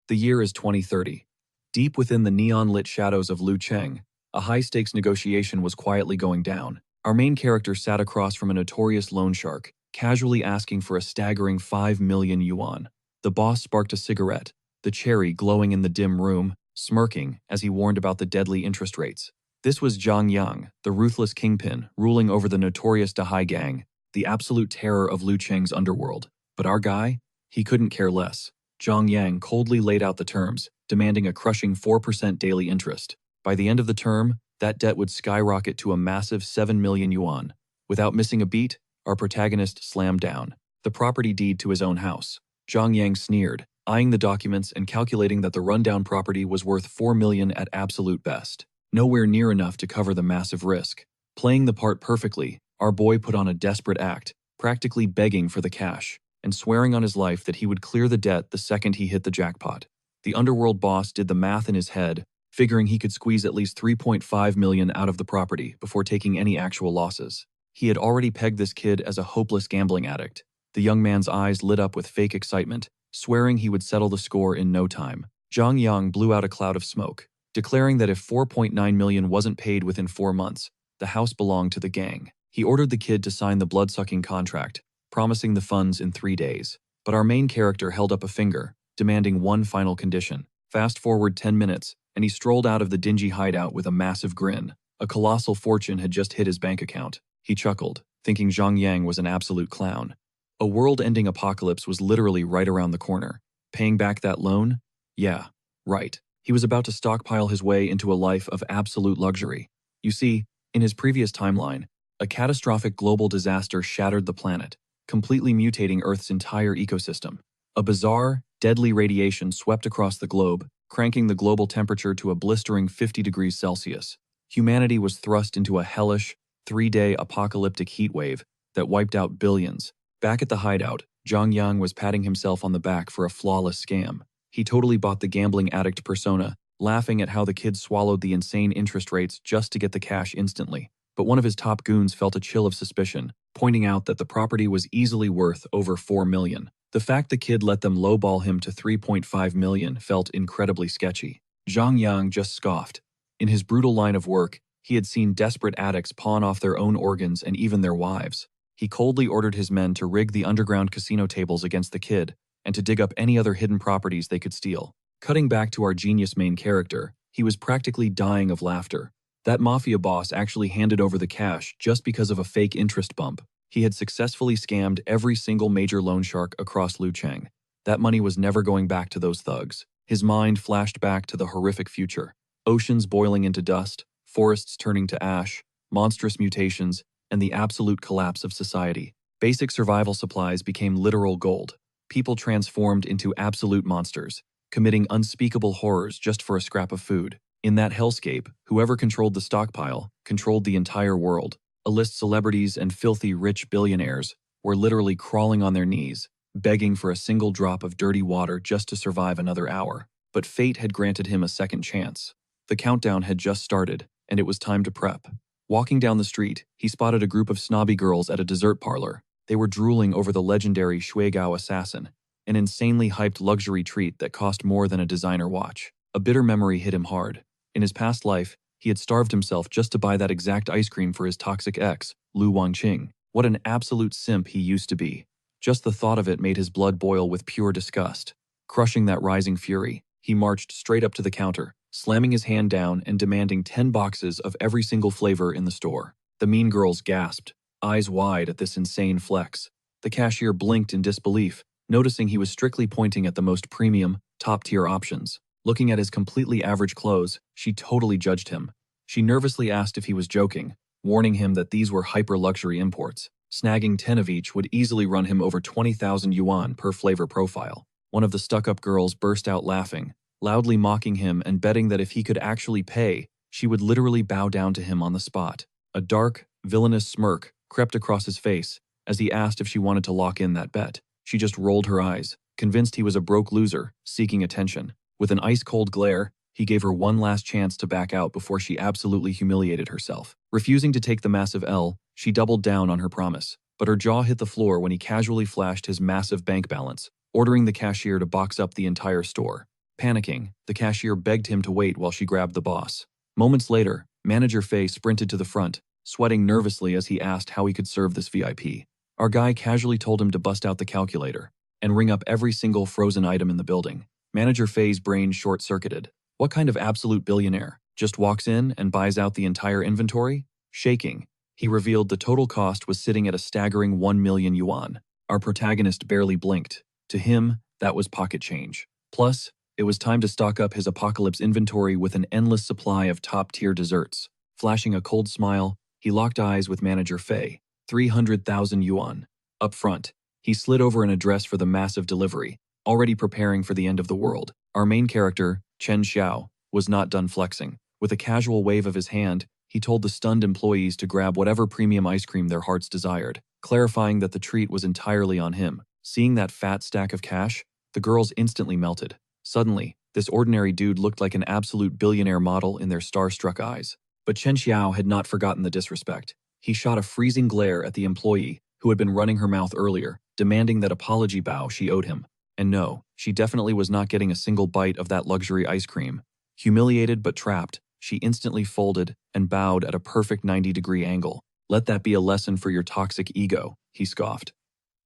The year is 2030. Deep within the neon-lit shadows of Lucheng, a high-stakes negotiation was quietly going down. Our main character sat across from a notorious loan shark, casually asking for a staggering 5 million yuan. The boss sparked a cigarette, the cherry glowing in the dim room, smirking as he warned about the deadly interest rates. This was Zhang Yang, the ruthless kingpin, ruling over the notorious Dahai gang, the absolute terror of Lucheng's underworld. But our guy? He couldn't care less. Zhang Yang coldly laid out the terms, demanding a crushing 4% daily interest. By the end of the term, that debt would skyrocket to a massive 7 million yuan. Without missing a beat, our protagonist slammed down the property deed to his own house. Zhang Yang sneered, eyeing the documents and calculating that the rundown property was worth 4 million at absolute best. Nowhere near enough to cover the massive risk. Playing the part perfectly, our boy put on a desperate act, practically begging for the cash, and swearing on his life that he would clear the debt the second he hit the jackpot. The underworld boss did the math in his head, figuring he could squeeze at least 3.5 million out of the property before taking any actual losses. He had already pegged this kid as a hopeless gambling addict. The young man's eyes lit up with fake excitement, swearing he would settle the score in no time. Zhang Yang blew out a cloud of smoke, declaring that if 4.9 million wasn't paid within 4 months, the house belonged to the gang. He ordered the kid to sign the blood-sucking contract, promising the funds in 3 days. But our main character held up a finger, demanding one final condition. Fast forward 10 minutes, and he strolled out of the dingy hideout with a massive grin. A colossal fortune had just hit his bank account. He chuckled, thinking Zhang Yang was an absolute clown. A world-ending apocalypse was literally right around the corner. Paying back that loan? Yeah, right. He was about to stockpile his way into a life of absolute luxury. You see, in his previous timeline, a catastrophic global disaster shattered the planet, completely mutating Earth's entire ecosystem. A bizarre, deadly radiation swept across the globe, cranking the global temperature to a blistering 50 degrees Celsius. Humanity was thrust into a hellish, 3-day apocalyptic heatwave that wiped out billions. Back at the hideout, Zhang Yang was patting himself on the back for a flawless scam. He totally bought the gambling addict persona, laughing at how the kid swallowed the insane interest rates just to get the cash instantly. But one of his top goons felt a chill of suspicion, pointing out that the property was easily worth over 4 million. The fact the kid let them lowball him to 3.5 million felt incredibly sketchy. Zhang Yang just scoffed. In his brutal line of work, he had seen desperate addicts pawn off their own organs and even their wives. He coldly ordered his men to rig the underground casino tables against the kid and to dig up any other hidden properties they could steal. Cutting back to our genius main character, he was practically dying of laughter. That mafia boss actually handed over the cash just because of a fake interest bump. He had successfully scammed every single major loan shark across Lucheng. That money was never going back to those thugs. His mind flashed back to the horrific future. Oceans boiling into dust, forests turning to ash, monstrous mutations, and the absolute collapse of society. Basic survival supplies became literal gold. People transformed into absolute monsters, committing unspeakable horrors just for a scrap of food. In that hellscape, whoever controlled the stockpile controlled the entire world. A-list celebrities and filthy rich billionaires were literally crawling on their knees, begging for a single drop of dirty water just to survive another hour. But fate had granted him a second chance. The countdown had just started, and it was time to prep. Walking down the street, he spotted a group of snobby girls at a dessert parlor. They were drooling over the legendary Shuigao assassin, an insanely hyped luxury treat that cost more than a designer watch. A bitter memory hit him hard. In his past life, he had starved himself just to buy that exact ice cream for his toxic ex, Lu Wangqing. What an absolute simp he used to be. Just the thought of it made his blood boil with pure disgust. Crushing that rising fury, he marched straight up to the counter, slamming his hand down and demanding 10 boxes of every single flavor in the store. The mean girls gasped, eyes wide at this insane flex. The cashier blinked in disbelief, noticing he was strictly pointing at the most premium, top-tier options. Looking at his completely average clothes, she totally judged him. She nervously asked if he was joking, warning him that these were hyper-luxury imports. Snagging 10 of each would easily run him over 20,000 yuan per flavor profile. One of the stuck-up girls burst out laughing, loudly mocking him and betting that if he could actually pay, she would literally bow down to him on the spot. A dark, villainous smirk crept across his face as he asked if she wanted to lock in that bet. She just rolled her eyes, convinced he was a broke loser, seeking attention. With an ice-cold glare, he gave her one last chance to back out before she absolutely humiliated herself. Refusing to take the massive L, she doubled down on her promise, but her jaw hit the floor when he casually flashed his massive bank balance, ordering the cashier to box up the entire store. Panicking, the cashier begged him to wait while she grabbed the boss. Moments later, Manager Faye sprinted to the front, sweating nervously as he asked how he could serve this VIP. Our guy casually told him to bust out the calculator and ring up every single frozen item in the building. Manager Faye's brain short-circuited. What kind of absolute billionaire just walks in and buys out the entire inventory? Shaking, he revealed the total cost was sitting at a staggering 1 million yuan. Our protagonist barely blinked. To him, that was pocket change. Plus, it was time to stock up his apocalypse inventory with an endless supply of top-tier desserts. Flashing a cold smile, he locked eyes with Manager Faye. 300,000 yuan. Up front, he slid over an address for the massive delivery, already preparing for the end of the world. Our main character, Chen Xiao, was not done flexing. With a casual wave of his hand, he told the stunned employees to grab whatever premium ice cream their hearts desired, clarifying that the treat was entirely on him. Seeing that fat stack of cash, the girls instantly melted. Suddenly, this ordinary dude looked like an absolute billionaire model in their star-struck eyes. But Chen Xiao had not forgotten the disrespect. He shot a freezing glare at the employee who had been running her mouth earlier, demanding that apology bow she owed him. And no, she definitely was not getting a single bite of that luxury ice cream. Humiliated but trapped, she instantly folded and bowed at a perfect 90-degree angle. Let that be a lesson for your toxic ego, he scoffed.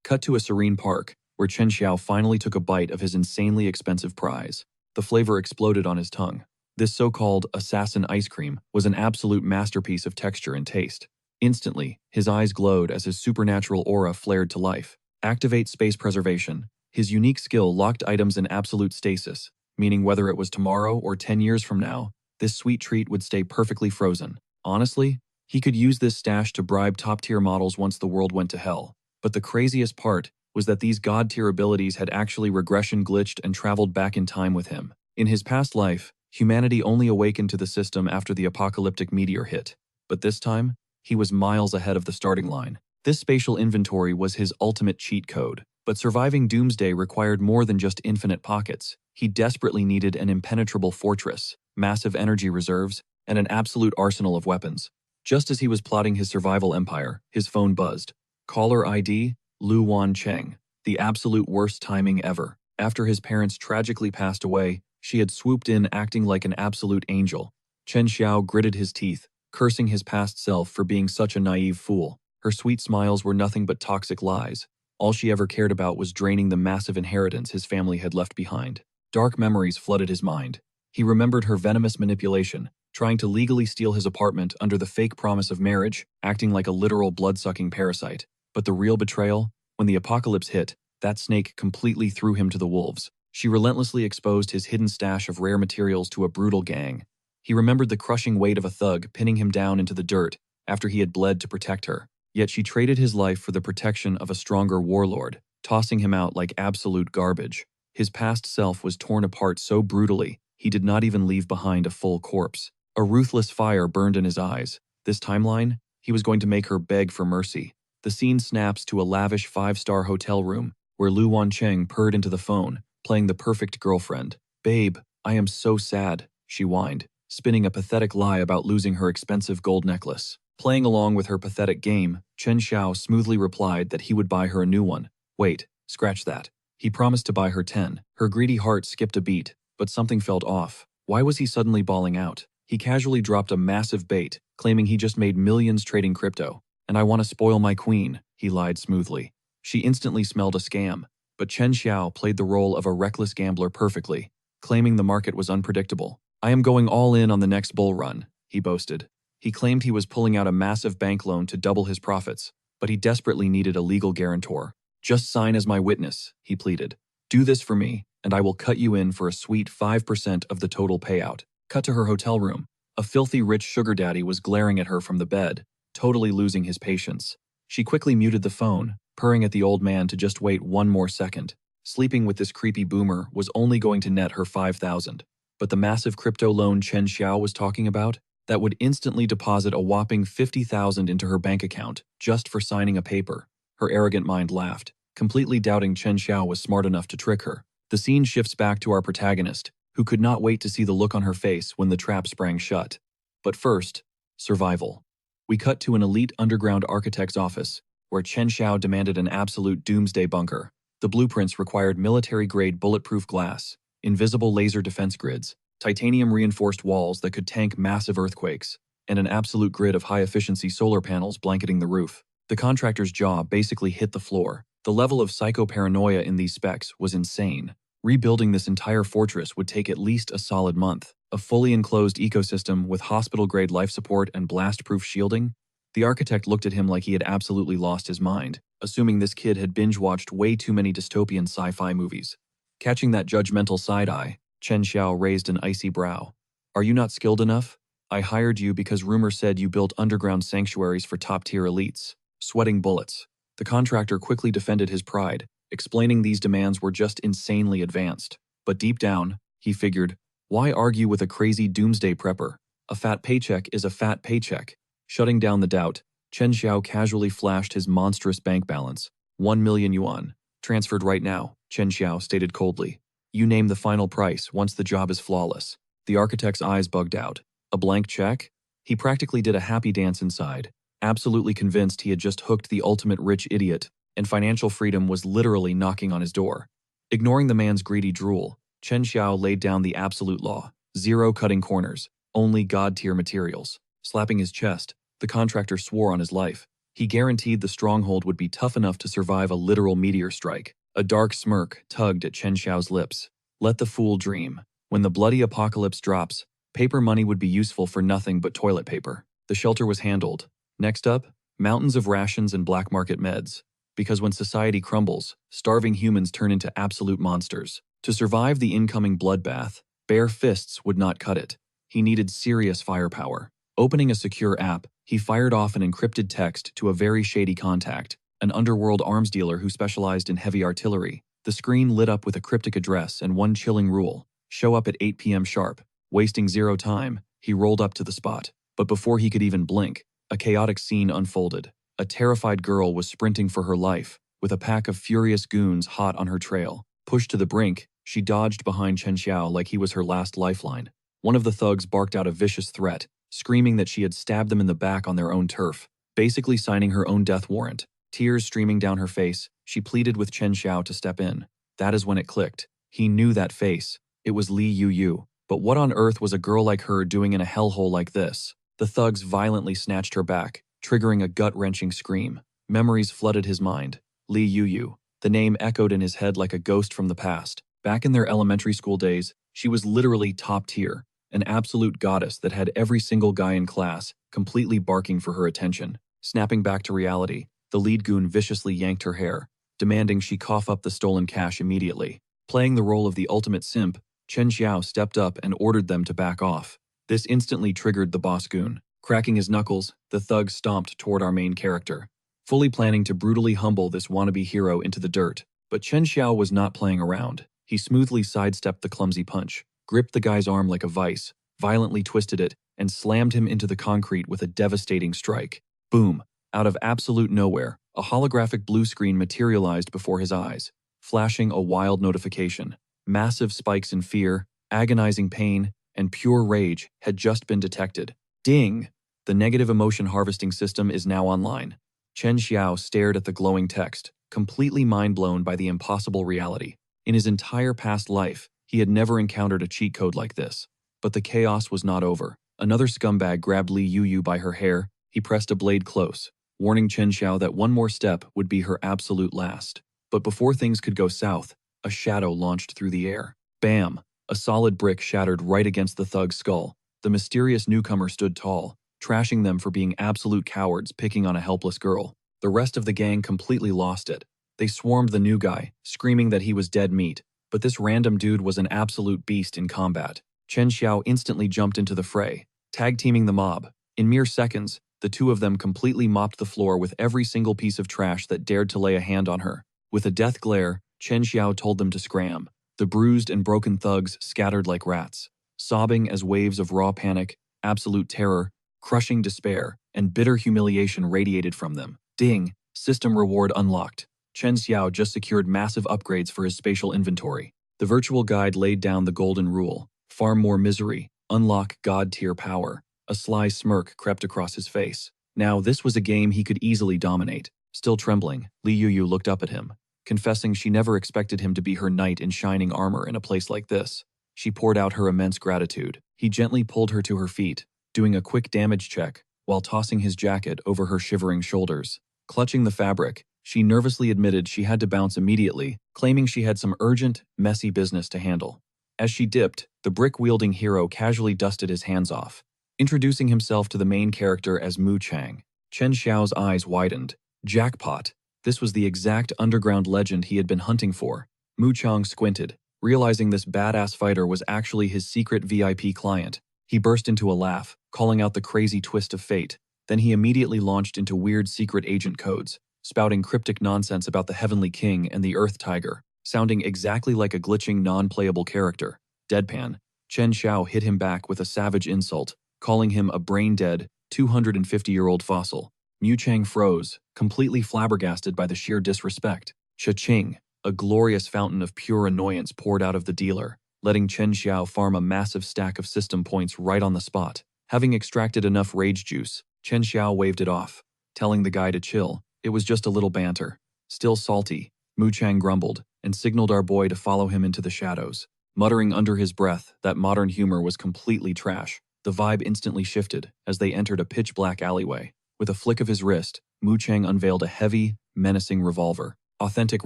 Cut to a serene park, where Chen Xiao finally took a bite of his insanely expensive prize. The flavor exploded on his tongue. This so-called assassin ice cream was an absolute masterpiece of texture and taste. Instantly, his eyes glowed as his supernatural aura flared to life. Activate space preservation. His unique skill locked items in absolute stasis, meaning whether it was tomorrow or 10 years from now, this sweet treat would stay perfectly frozen. Honestly, he could use this stash to bribe top-tier models once the world went to hell. But the craziest part was that these god-tier abilities had actually regression glitched and traveled back in time with him. In his past life, humanity only awakened to the system after the apocalyptic meteor hit. But this time, he was miles ahead of the starting line. This spatial inventory was his ultimate cheat code. But surviving Doomsday required more than just infinite pockets. He desperately needed an impenetrable fortress, massive energy reserves, and an absolute arsenal of weapons. Just as he was plotting his survival empire, his phone buzzed. Caller ID, Lu Wan Cheng. The absolute worst timing ever. After his parents tragically passed away, she had swooped in acting like an absolute angel. Chen Xiao gritted his teeth, cursing his past self for being such a naive fool. Her sweet smiles were nothing but toxic lies. All she ever cared about was draining the massive inheritance his family had left behind. Dark memories flooded his mind. He remembered her venomous manipulation, trying to legally steal his apartment under the fake promise of marriage, acting like a literal blood-sucking parasite. But the real betrayal? When the apocalypse hit, that snake completely threw him to the wolves. She relentlessly exposed his hidden stash of rare materials to a brutal gang. He remembered the crushing weight of a thug pinning him down into the dirt after he had bled to protect her. Yet she traded his life for the protection of a stronger warlord, tossing him out like absolute garbage. His past self was torn apart so brutally, he did not even leave behind a full corpse. A ruthless fire burned in his eyes. This timeline, he was going to make her beg for mercy. The scene snaps to a lavish 5-star hotel room, where Lu Wancheng purred into the phone, playing the perfect girlfriend. "Babe, I am so sad," she whined, spinning a pathetic lie about losing her expensive gold necklace. Playing along with her pathetic game, Chen Xiao smoothly replied that he would buy her a new one. Wait, scratch that. He promised to buy her 10. Her greedy heart skipped a beat, but something felt off. Why was he suddenly bawling out? He casually dropped a massive bait, claiming he just made millions trading crypto. "And I want to spoil my queen," he lied smoothly. She instantly smelled a scam, but Chen Xiao played the role of a reckless gambler perfectly, claiming the market was unpredictable. "I am going all in on the next bull run," he boasted. He claimed he was pulling out a massive bank loan to double his profits, but he desperately needed a legal guarantor. "Just sign as my witness," he pleaded. "Do this for me, and I will cut you in for a sweet 5% of the total payout." Cut to her hotel room. A filthy rich sugar daddy was glaring at her from the bed, totally losing his patience. She quickly muted the phone, purring at the old man to just wait one more second. Sleeping with this creepy boomer was only going to net her 5,000. But the massive crypto loan Chen Xiao was talking about? That would instantly deposit a whopping 50,000 into her bank account, just for signing a paper. Her arrogant mind laughed, completely doubting Chen Xiao was smart enough to trick her. The scene shifts back to our protagonist, who could not wait to see the look on her face when the trap sprang shut. But first, survival. We cut to an elite underground architect's office, where Chen Xiao demanded an absolute doomsday bunker. The blueprints required military-grade bulletproof glass, invisible laser defense grids, titanium-reinforced walls that could tank massive earthquakes, and an absolute grid of high-efficiency solar panels blanketing the roof. The contractor's jaw basically hit the floor. The level of psycho-paranoia in these specs was insane. Rebuilding this entire fortress would take at least a solid month. A fully enclosed ecosystem with hospital-grade life support and blast-proof shielding? The architect looked at him like he had absolutely lost his mind, assuming this kid had binge-watched way too many dystopian sci-fi movies. Catching that judgmental side-eye, Chen Xiao raised an icy brow. "Are you not skilled enough? I hired you because rumor said you built underground sanctuaries for top-tier elites." Sweating bullets, the contractor quickly defended his pride, explaining these demands were just insanely advanced. But deep down, he figured, why argue with a crazy doomsday prepper? A fat paycheck is a fat paycheck. Shutting down the doubt, Chen Xiao casually flashed his monstrous bank balance. 1 million yuan. Transferred right now, Chen Xiao stated coldly. You name the final price once the job is flawless. The architect's eyes bugged out. A blank check? He practically did a happy dance inside, absolutely convinced he had just hooked the ultimate rich idiot, and financial freedom was literally knocking on his door. Ignoring the man's greedy drool, Chen Xiao laid down the absolute law. 0 cutting corners, only god-tier materials. Slapping his chest, the contractor swore on his life. He guaranteed the stronghold would be tough enough to survive a literal meteor strike. A dark smirk tugged at Chen Xiao's lips. Let the fool dream. When the bloody apocalypse drops, paper money would be useful for nothing but toilet paper. The shelter was handled. Next up, mountains of rations and black market meds. Because when society crumbles, starving humans turn into absolute monsters. To survive the incoming bloodbath, bare fists would not cut it. He needed serious firepower. Opening a secure app, he fired off an encrypted text to a very shady contact, an underworld arms dealer who specialized in heavy artillery. The screen lit up with a cryptic address and one chilling rule: show up at 8 p.m. sharp. Wasting 0 time, he rolled up to the spot. But before he could even blink, a chaotic scene unfolded. A terrified girl was sprinting for her life, with a pack of furious goons hot on her trail. Pushed to the brink, she dodged behind Chen Xiao like he was her last lifeline. One of the thugs barked out a vicious threat, screaming that she had stabbed them in the back on their own turf, basically signing her own death warrant. Tears streaming down her face, she pleaded with Chen Xiao to step in. That is when it clicked. He knew that face. It was Li Yu. But what on earth was a girl like her doing in a hellhole like this? The thugs violently snatched her back, triggering a gut-wrenching scream. Memories flooded his mind. Li Yu. The name echoed in his head like a ghost from the past. Back in their elementary school days, she was literally top tier, an absolute goddess that had every single guy in class completely barking for her attention. Snapping back to reality, the lead goon viciously yanked her hair, demanding she cough up the stolen cash immediately. Playing the role of the ultimate simp, Chen Xiao stepped up and ordered them to back off. This instantly triggered the boss goon. Cracking his knuckles, the thug stomped toward our main character, fully planning to brutally humble this wannabe hero into the dirt. But Chen Xiao was not playing around. He smoothly sidestepped the clumsy punch, gripped the guy's arm like a vice, violently twisted it, and slammed him into the concrete with a devastating strike. Boom! Out of absolute nowhere, a holographic blue screen materialized before his eyes, flashing a wild notification. Massive spikes in fear, agonizing pain, and pure rage had just been detected. Ding! The negative emotion harvesting system is now online. Chen Xiao stared at the glowing text, completely mind-blown by the impossible reality. In his entire past life, he had never encountered a cheat code like this. But the chaos was not over. Another scumbag grabbed Li Yu by her hair. He pressed a blade close, warning Chen Xiao that one more step would be her absolute last. But before things could go south, a shadow launched through the air. Bam! A solid brick shattered right against the thug's skull. The mysterious newcomer stood tall, trashing them for being absolute cowards picking on a helpless girl. The rest of the gang completely lost it. They swarmed the new guy, screaming that he was dead meat. But this random dude was an absolute beast in combat. Chen Xiao instantly jumped into the fray, tag-teaming the mob. In mere seconds, the two of them completely mopped the floor with every single piece of trash that dared to lay a hand on her. With a death glare, Chen Xiao told them to scram. The bruised and broken thugs scattered like rats, sobbing as waves of raw panic, absolute terror, crushing despair, and bitter humiliation radiated from them. Ding! System reward unlocked. Chen Xiao just secured massive upgrades for his spatial inventory. The virtual guide laid down the golden rule. Farm more misery, unlock god-tier power. A sly smirk crept across his face. Now this was a game he could easily dominate. Still trembling, Li Yu looked up at him. confessing she never expected him to be her knight in shining armor in a place like this. She poured out her immense gratitude. He gently pulled her to her feet, doing a quick damage check while tossing his jacket over her shivering shoulders. Clutching the fabric, she nervously admitted she had to bounce immediately, claiming she had some urgent, messy business to handle. As she dipped, the brick-wielding hero casually dusted his hands off, introducing himself to the main character as Mu Chang. Chen Xiao's eyes widened. Jackpot! This was the exact underground legend he had been hunting for. Mu Chang squinted, realizing this badass fighter was actually his secret VIP client. He burst into a laugh, calling out the crazy twist of fate. Then he immediately launched into weird secret agent codes, spouting cryptic nonsense about the Heavenly King and the Earth Tiger, sounding exactly like a glitching non-playable character. Deadpan. Chen Xiao hit him back with a savage insult, calling him a brain-dead, 250-year-old fossil. Mu Chang froze, completely flabbergasted by the sheer disrespect. Cha-ching. A glorious fountain of pure annoyance poured out of the dealer, letting Chen Xiao farm a massive stack of system points right on the spot. Having extracted enough rage juice, Chen Xiao waved it off, telling the guy to chill. It was just a little banter. Still salty, Mu Chang grumbled and signaled our boy to follow him into the shadows. Muttering under his breath that modern humor was completely trash, the vibe instantly shifted as they entered a pitch-black alleyway. With a flick of his wrist, Mu Chang unveiled a heavy, menacing revolver. Authentic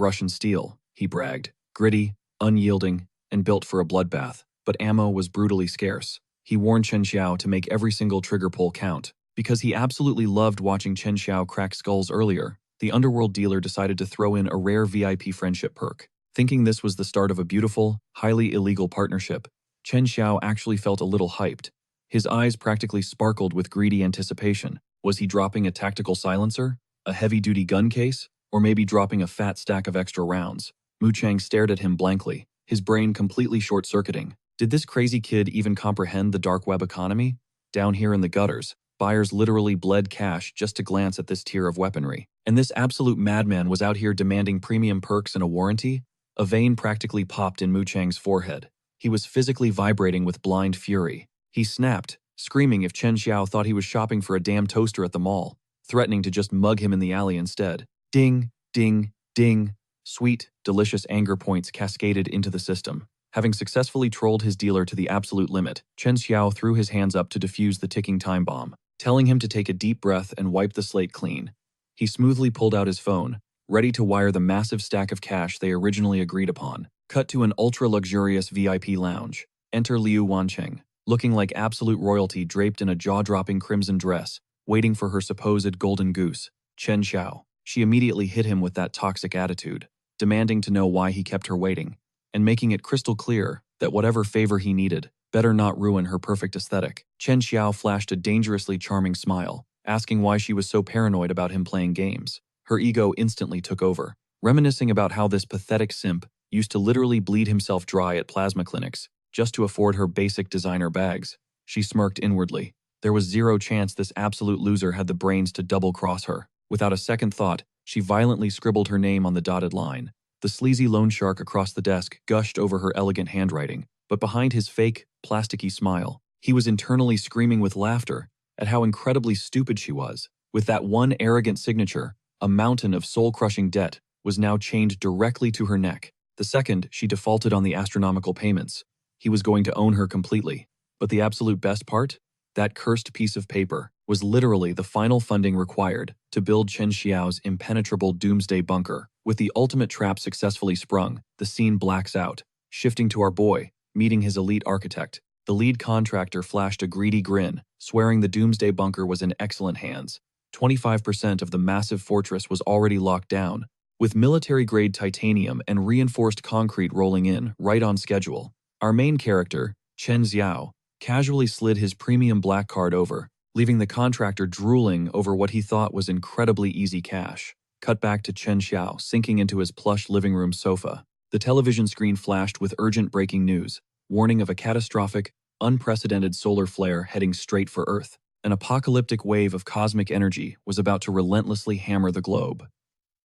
Russian steel, he bragged. Gritty, unyielding, and built for a bloodbath, but ammo was brutally scarce. He warned Chen Xiao to make every single trigger pull count. Because he absolutely loved watching Chen Xiao crack skulls earlier, the Underworld dealer decided to throw in a rare VIP friendship perk. Thinking this was the start of a beautiful, highly illegal partnership, Chen Xiao actually felt a little hyped. His eyes practically sparkled with greedy anticipation. Was he dropping a tactical silencer, a heavy-duty gun case, or maybe dropping a fat stack of extra rounds? Mu Chang stared at him blankly, his brain completely short-circuiting. Did this crazy kid even comprehend the dark web economy? Down here in the gutters, buyers literally bled cash just to glance at this tier of weaponry. And this absolute madman was out here demanding premium perks and a warranty? A vein practically popped in Mu Chang's forehead. He was physically vibrating with blind fury. He snapped, screaming if Chen Xiao thought he was shopping for a damn toaster at the mall, threatening to just mug him in the alley instead. Ding, ding, ding. Sweet, delicious anger points cascaded into the system. Having successfully trolled his dealer to the absolute limit, Chen Xiao threw his hands up to defuse the ticking time bomb, telling him to take a deep breath and wipe the slate clean. He smoothly pulled out his phone, ready to wire the massive stack of cash they originally agreed upon. Cut to an ultra-luxurious VIP lounge. Enter Liu Wancheng, looking like absolute royalty draped in a jaw-dropping crimson dress, waiting for her supposed golden goose, Chen Xiao. She immediately hit him with that toxic attitude, demanding to know why he kept her waiting, and making it crystal clear that whatever favor he needed better not ruin her perfect aesthetic. Chen Xiao flashed a dangerously charming smile, asking why she was so paranoid about him playing games. Her ego instantly took over, reminiscing about how this pathetic simp used to literally bleed himself dry at plasma clinics just to afford her basic designer bags. She smirked inwardly. There was zero chance this absolute loser had the brains to double-cross her. Without a second thought, she violently scribbled her name on the dotted line. The sleazy loan shark across the desk gushed over her elegant handwriting, but behind his fake, plasticky smile, he was internally screaming with laughter at how incredibly stupid she was. With that one arrogant signature, a mountain of soul-crushing debt was now chained directly to her neck. The second she defaulted on the astronomical payments, he was going to own her completely. But the absolute best part? That cursed piece of paper was literally the final funding required to build Chen Xiao's impenetrable doomsday bunker. With the ultimate trap successfully sprung, the scene blacks out, shifting to our boy, meeting his elite architect. The lead contractor flashed a greedy grin, swearing the doomsday bunker was in excellent hands. 25% of the massive fortress was already locked down, with military-grade titanium and reinforced concrete rolling in right on schedule. Our main character, Chen Xiao, casually slid his premium black card over, leaving the contractor drooling over what he thought was incredibly easy cash. Cut back to Chen Xiao sinking into his plush living room sofa. The television screen flashed with urgent breaking news, warning of a catastrophic, unprecedented solar flare heading straight for Earth. An apocalyptic wave of cosmic energy was about to relentlessly hammer the globe.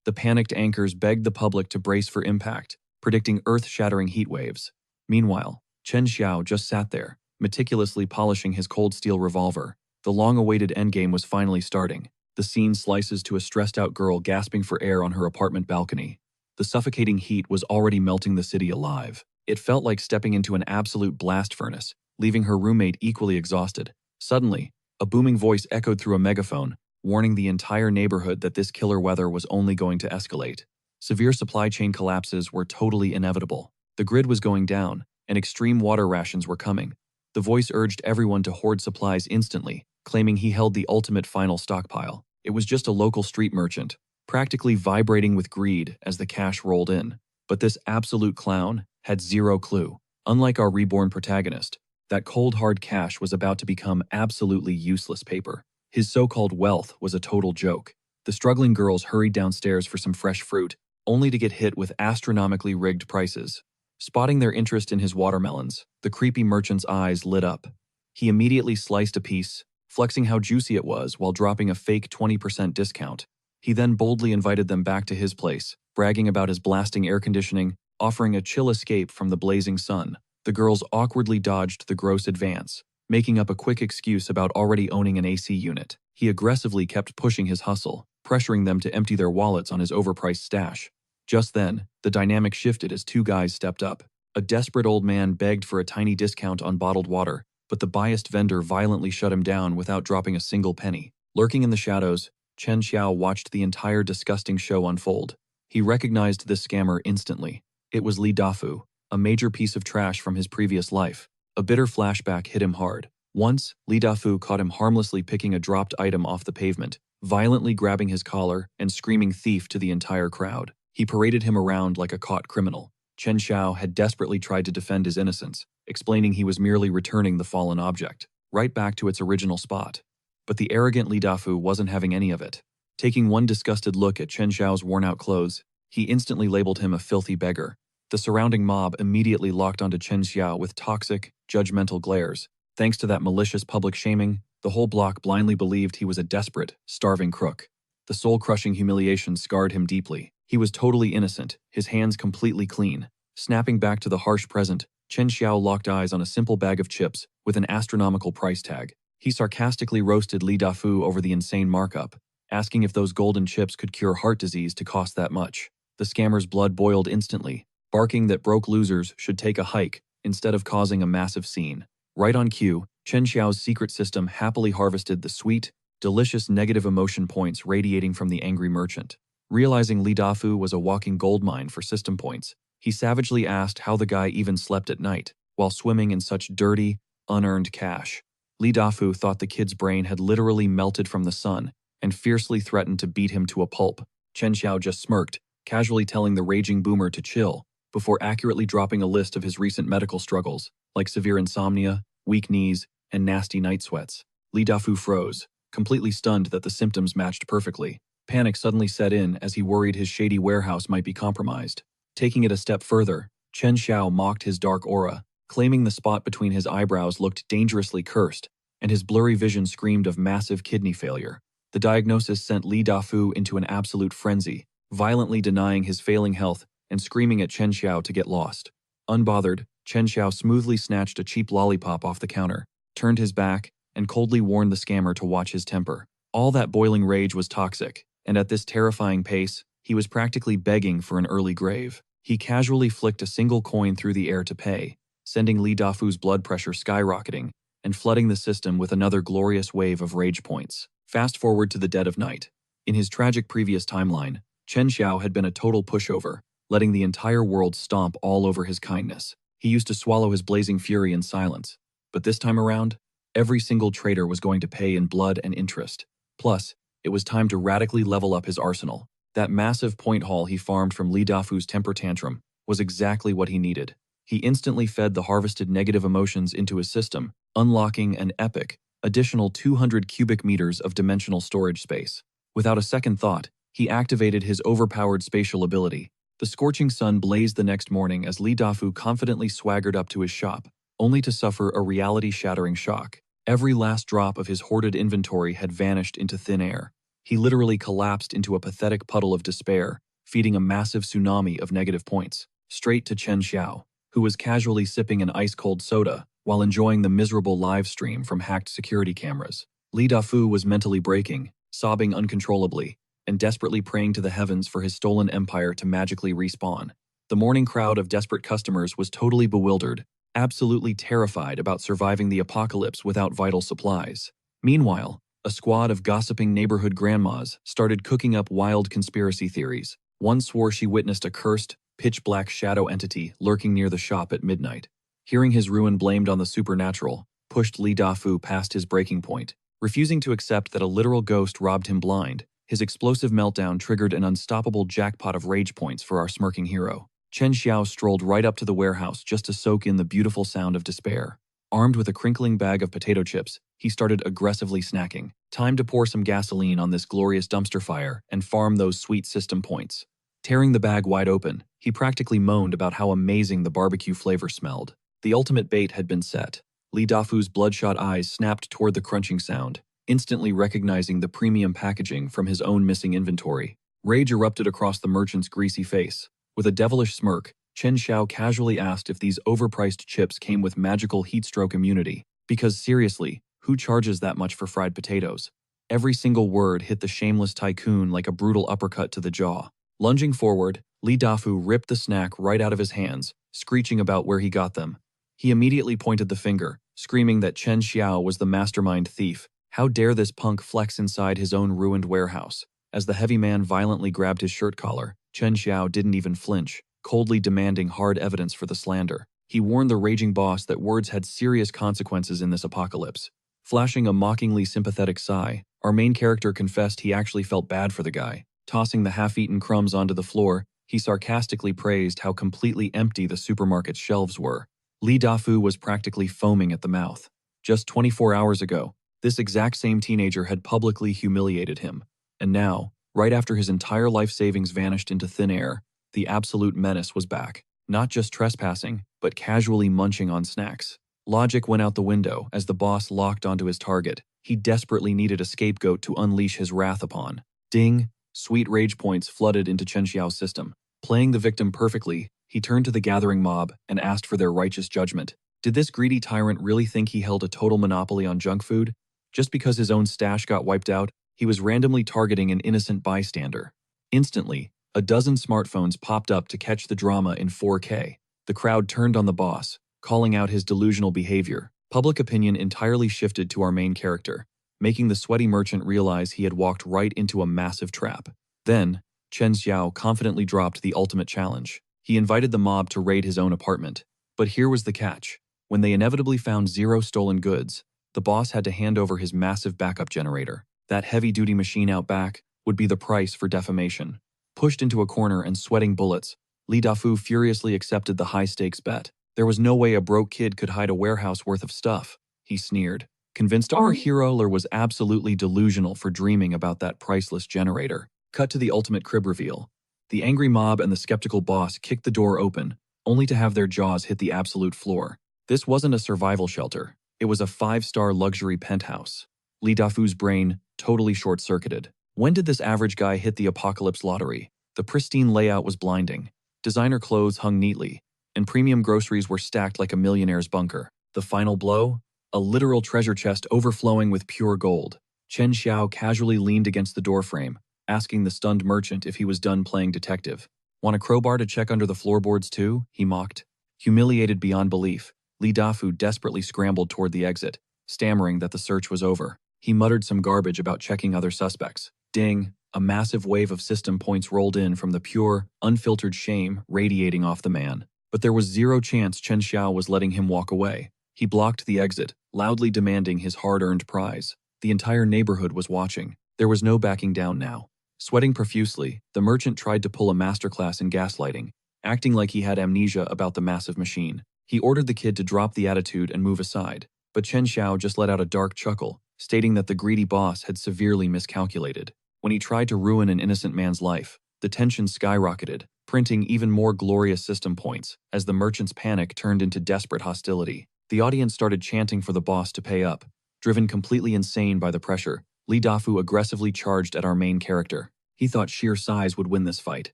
The panicked anchors begged the public to brace for impact, predicting earth-shattering heat waves. Meanwhile, Chen Xiao just sat there, meticulously polishing his cold steel revolver. The long-awaited endgame was finally starting. The scene slices to a stressed-out girl gasping for air on her apartment balcony. The suffocating heat was already melting the city alive. It felt like stepping into an absolute blast furnace, leaving her roommate equally exhausted. Suddenly, a booming voice echoed through a megaphone, warning the entire neighborhood that this killer weather was only going to escalate. Severe supply chain collapses were totally inevitable. The grid was going down, and extreme water rations were coming. The voice urged everyone to hoard supplies instantly, claiming he held the ultimate final stockpile. It was just a local street merchant, practically vibrating with greed as the cash rolled in. But this absolute clown had zero clue. Unlike our reborn protagonist, that cold hard cash was about to become absolutely useless paper. His so-called wealth was a total joke. The struggling girls hurried downstairs for some fresh fruit, only to get hit with astronomically rigged prices. Spotting their interest in his watermelons, the creepy merchant's eyes lit up. He immediately sliced a piece, flexing how juicy it was while dropping a fake 20% discount. He then boldly invited them back to his place, bragging about his blasting air conditioning, offering a chill escape from the blazing sun. The girls awkwardly dodged the gross advance, making up a quick excuse about already owning an AC unit. He aggressively kept pushing his hustle, pressuring them to empty their wallets on his overpriced stash. Just then, the dynamic shifted as two guys stepped up. A desperate old man begged for a tiny discount on bottled water, but the biased vendor violently shut him down without dropping a single penny. Lurking in the shadows, Chen Xiao watched the entire disgusting show unfold. He recognized this scammer instantly. It was Li Dafu, a major piece of trash from his previous life. A bitter flashback hit him hard. Once, Li Dafu caught him harmlessly picking a dropped item off the pavement, violently grabbing his collar and screaming thief to the entire crowd. He paraded him around like a caught criminal. Chen Xiao had desperately tried to defend his innocence, explaining he was merely returning the fallen object, right back to its original spot. But the arrogant Li Dafu wasn't having any of it. Taking one disgusted look at Chen Xiao's worn-out clothes, he instantly labeled him a filthy beggar. The surrounding mob immediately locked onto Chen Xiao with toxic, judgmental glares. Thanks to that malicious public shaming, the whole block blindly believed he was a desperate, starving crook. The soul-crushing humiliation scarred him deeply. He was totally innocent, his hands completely clean. Snapping back to the harsh present, Chen Xiao locked eyes on a simple bag of chips with an astronomical price tag. He sarcastically roasted Li Dafu over the insane markup, asking if those golden chips could cure heart disease to cost that much. The scammer's blood boiled instantly, barking that broke losers should take a hike instead of causing a massive scene. Right on cue, Chen Xiao's secret system happily harvested the sweet, delicious negative emotion points radiating from the angry merchant. Realizing Li Dafu was a walking goldmine for system points, he savagely asked how the guy even slept at night while swimming in such dirty, unearned cash. Li Dafu thought the kid's brain had literally melted from the sun and fiercely threatened to beat him to a pulp. Chen Xiao just smirked, casually telling the raging boomer to chill, before accurately dropping a list of his recent medical struggles, like severe insomnia, weak knees, and nasty night sweats. Li Dafu froze, completely stunned that the symptoms matched perfectly. Panic suddenly set in as he worried his shady warehouse might be compromised. Taking it a step further, Chen Xiao mocked his dark aura, claiming the spot between his eyebrows looked dangerously cursed, and his blurry vision screamed of massive kidney failure. The diagnosis sent Li Dafu into an absolute frenzy, violently denying his failing health and screaming at Chen Xiao to get lost. Unbothered, Chen Xiao smoothly snatched a cheap lollipop off the counter, turned his back, and coldly warned the scammer to watch his temper. All that boiling rage was toxic, and at this terrifying pace, he was practically begging for an early grave. He casually flicked a single coin through the air to pay, sending Li Dafu's blood pressure skyrocketing and flooding the system with another glorious wave of rage points. Fast forward to the dead of night. In his tragic previous timeline, Chen Xiao had been a total pushover, letting the entire world stomp all over his kindness. He used to swallow his blazing fury in silence. But this time around, every single traitor was going to pay in blood and interest. Plus, it was time to radically level up his arsenal. That massive point haul he farmed from Li Dafu's temper tantrum was exactly what he needed. He instantly fed the harvested negative emotions into his system, unlocking an epic, additional 200 cubic meters of dimensional storage space. Without a second thought, he activated his overpowered spatial ability. The scorching sun blazed the next morning as Li Dafu confidently swaggered up to his shop, only to suffer a reality-shattering shock. Every last drop of his hoarded inventory had vanished into thin air. He literally collapsed into a pathetic puddle of despair, feeding a massive tsunami of negative points, straight to Chen Xiao, who was casually sipping an ice-cold soda while enjoying the miserable live stream from hacked security cameras. Li Dafu was mentally breaking, sobbing uncontrollably, and desperately praying to the heavens for his stolen empire to magically respawn. The morning crowd of desperate customers was totally bewildered, absolutely terrified about surviving the apocalypse without vital supplies. Meanwhile, a squad of gossiping neighborhood grandmas started cooking up wild conspiracy theories. One swore she witnessed a cursed, pitch-black shadow entity lurking near the shop at midnight. Hearing his ruin blamed on the supernatural, pushed Lee Da-fu past his breaking point. Refusing to accept that a literal ghost robbed him blind, his explosive meltdown triggered an unstoppable jackpot of rage points for our smirking hero. Chen Xiao strolled right up to the warehouse just to soak in the beautiful sound of despair. Armed with a crinkling bag of potato chips, he started aggressively snacking. Time to pour some gasoline on this glorious dumpster fire and farm those sweet system points. Tearing the bag wide open, he practically moaned about how amazing the barbecue flavor smelled. The ultimate bait had been set. Lee Da-fu's bloodshot eyes snapped toward the crunching sound, instantly recognizing the premium packaging from his own missing inventory. Rage erupted across the merchant's greasy face. With a devilish smirk, Chen Xiao casually asked if these overpriced chips came with magical heatstroke immunity. Because seriously, who charges that much for fried potatoes? Every single word hit the shameless tycoon like a brutal uppercut to the jaw. Lunging forward, Lee Da-fu ripped the snack right out of his hands, screeching about where he got them. He immediately pointed the finger, screaming that Chen Xiao was the mastermind thief. How dare this punk flex inside his own ruined warehouse? As the heavy man violently grabbed his shirt collar, Chen Xiao didn't even flinch, coldly demanding hard evidence for the slander. He warned the raging boss that words had serious consequences in this apocalypse. Flashing a mockingly sympathetic sigh, our main character confessed he actually felt bad for the guy. Tossing the half-eaten crumbs onto the floor, he sarcastically praised how completely empty the supermarket's shelves were. Lee Da-fu was practically foaming at the mouth. Just 24 hours ago, this exact same teenager had publicly humiliated him. And now, right after his entire life savings vanished into thin air, the absolute menace was back. Not just trespassing, but casually munching on snacks. Logic went out the window as the boss locked onto his target. He desperately needed a scapegoat to unleash his wrath upon. Ding! Sweet rage points flooded into Chen Xiao's system. Playing the victim perfectly, he turned to the gathering mob and asked for their righteous judgment. Did this greedy tyrant really think he held a total monopoly on junk food? Just because his own stash got wiped out, he was randomly targeting an innocent bystander. Instantly, a dozen smartphones popped up to catch the drama in 4K. The crowd turned on the boss, calling out his delusional behavior. Public opinion entirely shifted to our main character, making the sweaty merchant realize he had walked right into a massive trap. Then, Chen Xiao confidently dropped the ultimate challenge. He invited the mob to raid his own apartment. But here was the catch. When they inevitably found 0 stolen goods, the boss had to hand over his massive backup generator. That heavy-duty machine out back would be the price for defamation. Pushed into a corner and sweating bullets, Lee Da-fu furiously accepted the high-stakes bet. There was no way a broke kid could hide a warehouse worth of stuff, he sneered, convinced our hero was absolutely delusional for dreaming about that priceless generator. Cut to the ultimate crib reveal. The angry mob and the skeptical boss kicked the door open, only to have their jaws hit the absolute floor. This wasn't a survival shelter. It was a 5-star luxury penthouse. Lee Da-fu's brain totally short-circuited. When did this average guy hit the apocalypse lottery? The pristine layout was blinding. Designer clothes hung neatly, and premium groceries were stacked like a millionaire's bunker. The final blow? A literal treasure chest overflowing with pure gold. Chen Xiao casually leaned against the doorframe, asking the stunned merchant if he was done playing detective. Want a crowbar to check under the floorboards too? He mocked. Humiliated beyond belief, Lee Da-fu desperately scrambled toward the exit, stammering that the search was over. He muttered some garbage about checking other suspects. Ding! A massive wave of system points rolled in from the pure, unfiltered shame radiating off the man. But there was 0 chance Chen Xiao was letting him walk away. He blocked the exit, loudly demanding his hard-earned prize. The entire neighborhood was watching. There was no backing down now. Sweating profusely, the merchant tried to pull a masterclass in gaslighting, acting like he had amnesia about the massive machine. He ordered the kid to drop the attitude and move aside, but Chen Xiao just let out a dark chuckle, stating that the greedy boss had severely miscalculated. When he tried to ruin an innocent man's life, the tension skyrocketed, printing even more glorious system points as the merchant's panic turned into desperate hostility. The audience started chanting for the boss to pay up. Driven completely insane by the pressure, Lee Da-fu aggressively charged at our main character. He thought sheer size would win this fight.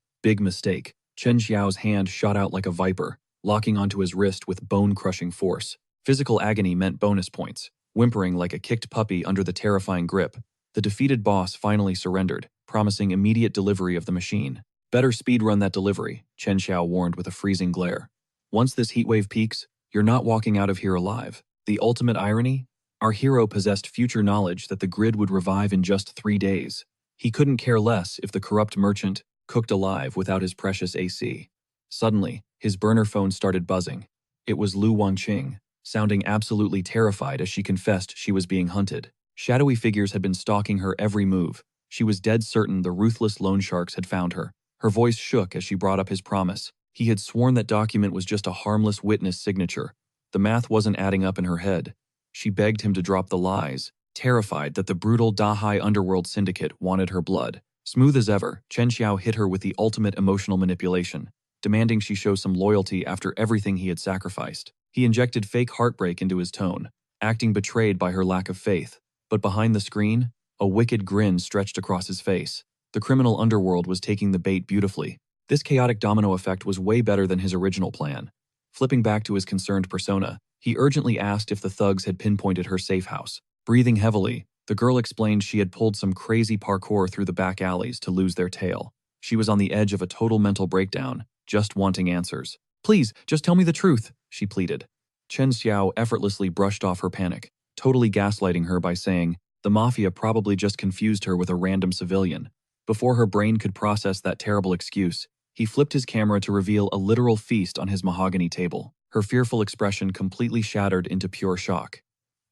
Big mistake. Chen Xiao's hand shot out like a viper, locking onto his wrist with bone-crushing force. Physical agony meant bonus points. Whimpering like a kicked puppy under the terrifying grip, the defeated boss finally surrendered. promising immediate delivery of the machine. Better speedrun that delivery, Chen Xiao warned with a freezing glare. Once this heatwave peaks, you're not walking out of here alive. The ultimate irony? Our hero possessed future knowledge that the grid would revive in just 3 days. He couldn't care less if the corrupt merchant cooked alive without his precious AC. Suddenly, his burner phone started buzzing. It was Lu Wangqing, sounding absolutely terrified as she confessed she was being hunted. Shadowy figures had been stalking her every move. She was dead certain the ruthless loan sharks had found her. Her voice shook as she brought up his promise. He had sworn that document was just a harmless witness signature. The math wasn't adding up in her head. She begged him to drop the lies, terrified that the brutal Dahai Underworld syndicate wanted her blood. Smooth as ever, Chen Xiao hit her with the ultimate emotional manipulation, demanding she show some loyalty after everything he had sacrificed. He injected fake heartbreak into his tone, acting betrayed by her lack of faith. But behind the screen, a wicked grin stretched across his face. The criminal underworld was taking the bait beautifully. This chaotic domino effect was way better than his original plan. Flipping back to his concerned persona, he urgently asked if the thugs had pinpointed her safe house. Breathing heavily, the girl explained she had pulled some crazy parkour through the back alleys to lose their tail. She was on the edge of a total mental breakdown, just wanting answers. "Please, just tell me the truth," she pleaded. Chen Xiao effortlessly brushed off her panic, totally gaslighting her by saying, the mafia probably just confused her with a random civilian. Before her brain could process that terrible excuse, he flipped his camera to reveal a literal feast on his mahogany table. Her fearful expression completely shattered into pure shock.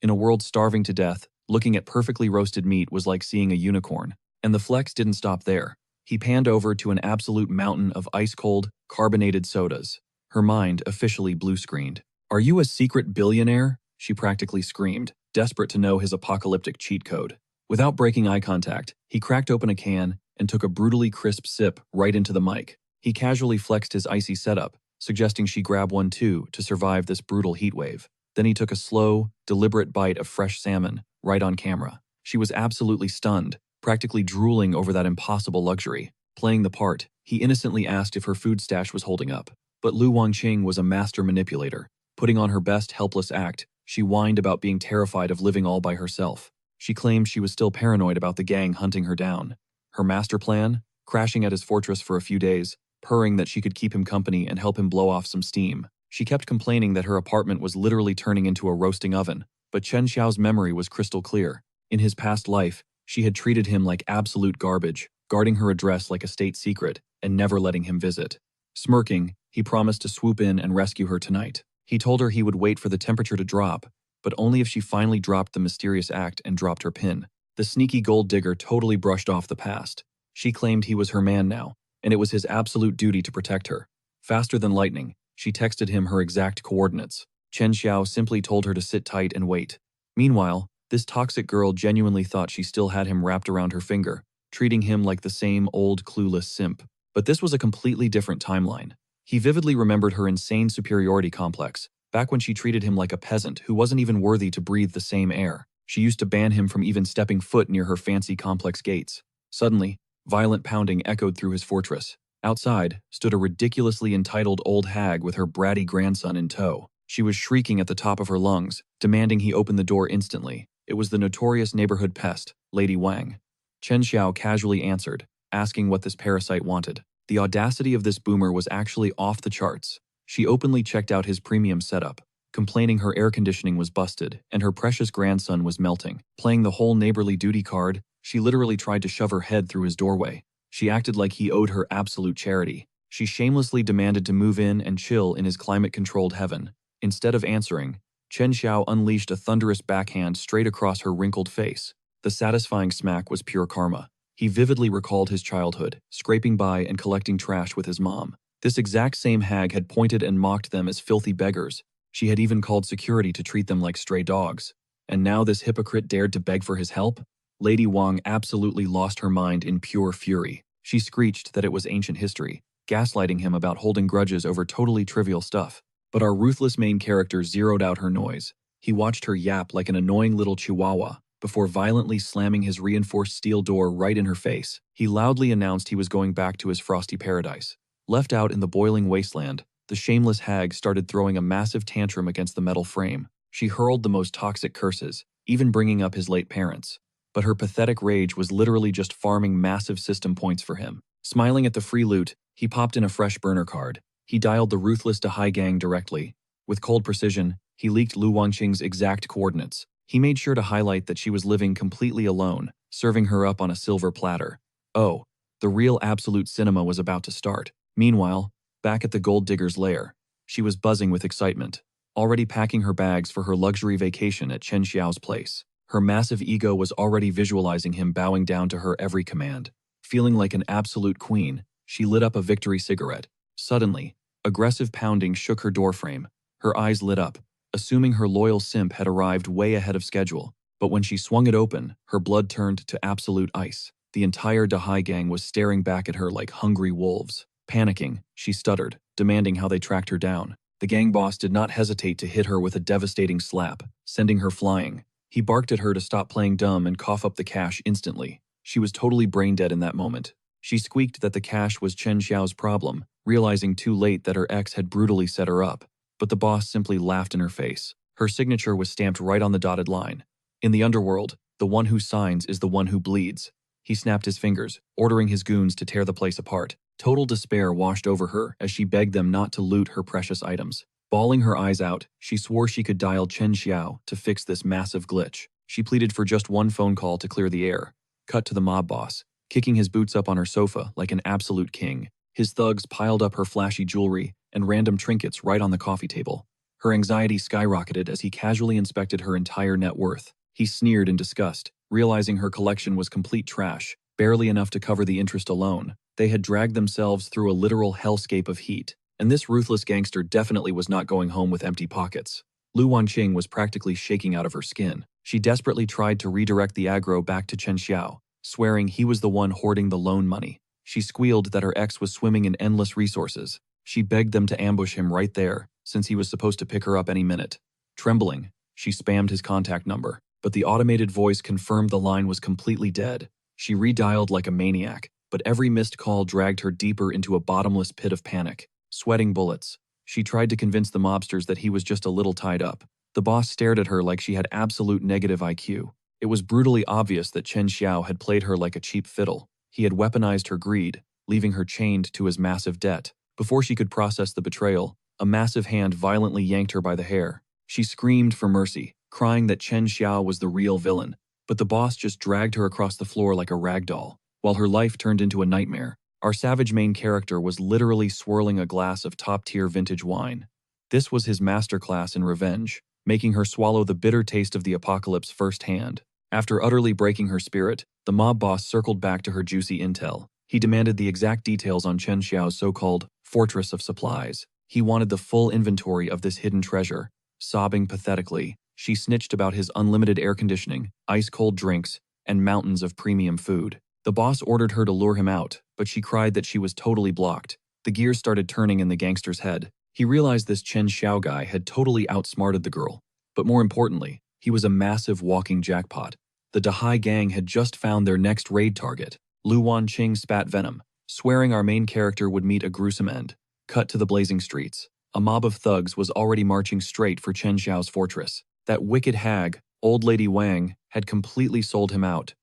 In a world starving to death, looking at perfectly roasted meat was like seeing a unicorn. And the flex didn't stop there. He panned over to an absolute mountain of ice-cold, carbonated sodas. Her mind officially blue-screened. "Are you a secret billionaire?" she practically screamed, desperate to know his apocalyptic cheat code. Without breaking eye contact, he cracked open a can and took a brutally crisp sip right into the mic. He casually flexed his icy setup, suggesting she grab one too to survive this brutal heatwave. Then he took a slow, deliberate bite of fresh salmon, right on camera. She was absolutely stunned, practically drooling over that impossible luxury. Playing the part, he innocently asked if her food stash was holding up. But Lu Wangqing was a master manipulator. Putting on her best helpless act, she whined about being terrified of living all by herself. She claimed she was still paranoid about the gang hunting her down. Her master plan? Crashing at his fortress for a few days, purring that she could keep him company and help him blow off some steam. She kept complaining that her apartment was literally turning into a roasting oven, but Chen Xiao's memory was crystal clear. In his past life, she had treated him like absolute garbage, guarding her address like a state secret, and never letting him visit. Smirking, he promised to swoop in and rescue her tonight. He told her he would wait for the temperature to drop, but only if she finally dropped the mysterious act and dropped her pin. The sneaky gold digger totally brushed off the past. She claimed he was her man now, and it was his absolute duty to protect her. Faster than lightning, she texted him her exact coordinates. Chen Xiao simply told her to sit tight and wait. Meanwhile, this toxic girl genuinely thought she still had him wrapped around her finger, treating him like the same old clueless simp. But this was a completely different timeline. He vividly remembered her insane superiority complex, back when she treated him like a peasant who wasn't even worthy to breathe the same air. She used to ban him from even stepping foot near her fancy complex gates. Suddenly, violent pounding echoed through his fortress. Outside stood a ridiculously entitled old hag with her bratty grandson in tow. She was shrieking at the top of her lungs, demanding he open the door instantly. It was the notorious neighborhood pest, Lady Wang. Chen Xiao casually answered, asking what this parasite wanted. The audacity of this boomer was actually off the charts. She openly checked out his premium setup, complaining her air conditioning was busted and her precious grandson was melting. Playing the whole neighborly duty card, she literally tried to shove her head through his doorway. She acted like he owed her absolute charity. She shamelessly demanded to move in and chill in his climate-controlled heaven. Instead of answering, Chen Xiao unleashed a thunderous backhand straight across her wrinkled face. The satisfying smack was pure karma. He vividly recalled his childhood, scraping by and collecting trash with his mom. This exact same hag had pointed and mocked them as filthy beggars. She had even called security to treat them like stray dogs. And now this hypocrite dared to beg for his help? Lady Wang absolutely lost her mind in pure fury. She screeched that it was ancient history, gaslighting him about holding grudges over totally trivial stuff. But our ruthless main character zeroed out her noise. He watched her yap like an annoying little chihuahua, before violently slamming his reinforced steel door right in her face. He loudly announced he was going back to his frosty paradise. Left out in the boiling wasteland, the shameless hag started throwing a massive tantrum against the metal frame. She hurled the most toxic curses, even bringing up his late parents. but her pathetic rage was literally just farming massive system points for him. Smiling at the free loot, he popped in a fresh burner card. He dialed the ruthless Dahai gang directly. With cold precision, he leaked Lu Wangqing's exact coordinates. He made sure to highlight that she was living completely alone, serving her up on a silver platter. Oh, the real absolute cinema was about to start. Meanwhile, back at the gold digger's lair, she was buzzing with excitement, already packing her bags for her luxury vacation at Chen Xiao's place. Her massive ego was already visualizing him bowing down to her every command. Feeling like an absolute queen, she lit up a victory cigarette. Suddenly, aggressive pounding shook her doorframe. Her eyes lit up, assuming her loyal simp had arrived way ahead of schedule. But when she swung it open, her blood turned to absolute ice. The entire Dahai gang was staring back at her like hungry wolves. Panicking, she stuttered, demanding how they tracked her down. The gang boss did not hesitate to hit her with a devastating slap, sending her flying. He barked at her to stop playing dumb and cough up the cash instantly. She was totally brain dead in that moment. She squeaked that the cash was Chen Xiao's problem, realizing too late that her ex had brutally set her up. But the boss simply laughed in her face. Her signature was stamped right on the dotted line. In the underworld, the one who signs is the one who bleeds. He snapped his fingers, ordering his goons to tear the place apart. Total despair washed over her as she begged them not to loot her precious items. Bawling her eyes out, she swore she could dial Chen Xiao to fix this massive glitch. She pleaded for just one phone call to clear the air. Cut to the mob boss, kicking his boots up on her sofa like an absolute king. His thugs piled up her flashy jewelry and random trinkets right on the coffee table. Her anxiety skyrocketed as he casually inspected her entire net worth. He sneered in disgust, realizing her collection was complete trash, barely enough to cover the interest alone. They had dragged themselves through a literal hellscape of heat, and this ruthless gangster definitely was not going home with empty pockets. Lu Wanqing was practically shaking out of her skin. She desperately tried to redirect the aggro back to Chen Xiao, swearing he was the one hoarding the loan money. She squealed that her ex was swimming in endless resources. She begged them to ambush him right there, since he was supposed to pick her up any minute. Trembling, she spammed his contact number, but the automated voice confirmed the line was completely dead. She redialed like a maniac, but every missed call dragged her deeper into a bottomless pit of panic. Sweating bullets, she tried to convince the mobsters that he was just a little tied up. The boss stared at her like she had absolute negative IQ. It was brutally obvious that Chen Xiao had played her like a cheap fiddle. He had weaponized her greed, leaving her chained to his massive debt. Before she could process the betrayal, a massive hand violently yanked her by the hair. She screamed for mercy, crying that Chen Xiao was the real villain. But the boss just dragged her across the floor like a rag doll, while her life turned into a nightmare. Our savage main character was literally swirling a glass of top-tier vintage wine. This was his masterclass in revenge, making her swallow the bitter taste of the apocalypse firsthand. After utterly breaking her spirit, the mob boss circled back to her juicy intel. He demanded the exact details on Chen Xiao's so-called fortress of supplies. He wanted the full inventory of this hidden treasure. Sobbing pathetically, she snitched about his unlimited air conditioning, ice-cold drinks, and mountains of premium food. The boss ordered her to lure him out, but she cried that she was totally blocked. The gears started turning in the gangster's head. He realized this Chen Xiao guy had totally outsmarted the girl. But more importantly, he was a massive walking jackpot. The Dahai gang had just found their next raid target. Lu Wanqing spat venom, swearing our main character would meet a gruesome end. Cut to the blazing streets. A mob of thugs was already marching straight for Chen Xiao's fortress. That wicked hag, Old Lady Wang, had completely sold him out.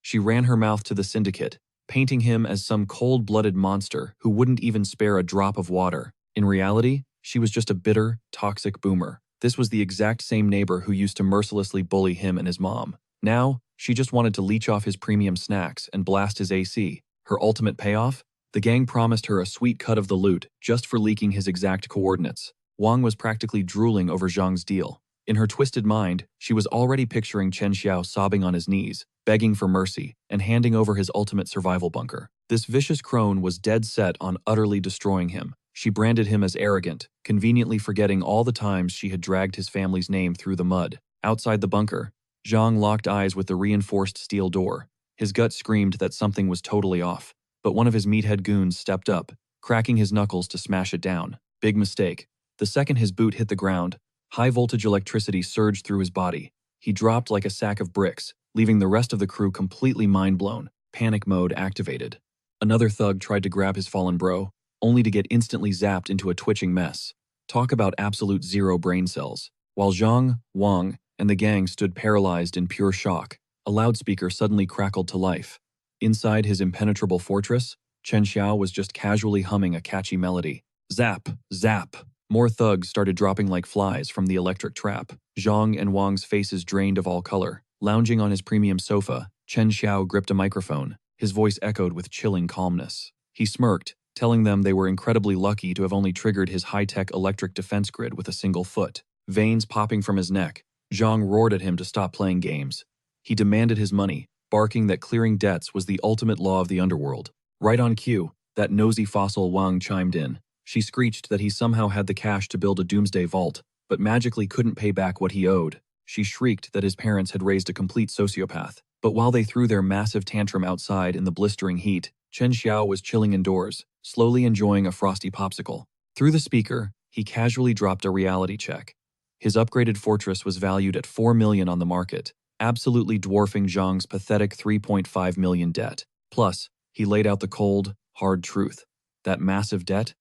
She ran her mouth to the syndicate, painting him as some cold-blooded monster who wouldn't even spare a drop of water. In reality, she was just a bitter, toxic boomer. This was the exact same neighbor who used to mercilessly bully him and his mom. Now, she just wanted to leech off his premium snacks and blast his AC. Her ultimate payoff? The gang promised her a sweet cut of the loot just for leaking his exact coordinates. Wang was practically drooling over Zhang's deal. In her twisted mind, she was already picturing Chen Xiao sobbing on his knees, begging for mercy, and handing over his ultimate survival bunker. This vicious crone was dead set on utterly destroying him. She branded him as arrogant, conveniently forgetting all the times she had dragged his family's name through the mud. Outside the bunker, Zhang locked eyes with the reinforced steel door. His gut screamed that something was totally off, but one of his meathead goons stepped up, cracking his knuckles to smash it down. Big mistake. The second his boot hit the ground, high-voltage electricity surged through his body. He dropped like a sack of bricks, leaving the rest of the crew completely mind-blown. Panic mode activated. Another thug tried to grab his fallen bro, only to get instantly zapped into a twitching mess. Talk about absolute zero brain cells. While Zhang, Wang, and the gang stood paralyzed in pure shock, A loudspeaker suddenly crackled to life. Inside his impenetrable fortress, Chen Xiao was just casually humming a catchy melody. Zap, zap. More thugs started dropping like flies from the electric trap. Zhang and Wang's faces drained of all color. Lounging on his premium sofa, Chen Xiao gripped a microphone. His voice echoed with chilling calmness. He smirked, telling them they were incredibly lucky to have only triggered his high-tech electric defense grid with a single foot. Veins popping from his neck, Zhang roared at him to stop playing games. He demanded his money, barking that clearing debts was the ultimate law of the underworld. Right on cue, that nosy fossil Wang chimed in. She screeched that he somehow had the cash to build a doomsday vault, but magically couldn't pay back what he owed. She shrieked that his parents had raised a complete sociopath. But while they threw their massive tantrum outside in the blistering heat, Chen Xiao was chilling indoors, slowly enjoying a frosty popsicle. Through the speaker, he casually dropped a reality check. His upgraded fortress was valued at 4 million on the market, absolutely dwarfing Zhang's pathetic 3.5 million debt. Plus, he laid out the cold, hard truth. That massive debt?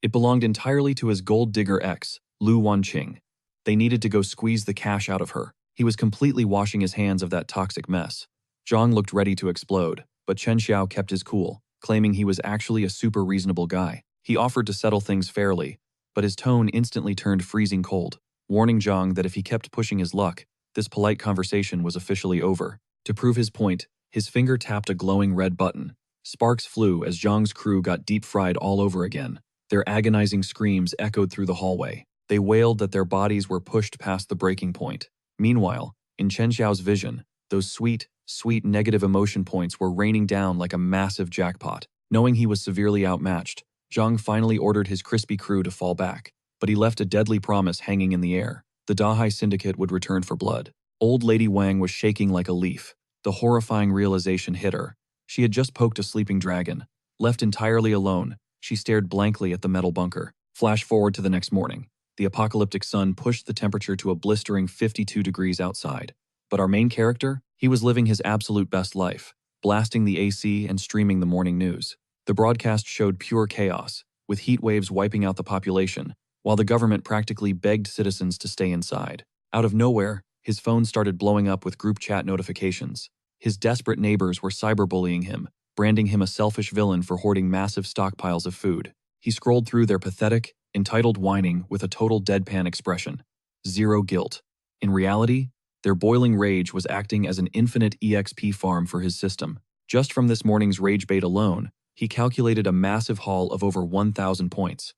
It belonged entirely to his gold digger ex, Lu Wanqing. They needed to go squeeze the cash out of her. He was completely washing his hands of that toxic mess. Zhang looked ready to explode, but Chen Xiao kept his cool, claiming he was actually a super reasonable guy. He offered to settle things fairly, but his tone instantly turned freezing cold, warning Zhang that if he kept pushing his luck, this polite conversation was officially over. To prove his point, his finger tapped a glowing red button. Sparks flew as Zhang's crew got deep-fried all over again. Their agonizing screams echoed through the hallway. They wailed that their bodies were pushed past the breaking point. Meanwhile, in Chen Xiao's vision, those sweet negative emotion points were raining down like a massive jackpot. Knowing he was severely outmatched, Zhang finally ordered his crispy crew to fall back, but he left a deadly promise hanging in the air. The Dahai Syndicate would return for blood. Old Lady Wang was shaking like a leaf. The horrifying realization hit her. She had just poked a sleeping dragon. Left entirely alone, she stared blankly at the metal bunker. Flash forward to the next morning. The apocalyptic sun pushed the temperature to a blistering 52 degrees outside. But our main character? He was living his absolute best life, blasting the AC and streaming the morning news. The broadcast showed pure chaos, with heat waves wiping out the population, while the government practically begged citizens to stay inside. Out of nowhere, his phone started blowing up with group chat notifications. His desperate neighbors were cyberbullying him, branding him a selfish villain for hoarding massive stockpiles of food. He scrolled through their pathetic, entitled whining with a total deadpan expression. Zero guilt. In reality, their boiling rage was acting as an infinite EXP farm for his system. Just from this morning's rage bait alone, he calculated a massive haul of over 1,000 points.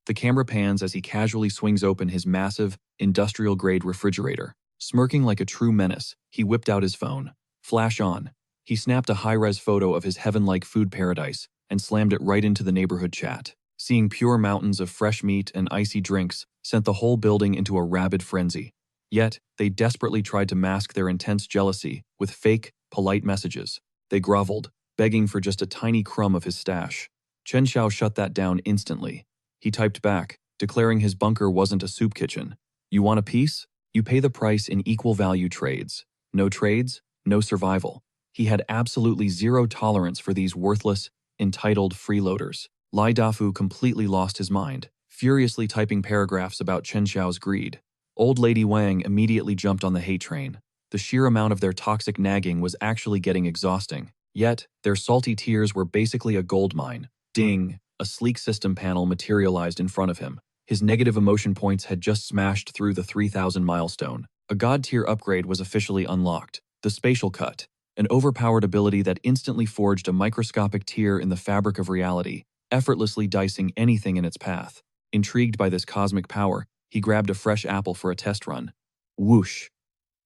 The camera pans as he casually swings open his massive, industrial-grade refrigerator. Smirking like a true menace, he whipped out his phone. Flash on. He snapped a high-res photo of his heaven-like food paradise and slammed it right into the neighborhood chat. Seeing pure mountains of fresh meat and icy drinks sent the whole building into a rabid frenzy. Yet, they desperately tried to mask their intense jealousy with fake, polite messages. They groveled, begging for just a tiny crumb of his stash. Chen Xiao shut that down instantly. He typed back, declaring his bunker wasn't a soup kitchen. You want a piece? You pay the price in equal value trades. No trades, no survival. He had absolutely zero tolerance for these worthless, entitled freeloaders. Lai Dafu completely lost his mind, furiously typing paragraphs about Chen Xiao's greed. Old Lady Wang immediately jumped on the hate train. The sheer amount of their toxic nagging was actually getting exhausting. Yet, their salty tears were basically a gold mine. Ding! A sleek system panel materialized in front of him. His negative emotion points had just smashed through the 3,000 milestone. A god-tier upgrade was officially unlocked. The Spatial Cut, an overpowered ability that instantly forged a microscopic tear in the fabric of reality, effortlessly dicing anything in its path. Intrigued by this cosmic power, he grabbed a fresh apple for a test run. Whoosh!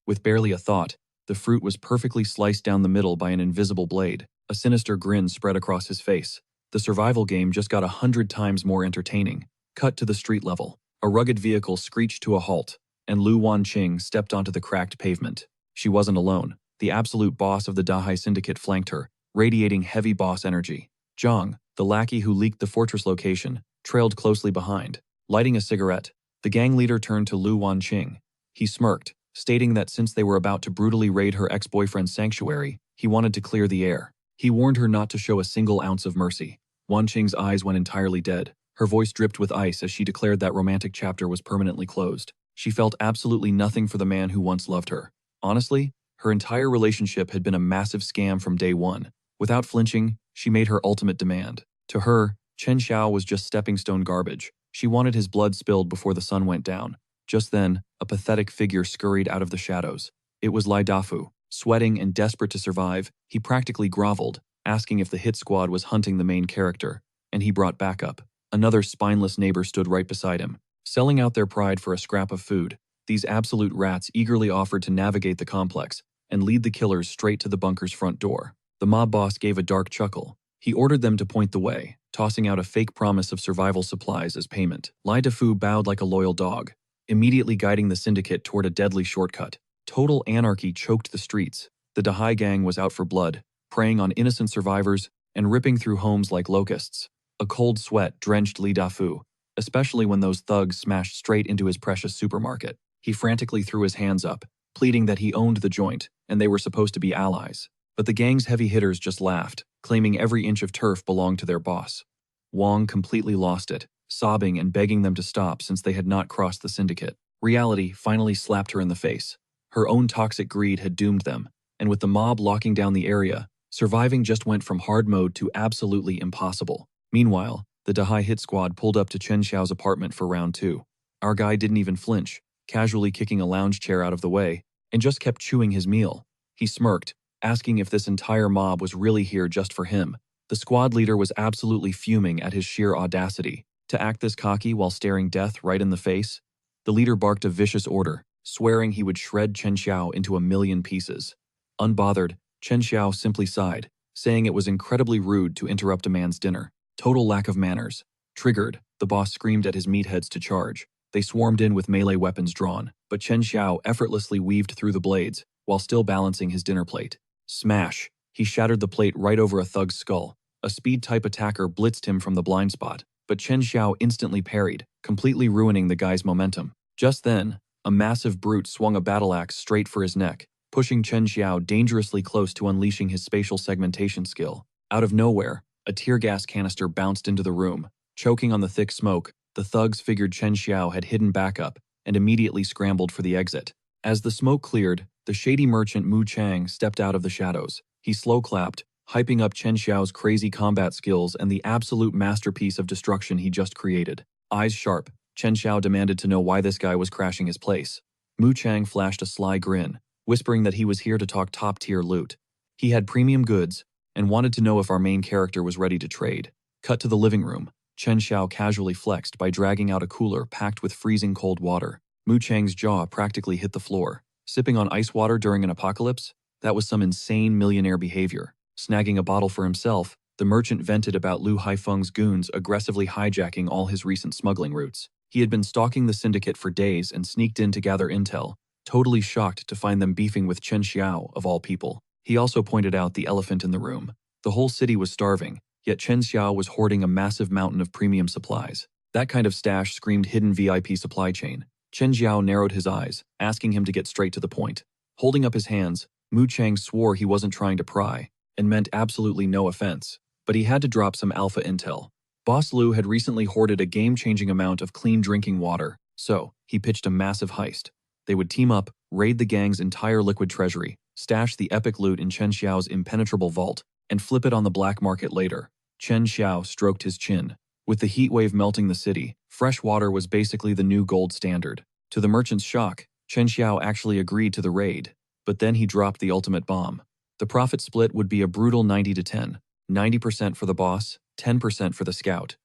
With barely a thought, the fruit was perfectly sliced down the middle by an invisible blade. A sinister grin spread across his face. The survival game just got 100 times more entertaining. Cut to the street level. A rugged vehicle screeched to a halt, and Lu Wanqing stepped onto the cracked pavement. She wasn't alone. The absolute boss of the Dahai Syndicate flanked her, radiating heavy boss energy. Zhang, the lackey who leaked the fortress location, trailed closely behind. Lighting a cigarette, the gang leader turned to Lu Wanqing. He smirked, stating that since they were about to brutally raid her ex-boyfriend's sanctuary, he wanted to clear the air. He warned her not to show a single ounce of mercy. Wanqing's eyes went entirely dead. Her voice dripped with ice as she declared that romantic chapter was permanently closed. She felt absolutely nothing for the man who once loved her. Honestly, Her entire relationship had been a massive scam from day one. Without flinching, she made her ultimate demand. To her, Chen Xiao was just stepping stone garbage. She wanted his blood spilled before the sun went down. Just then, a pathetic figure scurried out of the shadows. It was Lai Dafu. Sweating and desperate to survive, he practically groveled, asking if the hit squad was hunting the main character, and he brought backup. Another spineless neighbor stood right beside him, selling out their pride for a scrap of food. These absolute rats eagerly offered to navigate the complex and lead the killers straight to the bunker's front door. The mob boss gave a dark chuckle. He ordered them to point the way, tossing out a fake promise of survival supplies as payment. Lai Dafu bowed like a loyal dog, immediately guiding the syndicate toward a deadly shortcut. Total anarchy choked the streets. The Dahai gang was out for blood, preying on innocent survivors and ripping through homes like locusts. A cold sweat drenched Li Dafu, especially when those thugs smashed straight into his precious supermarket. He frantically threw his hands up, pleading that he owned the joint and they were supposed to be allies. But the gang's heavy hitters just laughed, claiming every inch of turf belonged to their boss. Wong completely lost it, sobbing and begging them to stop since they had not crossed the syndicate. Reality finally slapped her in the face. Her own toxic greed had doomed them, and with the mob locking down the area, surviving just went from hard mode to absolutely impossible. Meanwhile, the Dahai hit squad pulled up to Chen Xiao's apartment for round 2. Our guy didn't even flinch, casually kicking a lounge chair out of the way, and just kept chewing his meal. He smirked, asking if this entire mob was really here just for him. The squad leader was absolutely fuming at his sheer audacity. To act this cocky while staring death right in the face, the leader barked a vicious order, swearing he would shred Chen Xiao into a million pieces. Unbothered, Chen Xiao simply sighed, saying it was incredibly rude to interrupt a man's dinner. Total lack of manners. Triggered, the boss screamed at his meatheads to charge. They swarmed in with melee weapons drawn, but Chen Xiao effortlessly weaved through the blades, while still balancing his dinner plate. Smash! He shattered the plate right over a thug's skull. A speed-type attacker blitzed him from the blind spot, but Chen Xiao instantly parried, completely ruining the guy's momentum. Just then, a massive brute swung a battle axe straight for his neck, pushing Chen Xiao dangerously close to unleashing his spatial segmentation skill. Out of nowhere, a tear gas canister bounced into the room. Choking on the thick smoke, the thugs figured Chen Xiao had hidden backup and immediately scrambled for the exit. As the smoke cleared, the shady merchant Mu Chang stepped out of the shadows. He slow-clapped, hyping up Chen Xiao's crazy combat skills and the absolute masterpiece of destruction he just created. Eyes sharp, Chen Xiao demanded to know why this guy was crashing his place. Mu Chang flashed a sly grin, whispering that he was here to talk top-tier loot. He had premium goods and wanted to know if our main character was ready to trade. Cut to the living room. Chen Xiao casually flexed by dragging out a cooler packed with freezing cold water. Mu Chang's jaw practically hit the floor. Sipping on ice water during an apocalypse? That was some insane millionaire behavior. Snagging a bottle for himself, the merchant vented about Lu Haifeng's goons aggressively hijacking all his recent smuggling routes. He had been stalking the syndicate for days and sneaked in to gather intel, totally shocked to find them beefing with Chen Xiao, of all people. He also pointed out the elephant in the room. The whole city was starving, yet Chen Xiao was hoarding a massive mountain of premium supplies. That kind of stash screamed hidden VIP supply chain. Chen Xiao narrowed his eyes, asking him to get straight to the point. Holding up his hands, Mu Chang swore he wasn't trying to pry, and meant absolutely no offense. But he had to drop some alpha intel. Boss Lu had recently hoarded a game-changing amount of clean drinking water, so he pitched a massive heist. They would team up, raid the gang's entire liquid treasury, stash the epic loot in Chen Xiao's impenetrable vault, and flip it on the black market later. Chen Xiao stroked his chin. With the heat wave melting the city, fresh water was basically the new gold standard. To the merchant's shock, Chen Xiao actually agreed to the raid, but then he dropped the ultimate bomb. The profit split would be a brutal 90-10, 90% for the boss, 10% for the scout.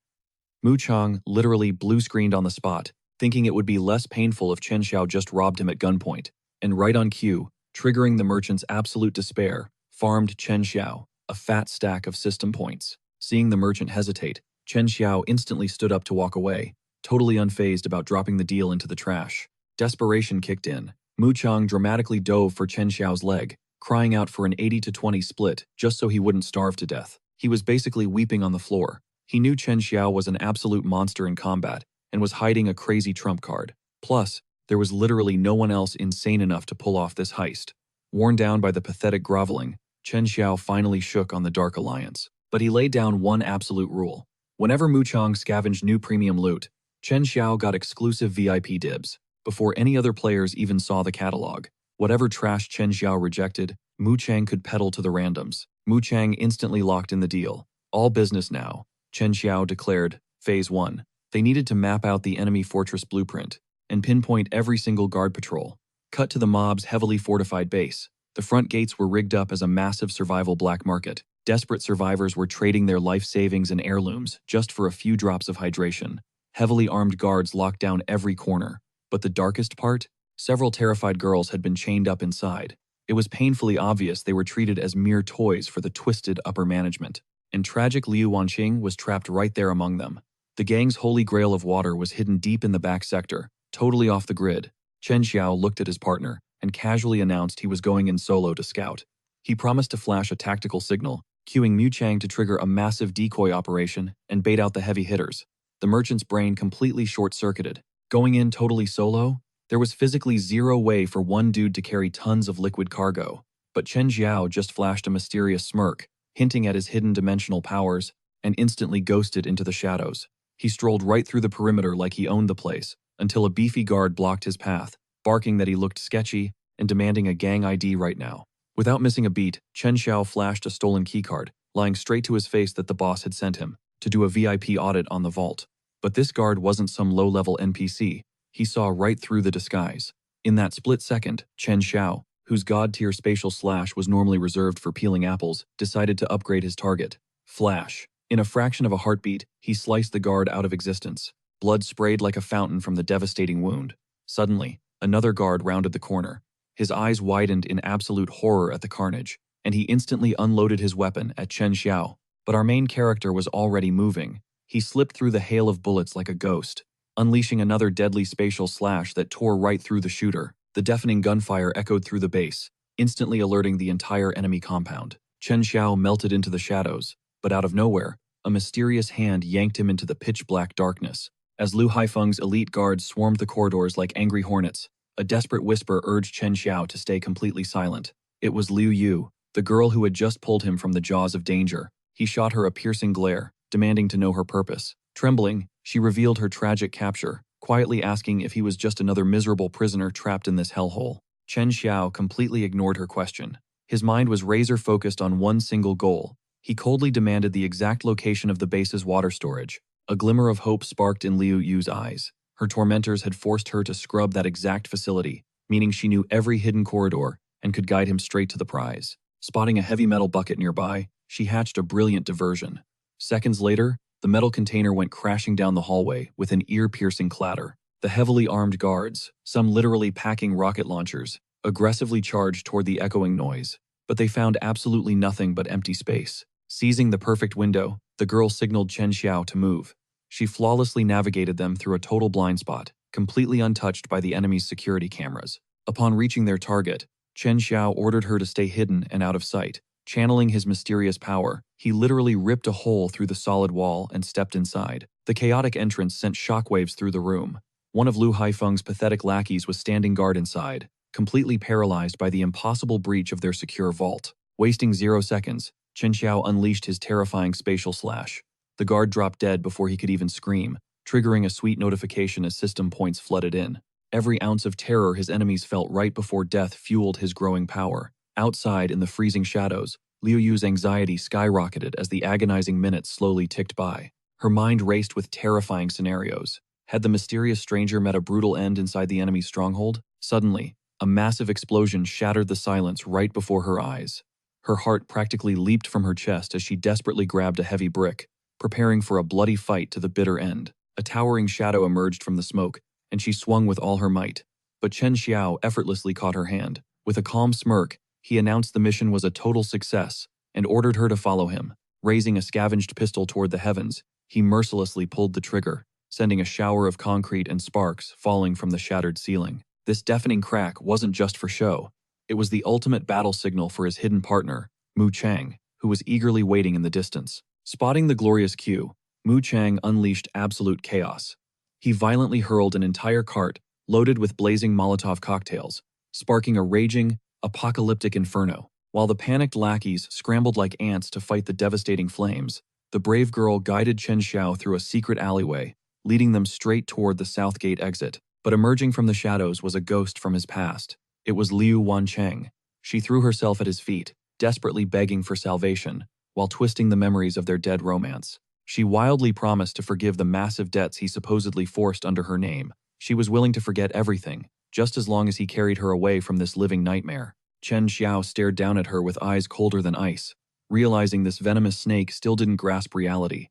Mu Chang literally blue-screened on the spot, thinking it would be less painful if Chen Xiao just robbed him at gunpoint. And right on cue, triggering the merchant's absolute despair, farmed Chen Xiao, a fat stack of system points. Seeing the merchant hesitate, Chen Xiao instantly stood up to walk away, totally unfazed about dropping the deal into the trash. Desperation kicked in. Mu Chang dramatically dove for Chen Xiao's leg, crying out for an 80-20 split just so he wouldn't starve to death. He was basically weeping on the floor. He knew Chen Xiao was an absolute monster in combat and was hiding a crazy trump card. Plus, there was literally no one else insane enough to pull off this heist. Worn down by the pathetic groveling, Chen Xiao finally shook on the Dark Alliance. But he laid down one absolute rule. Whenever Mu Chang scavenged new premium loot, Chen Xiao got exclusive VIP dibs, before any other players even saw the catalog. Whatever trash Chen Xiao rejected, Mu Chang could peddle to the randoms. Mu Chang instantly locked in the deal. All business now, Chen Xiao declared. Phase 1. They needed to map out the enemy fortress blueprint and pinpoint every single guard patrol. Cut to the mob's heavily fortified base. The front gates were rigged up as a massive survival black market. Desperate survivors were trading their life savings and heirlooms just for a few drops of hydration. Heavily armed guards locked down every corner. But the darkest part? Several terrified girls had been chained up inside. It was painfully obvious they were treated as mere toys for the twisted upper management. And tragic Liu Wanqing was trapped right there among them. The gang's holy grail of water was hidden deep in the back sector, totally off the grid. Chen Xiao looked at his partner and casually announced he was going in solo to scout. He promised to flash a tactical signal, cueing Mu Chang to trigger a massive decoy operation and bait out the heavy hitters. The merchant's brain completely short-circuited. Going in totally solo? There was physically zero way for one dude to carry tons of liquid cargo. But Chen Xiao just flashed a mysterious smirk, hinting at his hidden dimensional powers, and instantly ghosted into the shadows. He strolled right through the perimeter like he owned the place, until a beefy guard blocked his path, barking that he looked sketchy and demanding a gang ID right now. Without missing a beat, Chen Xiao flashed a stolen keycard, lying straight to his face that the boss had sent him, to do a VIP audit on the vault. But this guard wasn't some low-level NPC. He saw right through the disguise. In that split second, Chen Xiao, whose god-tier spatial slash was normally reserved for peeling apples, decided to upgrade his target. Flash. In a fraction of a heartbeat, he sliced the guard out of existence. Blood sprayed like a fountain from the devastating wound. Suddenly, another guard rounded the corner. His eyes widened in absolute horror at the carnage, and he instantly unloaded his weapon at Chen Xiao. But our main character was already moving. He slipped through the hail of bullets like a ghost, unleashing another deadly spatial slash that tore right through the shooter. The deafening gunfire echoed through the base, instantly alerting the entire enemy compound. Chen Xiao melted into the shadows, but out of nowhere, a mysterious hand yanked him into the pitch-black darkness. As Lu Haifeng's elite guards swarmed the corridors like angry hornets, a desperate whisper urged Chen Xiao to stay completely silent. It was Liu Yu, the girl who had just pulled him from the jaws of danger. He shot her a piercing glare, demanding to know her purpose. Trembling, she revealed her tragic capture, quietly asking if he was just another miserable prisoner trapped in this hellhole. Chen Xiao completely ignored her question. His mind was razor-focused on one single goal. He coldly demanded the exact location of the base's water storage. A glimmer of hope sparked in Liu Yu's eyes. Her tormentors had forced her to scrub that exact facility, meaning she knew every hidden corridor and could guide him straight to the prize. Spotting a heavy metal bucket nearby, she hatched a brilliant diversion. Seconds later, the metal container went crashing down the hallway with an ear-piercing clatter. The heavily armed guards, some literally packing rocket launchers, aggressively charged toward the echoing noise. But they found absolutely nothing but empty space. Seizing the perfect window, the girl signaled Chen Xiao to move. She flawlessly navigated them through a total blind spot, completely untouched by the enemy's security cameras. Upon reaching their target, Chen Xiao ordered her to stay hidden and out of sight. Channeling his mysterious power, he literally ripped a hole through the solid wall and stepped inside. The chaotic entrance sent shockwaves through the room. One of Lu Haifeng's pathetic lackeys was standing guard inside, completely paralyzed by the impossible breach of their secure vault. Wasting 0 seconds, Chen Xiao unleashed his terrifying spatial slash. The guard dropped dead before he could even scream, triggering a sweet notification as system points flooded in. Every ounce of terror his enemies felt right before death fueled his growing power. Outside in the freezing shadows, Liu Yu's anxiety skyrocketed as the agonizing minutes slowly ticked by. Her mind raced with terrifying scenarios. Had the mysterious stranger met a brutal end inside the enemy's stronghold? Suddenly, a massive explosion shattered the silence right before her eyes. Her heart practically leaped from her chest as she desperately grabbed a heavy brick, preparing for a bloody fight to the bitter end. A towering shadow emerged from the smoke, and she swung with all her might. But Chen Xiao effortlessly caught her hand. With a calm smirk, he announced the mission was a total success and ordered her to follow him. Raising a scavenged pistol toward the heavens, he mercilessly pulled the trigger, sending a shower of concrete and sparks falling from the shattered ceiling. This deafening crack wasn't just for show. It was the ultimate battle signal for his hidden partner, Mu Chang, who was eagerly waiting in the distance. Spotting the glorious cue, Mu Chang unleashed absolute chaos. He violently hurled an entire cart loaded with blazing Molotov cocktails, sparking a raging, apocalyptic inferno. While the panicked lackeys scrambled like ants to fight the devastating flames, the brave girl guided Chen Xiao through a secret alleyway, leading them straight toward the south gate exit. But emerging from the shadows was a ghost from his past. It was Liu Wancheng. She threw herself at his feet, desperately begging for salvation, while twisting the memories of their dead romance. She wildly promised to forgive the massive debts he supposedly forced under her name. She was willing to forget everything, just as long as he carried her away from this living nightmare. Chen Xiao stared down at her with eyes colder than ice, realizing this venomous snake still didn't grasp reality.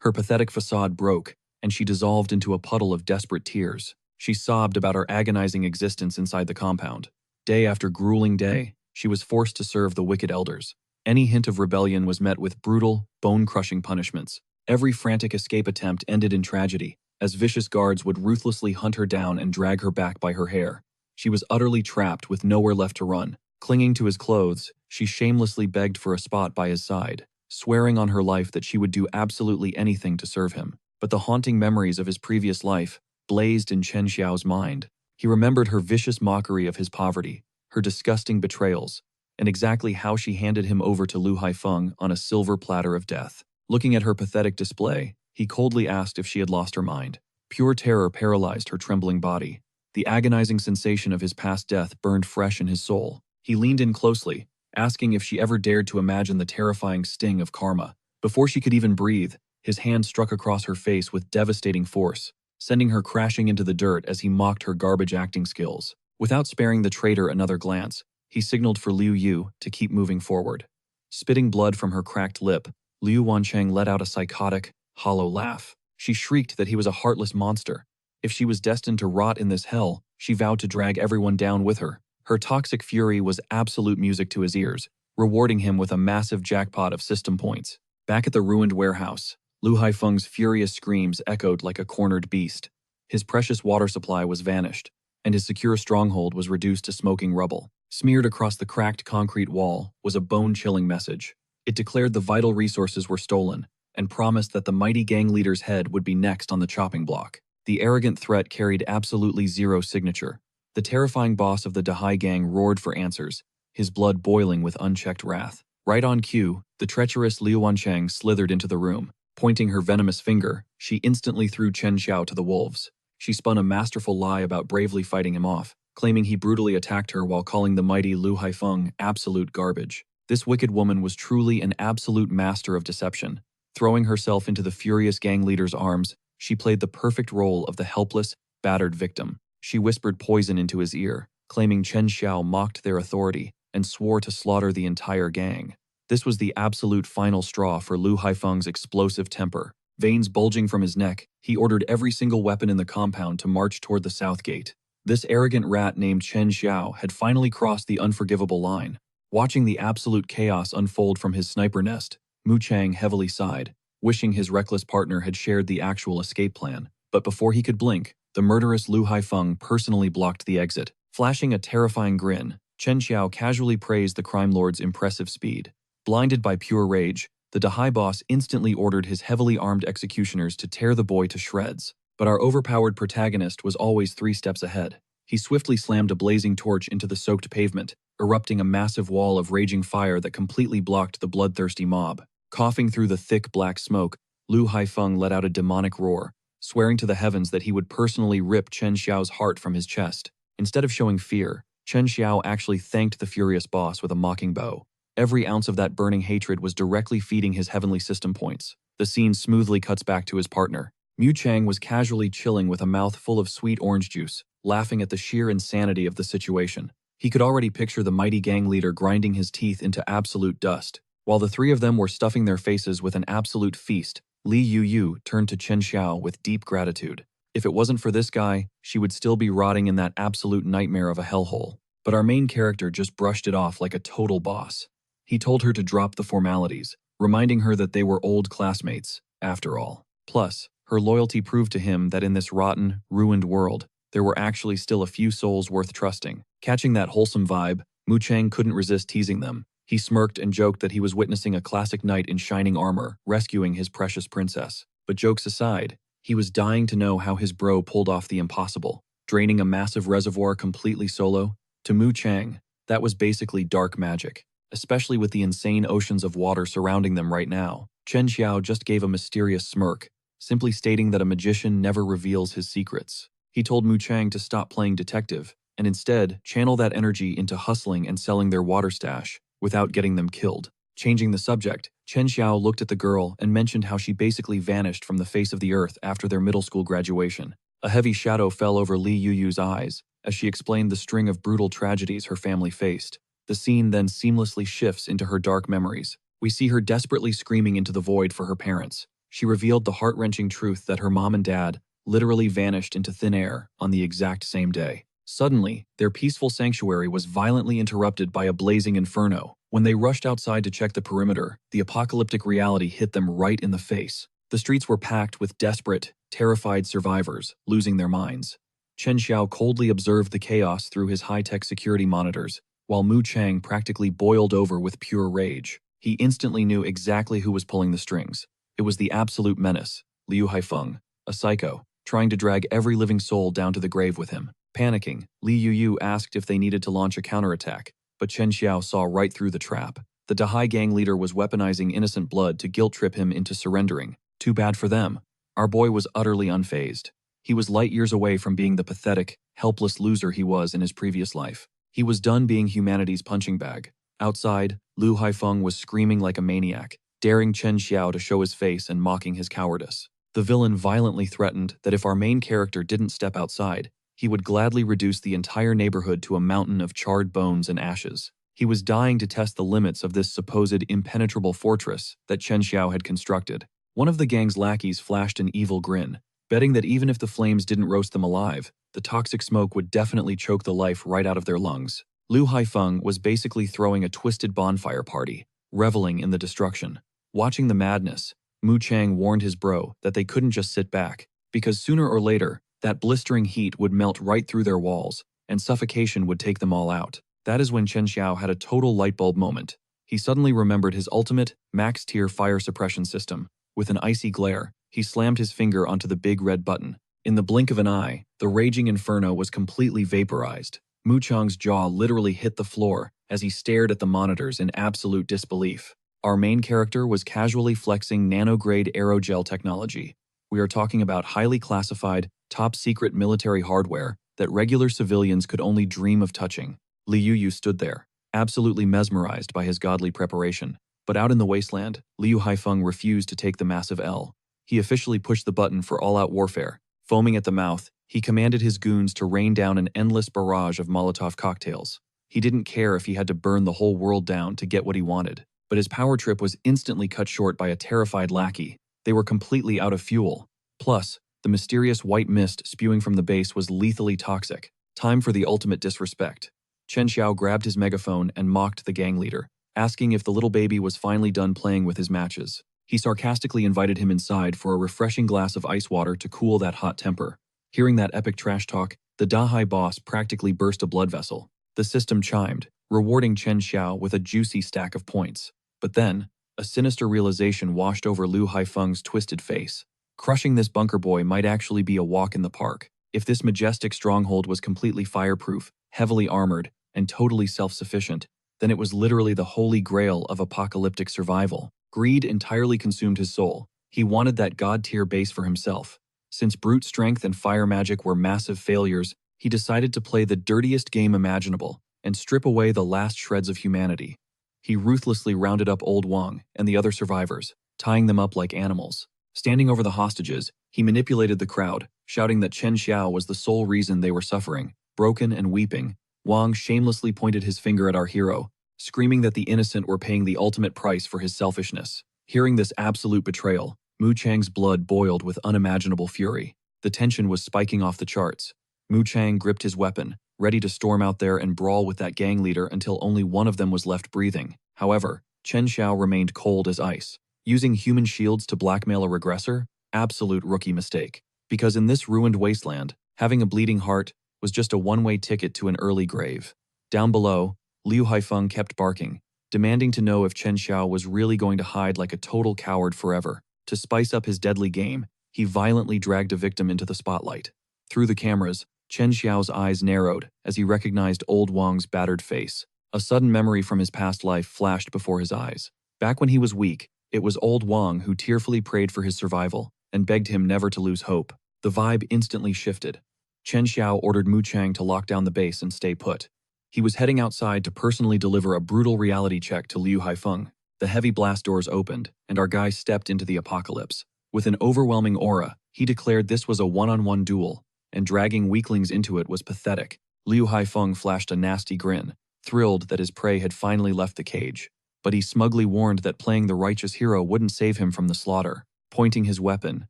Her pathetic facade broke, and she dissolved into a puddle of desperate tears. She sobbed about her agonizing existence inside the compound. Day after grueling day, she was forced to serve the wicked elders. Any hint of rebellion was met with brutal, bone-crushing punishments. Every frantic escape attempt ended in tragedy, as vicious guards would ruthlessly hunt her down and drag her back by her hair. She was utterly trapped with nowhere left to run. Clinging to his clothes, she shamelessly begged for a spot by his side, swearing on her life that she would do absolutely anything to serve him. But the haunting memories of his previous life blazed in Chen Xiao's mind. He remembered her vicious mockery of his poverty, her disgusting betrayals, and exactly how she handed him over to Lu Haifeng on a silver platter of death. Looking at her pathetic display, he coldly asked if she had lost her mind. Pure terror paralyzed her trembling body. The agonizing sensation of his past death burned fresh in his soul. He leaned in closely, asking if she ever dared to imagine the terrifying sting of karma. Before she could even breathe, his hand struck across her face with devastating force, sending her crashing into the dirt as he mocked her garbage acting skills. Without sparing the traitor another glance, he signaled for Liu Yu to keep moving forward. Spitting blood from her cracked lip, Liu Wancheng let out a psychotic, hollow laugh. She shrieked that he was a heartless monster. If she was destined to rot in this hell, she vowed to drag everyone down with her. Her toxic fury was absolute music to his ears, rewarding him with a massive jackpot of system points. Back at the ruined warehouse, Lu Haifeng's furious screams echoed like a cornered beast. His precious water supply was vanished, and his secure stronghold was reduced to smoking rubble. Smeared across the cracked concrete wall was a bone-chilling message. It declared the vital resources were stolen, and promised that the mighty gang leader's head would be next on the chopping block. The arrogant threat carried absolutely zero signature. The terrifying boss of the Dahai gang roared for answers, his blood boiling with unchecked wrath. Right on cue, the treacherous Liu Wancheng slithered into the room. Pointing her venomous finger, she instantly threw Chen Xiao to the wolves. She spun a masterful lie about bravely fighting him off, claiming he brutally attacked her while calling the mighty Lu Haifeng absolute garbage. This wicked woman was truly an absolute master of deception. Throwing herself into the furious gang leader's arms, she played the perfect role of the helpless, battered victim. She whispered poison into his ear, claiming Chen Xiao mocked their authority and swore to slaughter the entire gang. This was the absolute final straw for Lu Haifeng's explosive temper. Veins bulging from his neck, he ordered every single weapon in the compound to march toward the south gate. This arrogant rat named Chen Xiao had finally crossed the unforgivable line. Watching the absolute chaos unfold from his sniper nest, Mu Chang heavily sighed, wishing his reckless partner had shared the actual escape plan. But before he could blink, the murderous Lu Haifeng personally blocked the exit. Flashing a terrifying grin, Chen Xiao casually praised the crime lord's impressive speed. Blinded by pure rage, the Dahai boss instantly ordered his heavily armed executioners to tear the boy to shreds. But our overpowered protagonist was always 3 steps ahead. He swiftly slammed a blazing torch into the soaked pavement, erupting a massive wall of raging fire that completely blocked the bloodthirsty mob. Coughing through the thick black smoke, Lu Haifeng let out a demonic roar, swearing to the heavens that he would personally rip Chen Xiao's heart from his chest. Instead of showing fear, Chen Xiao actually thanked the furious boss with a mocking bow. Every ounce of that burning hatred was directly feeding his heavenly system points. The scene smoothly cuts back to his partner. Mu Chang was casually chilling with a mouth full of sweet orange juice, laughing at the sheer insanity of the situation. He could already picture the mighty gang leader grinding his teeth into absolute dust. While the 3 of them were stuffing their faces with an absolute feast, Li Yu turned to Chen Xiao with deep gratitude. If it wasn't for this guy, she would still be rotting in that absolute nightmare of a hellhole. But our main character just brushed it off like a total boss. He told her to drop the formalities, reminding her that they were old classmates, after all. Plus, her loyalty proved to him that in this rotten, ruined world, there were actually still a few souls worth trusting. Catching that wholesome vibe, Mu Chang couldn't resist teasing them. He smirked and joked that he was witnessing a classic knight in shining armor, rescuing his precious princess. But jokes aside, he was dying to know how his bro pulled off the impossible, draining a massive reservoir completely solo. To Mu Chang, that was basically dark magic, especially with the insane oceans of water surrounding them right now. Chen Xiao just gave a mysterious smirk, simply stating that a magician never reveals his secrets. He told Mu Chang to stop playing detective and instead channel that energy into hustling and selling their water stash without getting them killed. Changing the subject, Chen Xiao looked at the girl and mentioned how she basically vanished from the face of the earth after their middle school graduation. A heavy shadow fell over Li Yuyu's eyes as she explained the string of brutal tragedies her family faced. The scene then seamlessly shifts into her dark memories. We see her desperately screaming into the void for her parents. She revealed the heart-wrenching truth that her mom and dad literally vanished into thin air on the exact same day. Suddenly, their peaceful sanctuary was violently interrupted by a blazing inferno. When they rushed outside to check the perimeter, the apocalyptic reality hit them right in the face. The streets were packed with desperate, terrified survivors, losing their minds. Chen Xiao coldly observed the chaos through his high-tech security monitors, while Mu Chang practically boiled over with pure rage. He instantly knew exactly who was pulling the strings. It was the absolute menace, Liu Haifeng, a psycho, trying to drag every living soul down to the grave with him. Panicking, Li Yuyu asked if they needed to launch a counterattack, but Chen Xiao saw right through the trap. The Dahai gang leader was weaponizing innocent blood to guilt-trip him into surrendering. Too bad for them. Our boy was utterly unfazed. He was light years away from being the pathetic, helpless loser he was in his previous life. He was done being humanity's punching bag. Outside, Liu Haifeng was screaming like a maniac, daring Chen Xiao to show his face and mocking his cowardice. The villain violently threatened that if our main character didn't step outside, he would gladly reduce the entire neighborhood to a mountain of charred bones and ashes. He was dying to test the limits of this supposed impenetrable fortress that Chen Xiao had constructed. One of the gang's lackeys flashed an evil grin, betting that even if the flames didn't roast them alive, the toxic smoke would definitely choke the life right out of their lungs. Liu Haifeng was basically throwing a twisted bonfire party, reveling in the destruction. Watching the madness, Mu Chang warned his bro that they couldn't just sit back, because sooner or later, that blistering heat would melt right through their walls, and suffocation would take them all out. That is when Chen Xiao had a total lightbulb moment. He suddenly remembered his ultimate, max-tier fire suppression system. With an icy glare, he slammed his finger onto the big red button. In the blink of an eye, the raging inferno was completely vaporized. Mu Chang's jaw literally hit the floor as he stared at the monitors in absolute disbelief. Our main character was casually flexing nano-grade aerogel technology. We are talking about highly classified, top-secret military hardware that regular civilians could only dream of touching. Li Yuyu stood there, absolutely mesmerized by his godly preparation. But out in the wasteland, Liu Haifeng refused to take the massive L. He officially pushed the button for all-out warfare. Foaming at the mouth, he commanded his goons to rain down an endless barrage of Molotov cocktails. He didn't care if he had to burn the whole world down to get what he wanted. But his power trip was instantly cut short by a terrified lackey. They were completely out of fuel. Plus, the mysterious white mist spewing from the base was lethally toxic. Time for the ultimate disrespect. Chen Xiao grabbed his megaphone and mocked the gang leader, asking if the little baby was finally done playing with his matches. He sarcastically invited him inside for a refreshing glass of ice water to cool that hot temper. Hearing that epic trash talk, the Dahai boss practically burst a blood vessel. The system chimed, rewarding Chen Xiao with a juicy stack of points. But then, a sinister realization washed over Liu Haifeng's twisted face. Crushing this bunker boy might actually be a walk in the park. If this majestic stronghold was completely fireproof, heavily armored, and totally self-sufficient, then it was literally the holy grail of apocalyptic survival. Greed entirely consumed his soul. He wanted that god-tier base for himself. Since brute strength and fire magic were massive failures, he decided to play the dirtiest game imaginable and strip away the last shreds of humanity. He ruthlessly rounded up Old Wang and the other survivors, tying them up like animals. Standing over the hostages, he manipulated the crowd, shouting that Chen Xiao was the sole reason they were suffering. Broken and weeping, Wang shamelessly pointed his finger at our hero, screaming that the innocent were paying the ultimate price for his selfishness. Hearing this absolute betrayal, Mu Chang's blood boiled with unimaginable fury. The tension was spiking off the charts. Mu Chang gripped his weapon, ready to storm out there and brawl with that gang leader until only one of them was left breathing. However, Chen Xiao remained cold as ice. Using human shields to blackmail a regressor? Absolute rookie mistake. Because in this ruined wasteland, having a bleeding heart was just a one-way ticket to an early grave. Down below, Liu Haifeng kept barking, demanding to know if Chen Xiao was really going to hide like a total coward forever. To spice up his deadly game, he violently dragged a victim into the spotlight. Through the cameras, Chen Xiao's eyes narrowed as he recognized Old Wang's battered face. A sudden memory from his past life flashed before his eyes. Back when he was weak, it was Old Wang who tearfully prayed for his survival and begged him never to lose hope. The vibe instantly shifted. Chen Xiao ordered Mu Chang to lock down the base and stay put. He was heading outside to personally deliver a brutal reality check to Liu Haifeng. The heavy blast doors opened, and our guy stepped into the apocalypse. With an overwhelming aura, he declared this was a one-on-one duel, and dragging weaklings into it was pathetic. Liu Haifeng flashed a nasty grin, thrilled that his prey had finally left the cage. But he smugly warned that playing the righteous hero wouldn't save him from the slaughter. Pointing his weapon,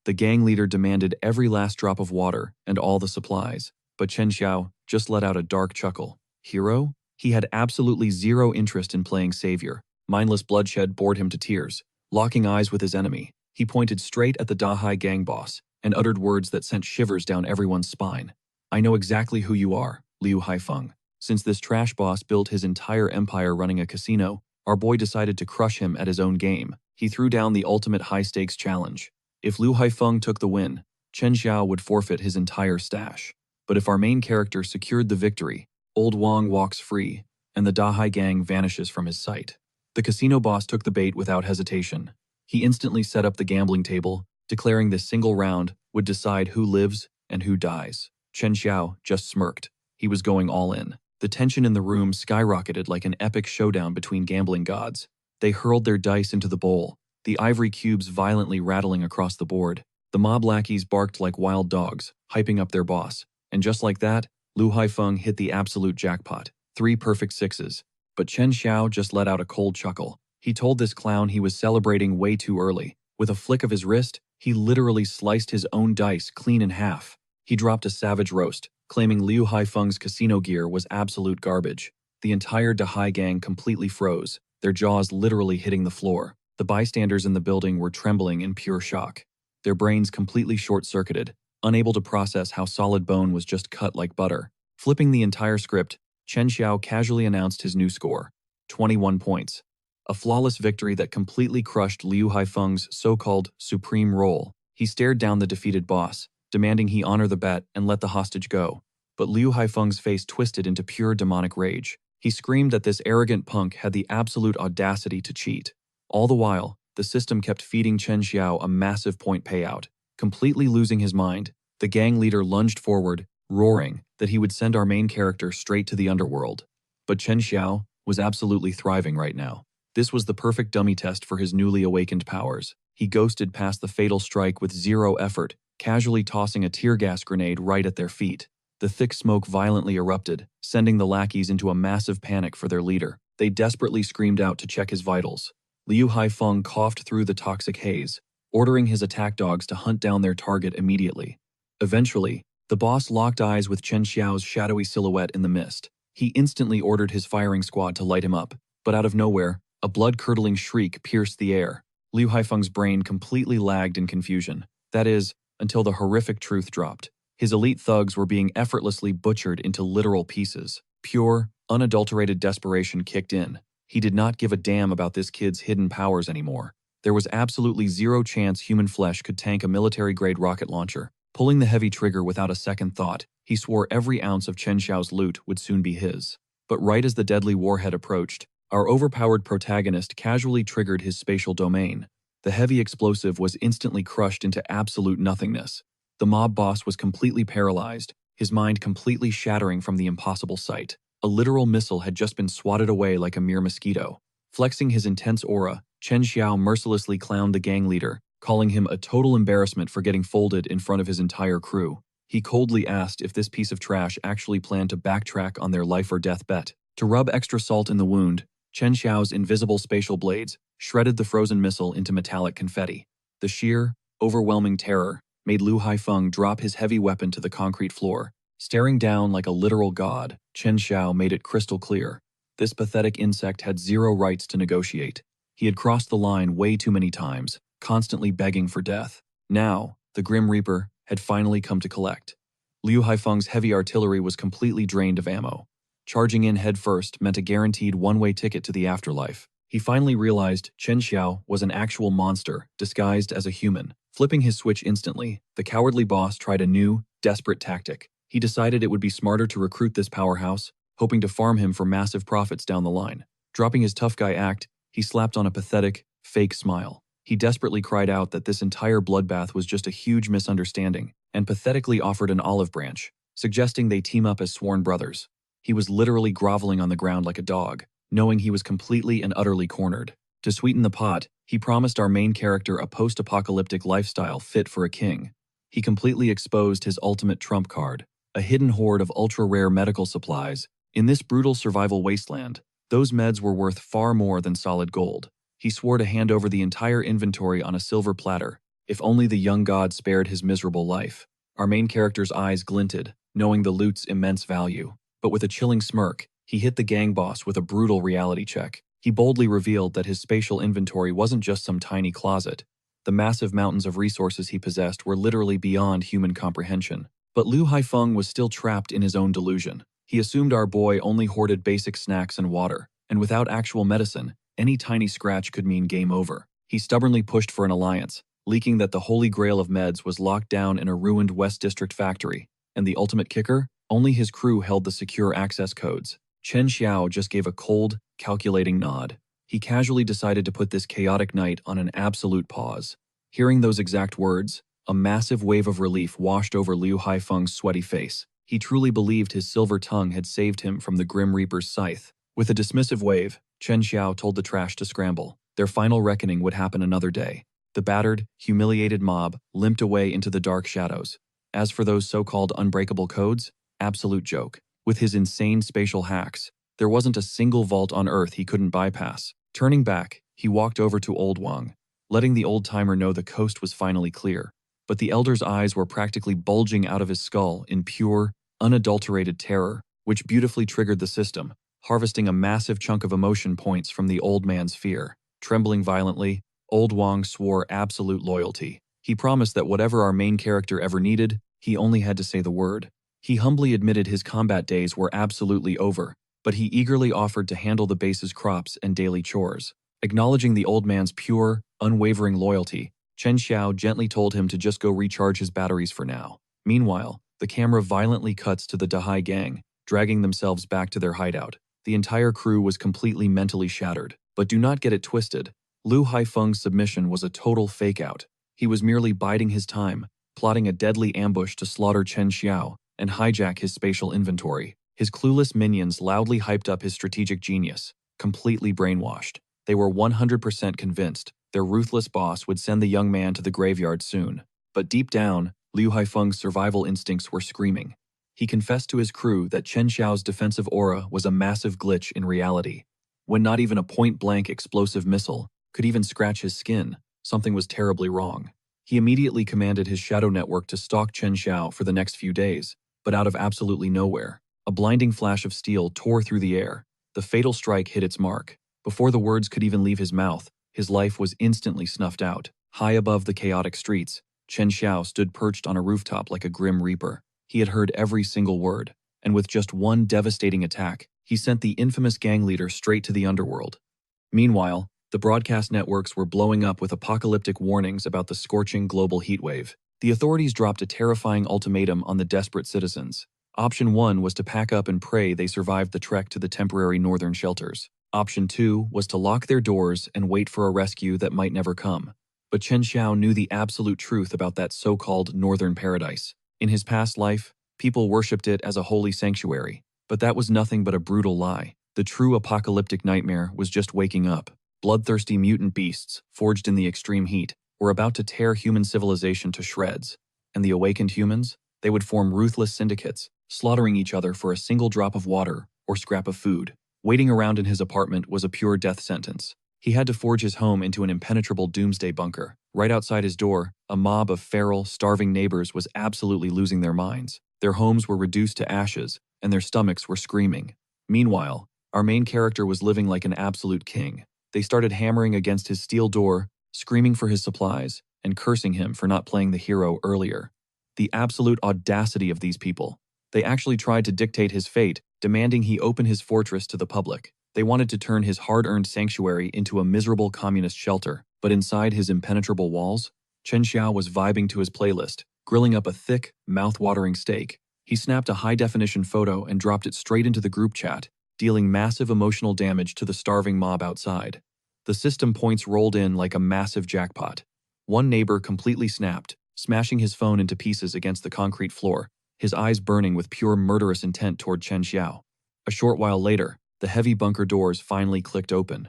the gang leader demanded every last drop of water and all the supplies. But Chen Xiao just let out a dark chuckle. Hero? He had absolutely zero interest in playing savior. Mindless bloodshed bored him to tears. Locking eyes with his enemy, he pointed straight at the Dahai gang boss and uttered words that sent shivers down everyone's spine. I know exactly who you are, Liu Haifeng. Since this trash boss built his entire empire running a casino, our boy decided to crush him at his own game. He threw down the ultimate high-stakes challenge. If Liu Haifeng took the win, Chen Xiao would forfeit his entire stash. But if our main character secured the victory, Old Wang walks free, and the Dahai gang vanishes from his sight. The casino boss took the bait without hesitation. He instantly set up the gambling table, declaring this single round would decide who lives and who dies. Chen Xiao just smirked. He was going all in. The tension in the room skyrocketed like an epic showdown between gambling gods. They hurled their dice into the bowl, the ivory cubes violently rattling across the board. The mob lackeys barked like wild dogs, hyping up their boss. And just like that, Liu Haifeng hit the absolute jackpot. 3 perfect sixes. But Chen Xiao just let out a cold chuckle. He told this clown he was celebrating way too early. With a flick of his wrist, he literally sliced his own dice clean in half. He dropped a savage roast, claiming Liu Haifeng's casino gear was absolute garbage. The entire Dahai gang completely froze, their jaws literally hitting the floor. The bystanders in the building were trembling in pure shock. Their brains completely short-circuited, unable to process how solid bone was just cut like butter. Flipping the entire script, Chen Xiao casually announced his new score, 21 points. A flawless victory that completely crushed Liu Haifeng's so-called supreme role. He stared down the defeated boss, demanding he honor the bet and let the hostage go. But Liu Haifeng's face twisted into pure demonic rage. He screamed that this arrogant punk had the absolute audacity to cheat. All the while, the system kept feeding Chen Xiao a massive point payout. Completely losing his mind, the gang leader lunged forward, roaring that he would send our main character straight to the underworld. But Chen Xiao was absolutely thriving right now. This was the perfect dummy test for his newly awakened powers. He ghosted past the fatal strike with zero effort, casually tossing a tear gas grenade right at their feet. The thick smoke violently erupted, sending the lackeys into a massive panic for their leader. They desperately screamed out to check his vitals. Liu Haifeng coughed through the toxic haze, ordering his attack dogs to hunt down their target immediately. Eventually, the boss locked eyes with Chen Xiao's shadowy silhouette in the mist. He instantly ordered his firing squad to light him up, but out of nowhere, a blood-curdling shriek pierced the air. Liu Haifeng's brain completely lagged in confusion. That is, until the horrific truth dropped. His elite thugs were being effortlessly butchered into literal pieces. Pure, unadulterated desperation kicked in. He did not give a damn about this kid's hidden powers anymore. There was absolutely zero chance human flesh could tank a military-grade rocket launcher. Pulling the heavy trigger without a second thought, he swore every ounce of Chen Xiao's loot would soon be his. But right as the deadly warhead approached, our overpowered protagonist casually triggered his spatial domain. The heavy explosive was instantly crushed into absolute nothingness. The mob boss was completely paralyzed, his mind completely shattering from the impossible sight. A literal missile had just been swatted away like a mere mosquito. Flexing his intense aura, Chen Xiao mercilessly clowned the gang leader, calling him a total embarrassment for getting folded in front of his entire crew. He coldly asked if this piece of trash actually planned to backtrack on their life or death bet. To rub extra salt in the wound, Chen Xiao's invisible spatial blades shredded the frozen missile into metallic confetti. The sheer, overwhelming terror made Liu Haifeng drop his heavy weapon to the concrete floor. Staring down like a literal god, Chen Xiao made it crystal clear. This pathetic insect had zero rights to negotiate. He had crossed the line way too many times, constantly begging for death. Now, the Grim Reaper had finally come to collect. Liu Haifeng's heavy artillery was completely drained of ammo. Charging in headfirst meant a guaranteed one-way ticket to the afterlife. He finally realized Chen Xiao was an actual monster, disguised as a human. Flipping his switch instantly, the cowardly boss tried a new, desperate tactic. He decided it would be smarter to recruit this powerhouse, hoping to farm him for massive profits down the line. Dropping his tough guy act, he slapped on a pathetic, fake smile. He desperately cried out that this entire bloodbath was just a huge misunderstanding, and pathetically offered an olive branch. suggesting they team up as sworn brothers. He was literally groveling on the ground like a dog, knowing he was completely and utterly cornered. To sweeten the pot, he promised our main character a post-apocalyptic lifestyle fit for a king. He completely exposed his ultimate trump card, a hidden hoard of ultra-rare medical supplies. In this brutal survival wasteland, those meds were worth far more than solid gold. He swore to hand over the entire inventory on a silver platter, if only the young god spared his miserable life. Our main character's eyes glinted, knowing the loot's immense value. But with a chilling smirk, he hit the gang boss with a brutal reality check. He boldly revealed that his spatial inventory wasn't just some tiny closet. The massive mountains of resources he possessed were literally beyond human comprehension. But Liu Haifeng was still trapped in his own delusion. He assumed our boy only hoarded basic snacks and water, and without actual medicine, any tiny scratch could mean game over. He stubbornly pushed for an alliance, leaking that the holy grail of meds was locked down in a ruined West District factory. And the ultimate kicker? Only his crew held the secure access codes. Chen Xiao just gave a cold, calculating nod. He casually decided to put this chaotic night on an absolute pause. Hearing those exact words, a massive wave of relief washed over Liu Haifeng's sweaty face. He truly believed his silver tongue had saved him from the Grim Reaper's scythe. With a dismissive wave, Chen Xiao told the trash to scramble. Their final reckoning would happen another day. The battered, humiliated mob limped away into the dark shadows. As for those so-called unbreakable codes, absolute joke. With his insane spatial hacks, there wasn't a single vault on Earth he couldn't bypass. Turning back, he walked over to Old Wang, letting the old-timer know the coast was finally clear. But the elder's eyes were practically bulging out of his skull in pure, unadulterated terror, which beautifully triggered the system, harvesting a massive chunk of emotion points from the old man's fear. Trembling violently, Old Wang swore absolute loyalty. He promised that whatever our main character ever needed, he only had to say the word. He humbly admitted his combat days were absolutely over, but he eagerly offered to handle the base's crops and daily chores. Acknowledging the old man's pure, unwavering loyalty, Chen Xiao gently told him to just go recharge his batteries for now. Meanwhile, the camera violently cuts to the Dahai gang, dragging themselves back to their hideout. The entire crew was completely mentally shattered. But do not get it twisted. Liu Haifeng's submission was a total fake-out. He was merely biding his time, plotting a deadly ambush to slaughter Chen Xiao and hijack his spatial inventory. His clueless minions loudly hyped up his strategic genius, completely brainwashed. They were 100% convinced their ruthless boss would send the young man to the graveyard soon. But deep down, Liu Haifeng's survival instincts were screaming. He confessed to his crew that Chen Xiao's defensive aura was a massive glitch in reality. When not even a point-blank explosive missile could even scratch his skin, something was terribly wrong. He immediately commanded his shadow network to stalk Chen Xiao for the next few days, but out of absolutely nowhere, a blinding flash of steel tore through the air. The fatal strike hit its mark. Before the words could even leave his mouth, his life was instantly snuffed out. High above the chaotic streets, Chen Xiao stood perched on a rooftop like a grim reaper. He had heard every single word, and with just one devastating attack, he sent the infamous gang leader straight to the Underworld. Meanwhile, the broadcast networks were blowing up with apocalyptic warnings about the scorching global heatwave. The authorities dropped a terrifying ultimatum on the desperate citizens. Option 1 was to pack up and pray they survived the trek to the temporary northern shelters. Option 2 was to lock their doors and wait for a rescue that might never come. But Chen Xiao knew the absolute truth about that so-called northern paradise. In his past life, people worshipped it as a holy sanctuary. But that was nothing but a brutal lie. The true apocalyptic nightmare was just waking up. Bloodthirsty mutant beasts, forged in the extreme heat, were about to tear human civilization to shreds. And the awakened humans? They would form ruthless syndicates, slaughtering each other for a single drop of water or scrap of food. Waiting around in his apartment was a pure death sentence. He had to forge his home into an impenetrable doomsday bunker. Right outside his door, a mob of feral, starving neighbors was absolutely losing their minds. Their homes were reduced to ashes, and their stomachs were screaming. Meanwhile, our main character was living like an absolute king. They started hammering against his steel door, screaming for his supplies, and cursing him for not playing the hero earlier. The absolute audacity of these people. They actually tried to dictate his fate, demanding he open his fortress to the public. They wanted to turn his hard-earned sanctuary into a miserable communist shelter, but inside his impenetrable walls, Chen Xiao was vibing to his playlist, grilling up a thick, mouth-watering steak. He snapped a high-definition photo and dropped it straight into the group chat, dealing massive emotional damage to the starving mob outside. The system points rolled in like a massive jackpot. One neighbor completely snapped, smashing his phone into pieces against the concrete floor. his eyes burning with pure murderous intent toward Chen Xiao. A short while later, the heavy bunker doors finally clicked open.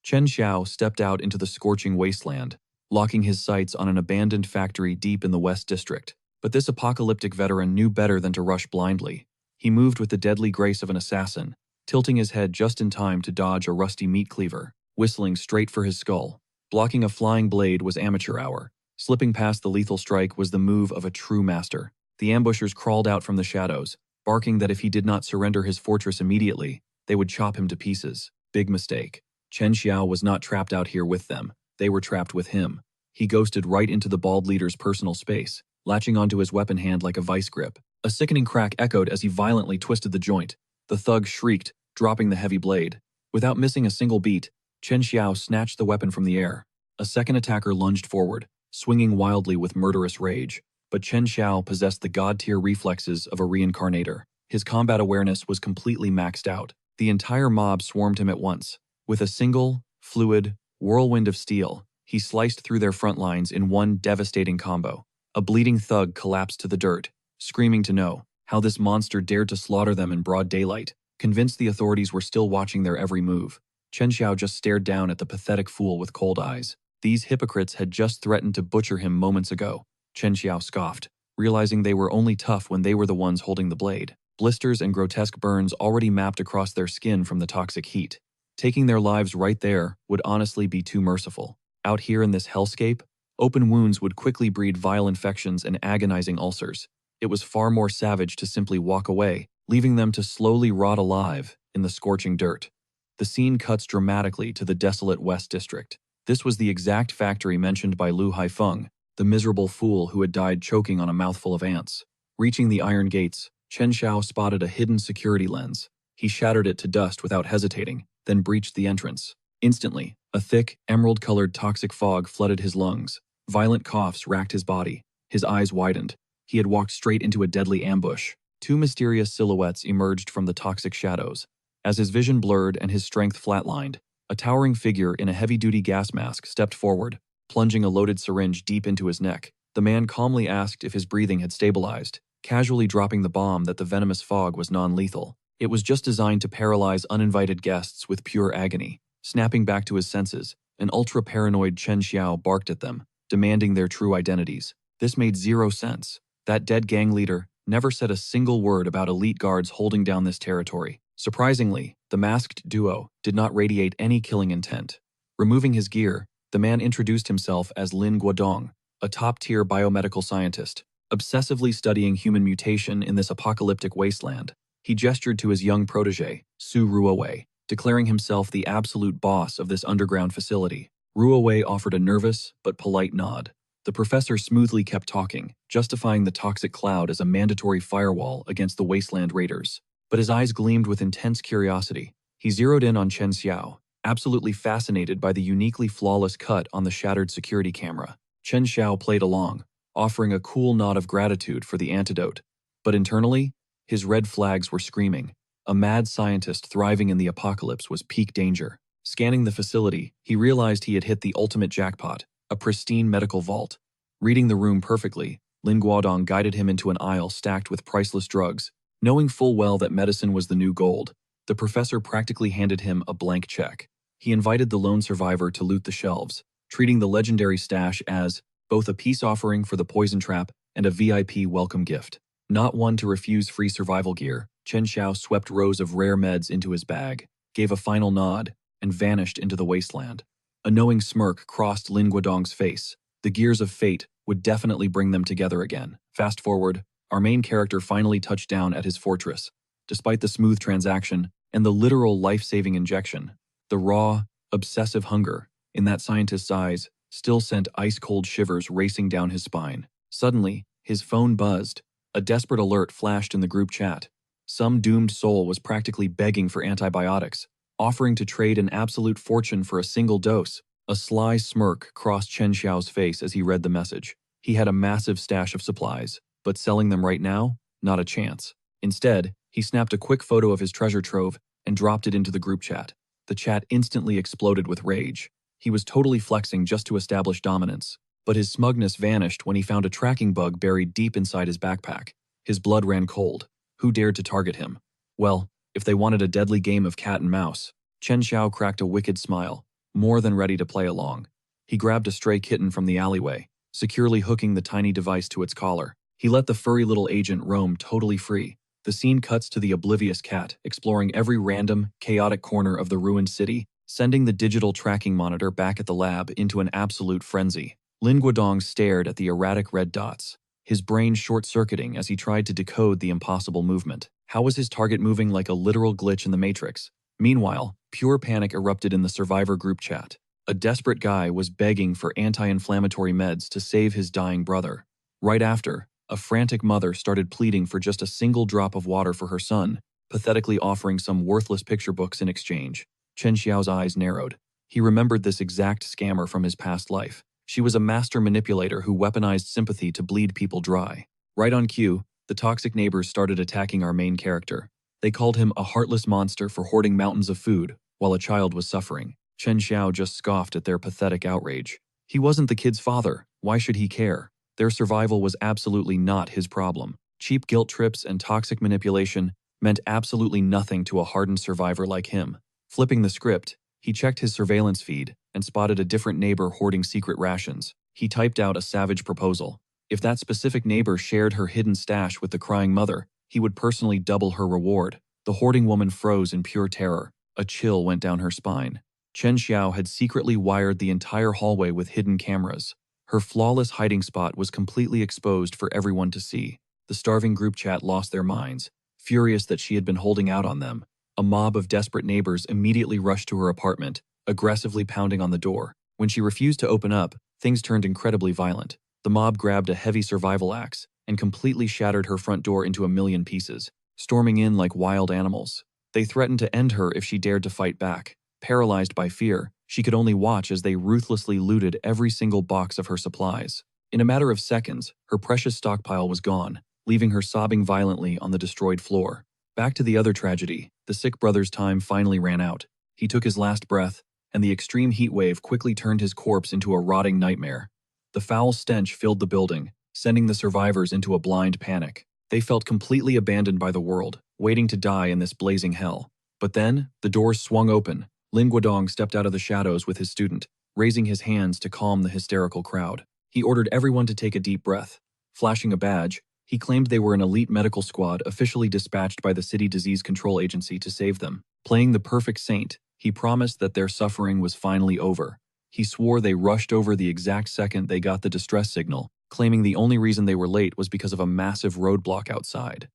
Chen Xiao stepped out into the scorching wasteland, locking his sights on an abandoned factory deep in the West District. But this apocalyptic veteran knew better than to rush blindly. He moved with the deadly grace of an assassin, tilting his head just in time to dodge a rusty meat cleaver, whistling straight for his skull. Blocking a flying blade was amateur hour. Slipping past the lethal strike was the move of a true master. The ambushers crawled out from the shadows, barking that if he did not surrender his fortress immediately, they would chop him to pieces. Big mistake. Chen Xiao was not trapped out here with them. They were trapped with him. He ghosted right into the bald leader's personal space, latching onto his weapon hand like a vice grip. A sickening crack echoed as he violently twisted the joint. The thug shrieked, dropping the heavy blade. Without missing a single beat, Chen Xiao snatched the weapon from the air. A second attacker lunged forward, swinging wildly with murderous rage. But Chen Xiao possessed the god-tier reflexes of a reincarnator. His combat awareness was completely maxed out. The entire mob swarmed him at once. With a single, fluid, whirlwind of steel, he sliced through their front lines in one devastating combo. A bleeding thug collapsed to the dirt, screaming to know how this monster dared to slaughter them in broad daylight. Convinced the authorities were still watching their every move, Chen Xiao just stared down at the pathetic fool with cold eyes. These hypocrites had just threatened to butcher him moments ago. Chen Xiao scoffed, realizing they were only tough when they were the ones holding the blade. Blisters and grotesque burns already mapped across their skin from the toxic heat. Taking their lives right there would honestly be too merciful. Out here in this hellscape, open wounds would quickly breed vile infections and agonizing ulcers. It was far more savage to simply walk away, leaving them to slowly rot alive in the scorching dirt. The scene cuts dramatically to the desolate West District. This was the exact factory mentioned by Lu Haifeng, the miserable fool who had died choking on a mouthful of ants. Reaching the iron gates, Chen Xiao spotted a hidden security lens. He shattered it to dust without hesitating, then breached the entrance. Instantly, a thick, emerald-colored toxic fog flooded his lungs. Violent coughs racked his body. His eyes widened. He had walked straight into a deadly ambush. Two mysterious silhouettes emerged from the toxic shadows. As his vision blurred and his strength flatlined, a towering figure in a heavy-duty gas mask stepped forward, plunging a loaded syringe deep into his neck. The man calmly asked if his breathing had stabilized, casually dropping the bomb that the venomous fog was non-lethal. It was just designed to paralyze uninvited guests with pure agony. Snapping back to his senses, an ultra-paranoid Chen Xiao barked at them, demanding their true identities. This made zero sense. That dead gang leader never said a single word about elite guards holding down this territory. Surprisingly, the masked duo did not radiate any killing intent. Removing his gear, the man introduced himself as Lin Guodong, a top-tier biomedical scientist, obsessively studying human mutation in this apocalyptic wasteland. He gestured to his young protege, Su Ruowei, declaring himself the absolute boss of this underground facility. Ruowei offered a nervous but polite nod. The professor smoothly kept talking, justifying the toxic cloud as a mandatory firewall against the wasteland raiders. But his eyes gleamed with intense curiosity. He zeroed in on Chen Xiao, absolutely fascinated by the uniquely flawless cut on the shattered security camera. Chen Xiao played along, offering a cool nod of gratitude for the antidote. But internally, his red flags were screaming. A mad scientist thriving in the apocalypse was peak danger. Scanning the facility, he realized he had hit the ultimate jackpot, a pristine medical vault. Reading the room perfectly, Lin Guodong guided him into an aisle stacked with priceless drugs. Knowing full well that medicine was the new gold, the professor practically handed him a blank check. He invited the lone survivor to loot the shelves, treating the legendary stash as both a peace offering for the poison trap and a VIP welcome gift. Not one to refuse free survival gear, Chen Xiao swept rows of rare meds into his bag, gave a final nod, and vanished into the wasteland. A knowing smirk crossed Lin Guodong's face. The gears of fate would definitely bring them together again. Fast forward, our main character finally touched down at his fortress. Despite the smooth transaction and the literal life-saving injection, the raw, obsessive hunger in that scientist's eyes still sent ice-cold shivers racing down his spine. Suddenly, his phone buzzed. A desperate alert flashed in the group chat. Some doomed soul was practically begging for antibiotics, offering to trade an absolute fortune for a single dose. A sly smirk crossed Chen Xiao's face as he read the message. He had a massive stash of supplies, but selling them right now? Not a chance. Instead, he snapped a quick photo of his treasure trove and dropped it into the group chat. The chat instantly exploded with rage. He was totally flexing just to establish dominance, but his smugness vanished when he found a tracking bug buried deep inside his backpack. His blood ran cold. Who dared to target him? Well, if they wanted a deadly game of cat and mouse, Chen Xiao cracked a wicked smile, more than ready to play along. He grabbed a stray kitten from the alleyway, securely hooking the tiny device to its collar. He let the furry little agent roam totally free. The scene cuts to the oblivious cat, exploring every random, chaotic corner of the ruined city, sending the digital tracking monitor back at the lab into an absolute frenzy. Lin Guodong stared at the erratic red dots, his brain short-circuiting as he tried to decode the impossible movement. How was his target moving like a literal glitch in the Matrix? Meanwhile, pure panic erupted in the survivor group chat. A desperate guy was begging for anti-inflammatory meds to save his dying brother. Right after, a frantic mother started pleading for just a single drop of water for her son, pathetically offering some worthless picture books in exchange. Chen Xiao's eyes narrowed. He remembered this exact scammer from his past life. She was a master manipulator who weaponized sympathy to bleed people dry. Right on cue, the toxic neighbors started attacking our main character. They called him a heartless monster for hoarding mountains of food, while a child was suffering. Chen Xiao just scoffed at their pathetic outrage. He wasn't the kid's father. Why should he care? Their survival was absolutely not his problem. Cheap guilt trips and toxic manipulation meant absolutely nothing to a hardened survivor like him. Flipping the script, he checked his surveillance feed and spotted a different neighbor hoarding secret rations. He typed out a savage proposal. If that specific neighbor shared her hidden stash with the crying mother, he would personally double her reward. The hoarding woman froze in pure terror. A chill went down her spine. Chen Xiao had secretly wired the entire hallway with hidden cameras. Her flawless hiding spot was completely exposed for everyone to see. The starving group chat lost their minds, furious that she had been holding out on them. A mob of desperate neighbors immediately rushed to her apartment, aggressively pounding on the door. When she refused to open up, things turned incredibly violent. The mob grabbed a heavy survival axe and completely shattered her front door into a million pieces, storming in like wild animals. They threatened to end her if she dared to fight back. Paralyzed by fear, she could only watch as they ruthlessly looted every single box of her supplies. In a matter of seconds, her precious stockpile was gone, leaving her sobbing violently on the destroyed floor. Back to the other tragedy, the sick brother's time finally ran out. He took his last breath, and the extreme heat wave quickly turned his corpse into a rotting nightmare. The foul stench filled the building, sending the survivors into a blind panic. They felt completely abandoned by the world, waiting to die in this blazing hell. But then, the doors swung open. Lin Guodong stepped out of the shadows with his student, raising his hands to calm the hysterical crowd. He ordered everyone to take a deep breath. Flashing a badge, he claimed they were an elite medical squad officially dispatched by the City Disease Control Agency to save them. Playing the perfect saint, he promised that their suffering was finally over. He swore they rushed over the exact second they got the distress signal, claiming the only reason they were late was because of a massive roadblock outside.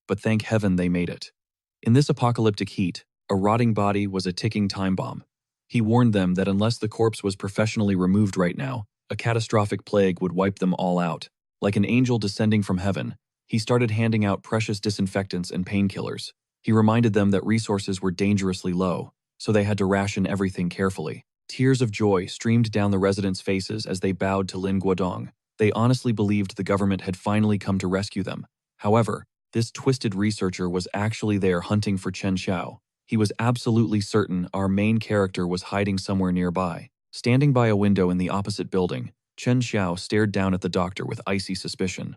But thank heaven they made it. In this apocalyptic heat, a rotting body was a ticking time bomb. He warned them that unless the corpse was professionally removed right now, a catastrophic plague would wipe them all out. Like an angel descending from heaven, he started handing out precious disinfectants and painkillers. He reminded them that resources were dangerously low, so they had to ration everything carefully. Tears of joy streamed down the residents' faces as they bowed to Lin Guodong. They honestly believed the government had finally come to rescue them. However, this twisted researcher was actually there hunting for Chen Xiao. He was absolutely certain our main character was hiding somewhere nearby. Standing by a window in the opposite building, Chen Xiao stared down at the doctor with icy suspicion.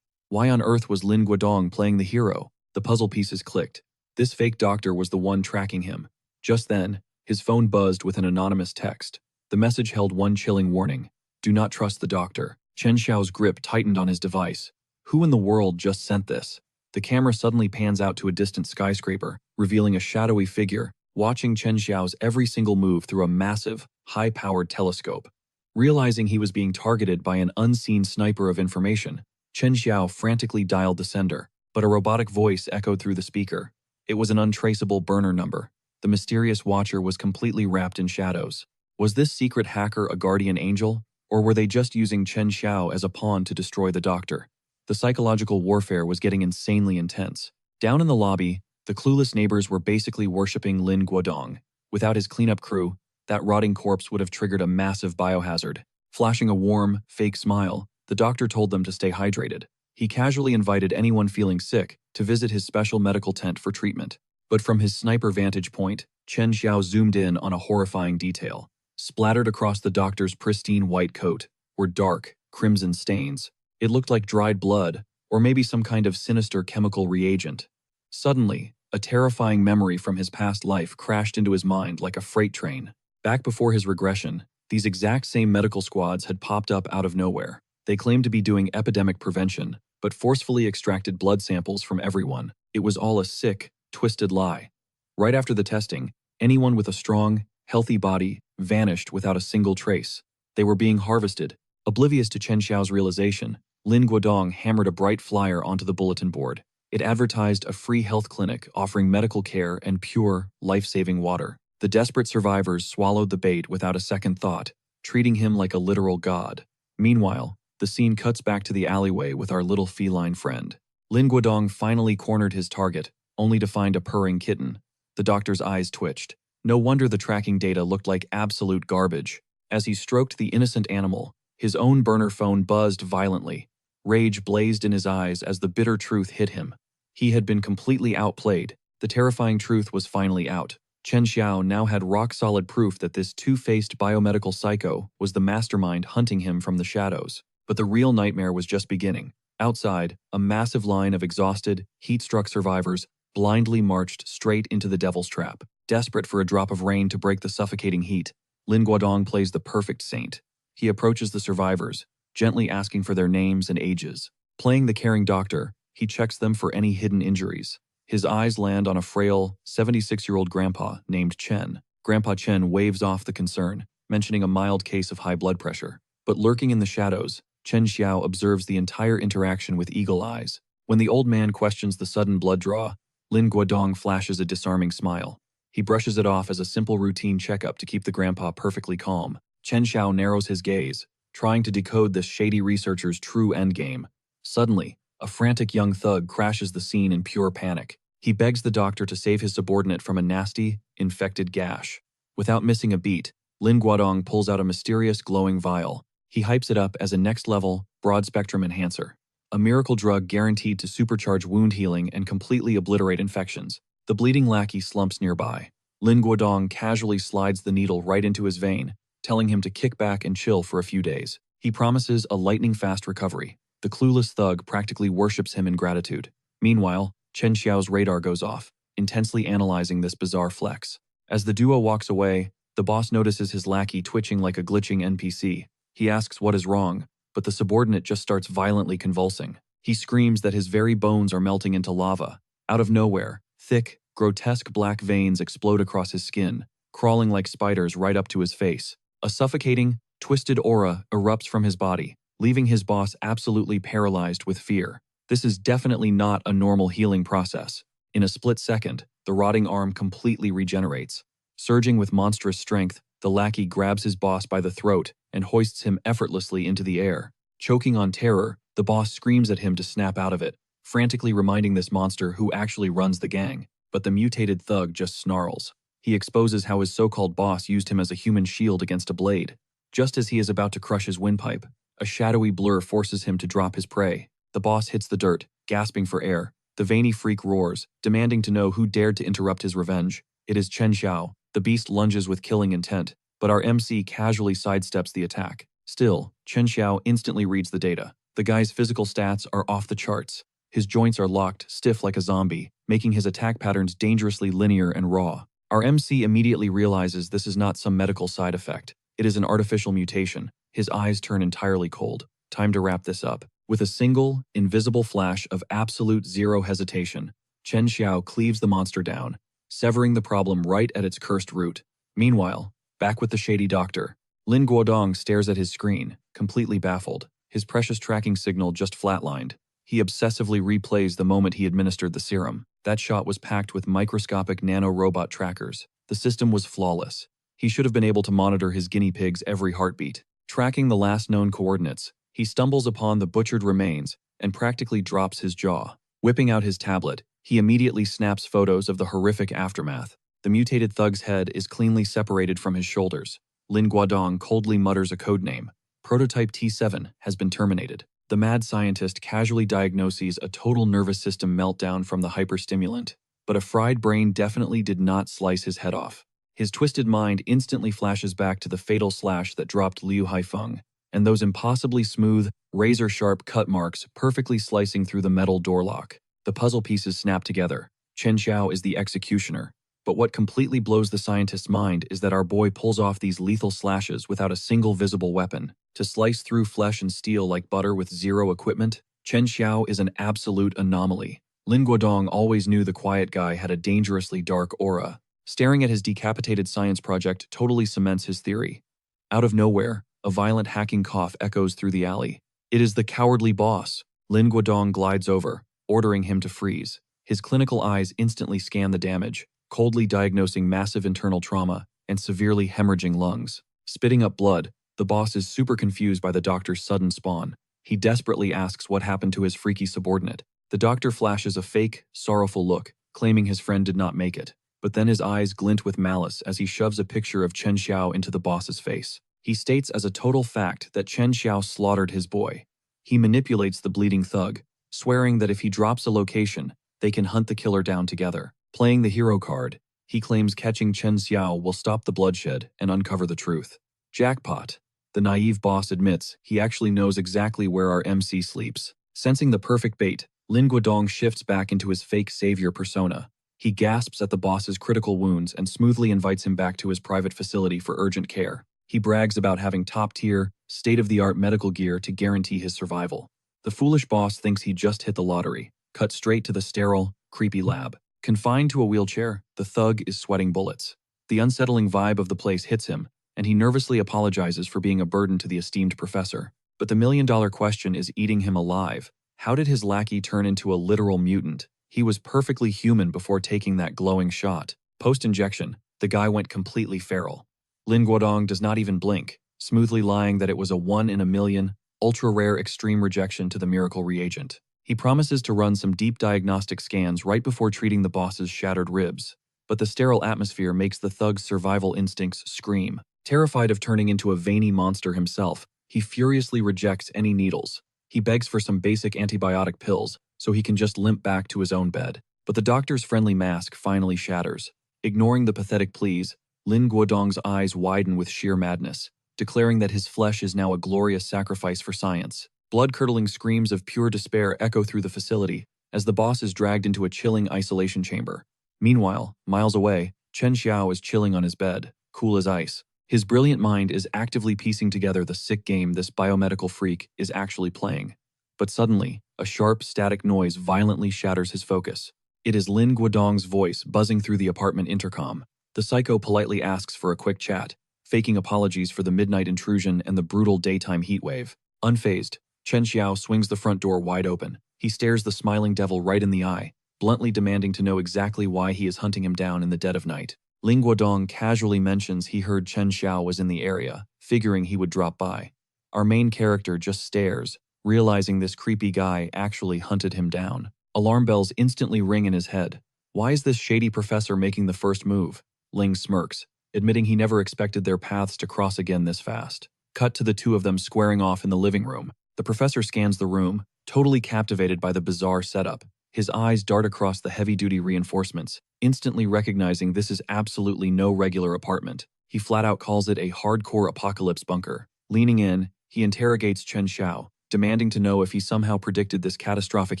Why on earth was Lin Guodong playing the hero? The puzzle pieces clicked. This fake doctor was the one tracking him. Just then, his phone buzzed with an anonymous text. The message held one chilling warning. Do not trust the doctor. Chen Xiao's grip tightened on his device. Who in the world just sent this? The camera suddenly pans out to a distant skyscraper, revealing a shadowy figure, watching Chen Xiao's every single move through a massive, high-powered telescope. Realizing he was being targeted by an unseen sniper of information, Chen Xiao frantically dialed the sender, but a robotic voice echoed through the speaker. It was an untraceable burner number. The mysterious watcher was completely wrapped in shadows. Was this secret hacker a guardian angel, or were they just using Chen Xiao as a pawn to destroy the doctor? The psychological warfare was getting insanely intense. Down in the lobby, the clueless neighbors were basically worshipping Lin Guodong. Without his cleanup crew, that rotting corpse would have triggered a massive biohazard. Flashing a warm, fake smile, the doctor told them to stay hydrated. He casually invited anyone feeling sick to visit his special medical tent for treatment. But from his sniper vantage point, Chen Xiao zoomed in on a horrifying detail. Splattered across the doctor's pristine white coat were dark, crimson stains. It looked like dried blood, or maybe some kind of sinister chemical reagent. Suddenly, a terrifying memory from his past life crashed into his mind like a freight train. Back before his regression, these exact same medical squads had popped up out of nowhere. They claimed to be doing epidemic prevention, but forcefully extracted blood samples from everyone. It was all a sick, twisted lie. Right after the testing, anyone with a strong, healthy body vanished without a single trace. They were being harvested. Oblivious to Chen Xiao's realization, Lin Guodong hammered a bright flyer onto the bulletin board. It advertised a free health clinic offering medical care and pure, life-saving water. The desperate survivors swallowed the bait without a second thought, treating him like a literal god. Meanwhile, the scene cuts back to the alleyway with our little feline friend. Lin Guodong finally cornered his target, only to find a purring kitten. The doctor's eyes twitched. No wonder the tracking data looked like absolute garbage. As he stroked the innocent animal, his own burner phone buzzed violently. Rage blazed in his eyes as the bitter truth hit him. He had been completely outplayed. The terrifying truth was finally out. Chen Xiao now had rock-solid proof that this two-faced biomedical psycho was the mastermind hunting him from the shadows. But the real nightmare was just beginning. Outside, a massive line of exhausted, heat-struck survivors blindly marched straight into the devil's trap. Desperate for a drop of rain to break the suffocating heat, Lin Guodong plays the perfect saint. He approaches the survivors, gently asking for their names and ages. Playing the caring doctor, he checks them for any hidden injuries. His eyes land on a frail, 76-year-old grandpa named Chen. Grandpa Chen waves off the concern, mentioning a mild case of high blood pressure. But lurking in the shadows, Chen Xiao observes the entire interaction with eagle eyes. When the old man questions the sudden blood draw, Lin Guodong flashes a disarming smile. He brushes it off as a simple routine checkup to keep the grandpa perfectly calm. Chen Xiao narrows his gaze, trying to decode this shady researcher's true endgame. Suddenly, a frantic young thug crashes the scene in pure panic. He begs the doctor to save his subordinate from a nasty, infected gash. Without missing a beat, Lin Guodong pulls out a mysterious glowing vial. He hypes it up as a next-level, broad-spectrum enhancer, a miracle drug guaranteed to supercharge wound healing and completely obliterate infections. The bleeding lackey slumps nearby. Lin Guodong casually slides the needle right into his vein, telling him to kick back and chill for a few days. He promises a lightning-fast recovery. The clueless thug practically worships him in gratitude. Meanwhile, Chen Xiao's radar goes off, intensely analyzing this bizarre flex. As the duo walks away, the boss notices his lackey twitching like a glitching NPC. He asks what is wrong, but the subordinate just starts violently convulsing. He screams that his very bones are melting into lava. Out of nowhere, thick, grotesque black veins explode across his skin, crawling like spiders right up to his face. A suffocating, twisted aura erupts from his body, leaving his boss absolutely paralyzed with fear. This is definitely not a normal healing process. In a split second, the rotting arm completely regenerates. Surging with monstrous strength, the lackey grabs his boss by the throat and hoists him effortlessly into the air. Choking on terror, the boss screams at him to snap out of it, frantically reminding this monster who actually runs the gang. But the mutated thug just snarls. He exposes how his so-called boss used him as a human shield against a blade. Just as he is about to crush his windpipe, a shadowy blur forces him to drop his prey. The boss hits the dirt, gasping for air. The veiny freak roars, demanding to know who dared to interrupt his revenge. It is Chen Xiao. The beast lunges with killing intent, but our MC casually sidesteps the attack. Still, Chen Xiao instantly reads the data. The guy's physical stats are off the charts. His joints are locked, stiff like a zombie, making his attack patterns dangerously linear and raw. Our MC immediately realizes this is not some medical side effect. It is an artificial mutation. His eyes turn entirely cold. Time to wrap this up. With a single, invisible flash of absolute zero hesitation, Chen Xiao cleaves the monster down, severing the problem right at its cursed root. Meanwhile, back with the shady doctor, Lin Guodong stares at his screen, completely baffled. His precious tracking signal just flatlined. He obsessively replays the moment he administered the serum. That shot was packed with microscopic nano-robot trackers. The system was flawless. He should have been able to monitor his guinea pig's every heartbeat. Tracking the last known coordinates, he stumbles upon the butchered remains and practically drops his jaw. Whipping out his tablet, he immediately snaps photos of the horrific aftermath. The mutated thug's head is cleanly separated from his shoulders. Lin Guodong coldly mutters a codename. Prototype T7 has been terminated. The mad scientist casually diagnoses a total nervous system meltdown from the hyperstimulant, but a fried brain definitely did not slice his head off. His twisted mind instantly flashes back to the fatal slash that dropped Liu Haifeng. and those impossibly smooth, razor-sharp cut marks perfectly slicing through the metal door lock. The puzzle pieces snap together. Chen Xiao is the executioner. But what completely blows the scientist's mind is that our boy pulls off these lethal slashes without a single visible weapon. To slice through flesh and steel like butter with zero equipment, Chen Xiao is an absolute anomaly. Lin Guodong always knew the quiet guy had a dangerously dark aura. Staring at his decapitated science project totally cements his theory. Out of nowhere, a violent hacking cough echoes through the alley. It is the cowardly boss. Lin Guodong glides over, ordering him to freeze. His clinical eyes instantly scan the damage, coldly diagnosing massive internal trauma and severely hemorrhaging lungs. Spitting up blood, the boss is super confused by the doctor's sudden spawn. He desperately asks what happened to his freaky subordinate. The doctor flashes a fake, sorrowful look, claiming his friend did not make it. But then his eyes glint with malice as he shoves a picture of Chen Xiao into the boss's face. He states as a total fact that Chen Xiao slaughtered his boy. He manipulates the bleeding thug, swearing that if he drops a location, they can hunt the killer down together. Playing the hero card, he claims catching Chen Xiao will stop the bloodshed and uncover the truth. Jackpot. The naive boss admits he actually knows exactly where our MC sleeps. Sensing the perfect bait, Lin Guodong shifts back into his fake savior persona. He gasps at the boss's critical wounds and smoothly invites him back to his private facility for urgent care. He brags about having top-tier, state-of-the-art medical gear to guarantee his survival. The foolish boss thinks he just hit the lottery, cut straight to the sterile, creepy lab. Confined to a wheelchair, the thug is sweating bullets. The unsettling vibe of the place hits him, and he nervously apologizes for being a burden to the esteemed professor. But the million-dollar question is eating him alive. How did his lackey turn into a literal mutant? He was perfectly human before taking that glowing shot. Post-injection, the guy went completely feral. Lin Guodong does not even blink, smoothly lying that it was a 1 in a million, ultra-rare extreme rejection to the miracle reagent. He promises to run some deep diagnostic scans right before treating the boss's shattered ribs. But the sterile atmosphere makes the thug's survival instincts scream. Terrified of turning into a veiny monster himself, he furiously rejects any needles. He begs for some basic antibiotic pills so he can just limp back to his own bed. But the doctor's friendly mask finally shatters. Ignoring the pathetic pleas, Lin Guodong's eyes widen with sheer madness, declaring that his flesh is now a glorious sacrifice for science. Blood-curdling screams of pure despair echo through the facility as the boss is dragged into a chilling isolation chamber. Meanwhile, miles away, Chen Xiao is chilling on his bed, cool as ice. His brilliant mind is actively piecing together the sick game this biomedical freak is actually playing. But suddenly, a sharp, static noise violently shatters his focus. It is Lin Guodong's voice buzzing through the apartment intercom. The psycho politely asks for a quick chat, faking apologies for the midnight intrusion and the brutal daytime heatwave. Unfazed, Chen Xiao swings the front door wide open. He stares the smiling devil right in the eye, bluntly demanding to know exactly why he is hunting him down in the dead of night. Lin Guodong casually mentions he heard Chen Xiao was in the area, figuring he would drop by. Our main character just stares, realizing this creepy guy actually hunted him down. Alarm bells instantly ring in his head. Why is this shady professor making the first move? Ling smirks, admitting he never expected their paths to cross again this fast. Cut to the two of them squaring off in the living room. The professor scans the room, totally captivated by the bizarre setup. His eyes dart across the heavy-duty reinforcements, instantly recognizing this is absolutely no regular apartment. He flat-out calls it a hardcore apocalypse bunker. Leaning in, he interrogates Chen Xiao, demanding to know if he somehow predicted this catastrophic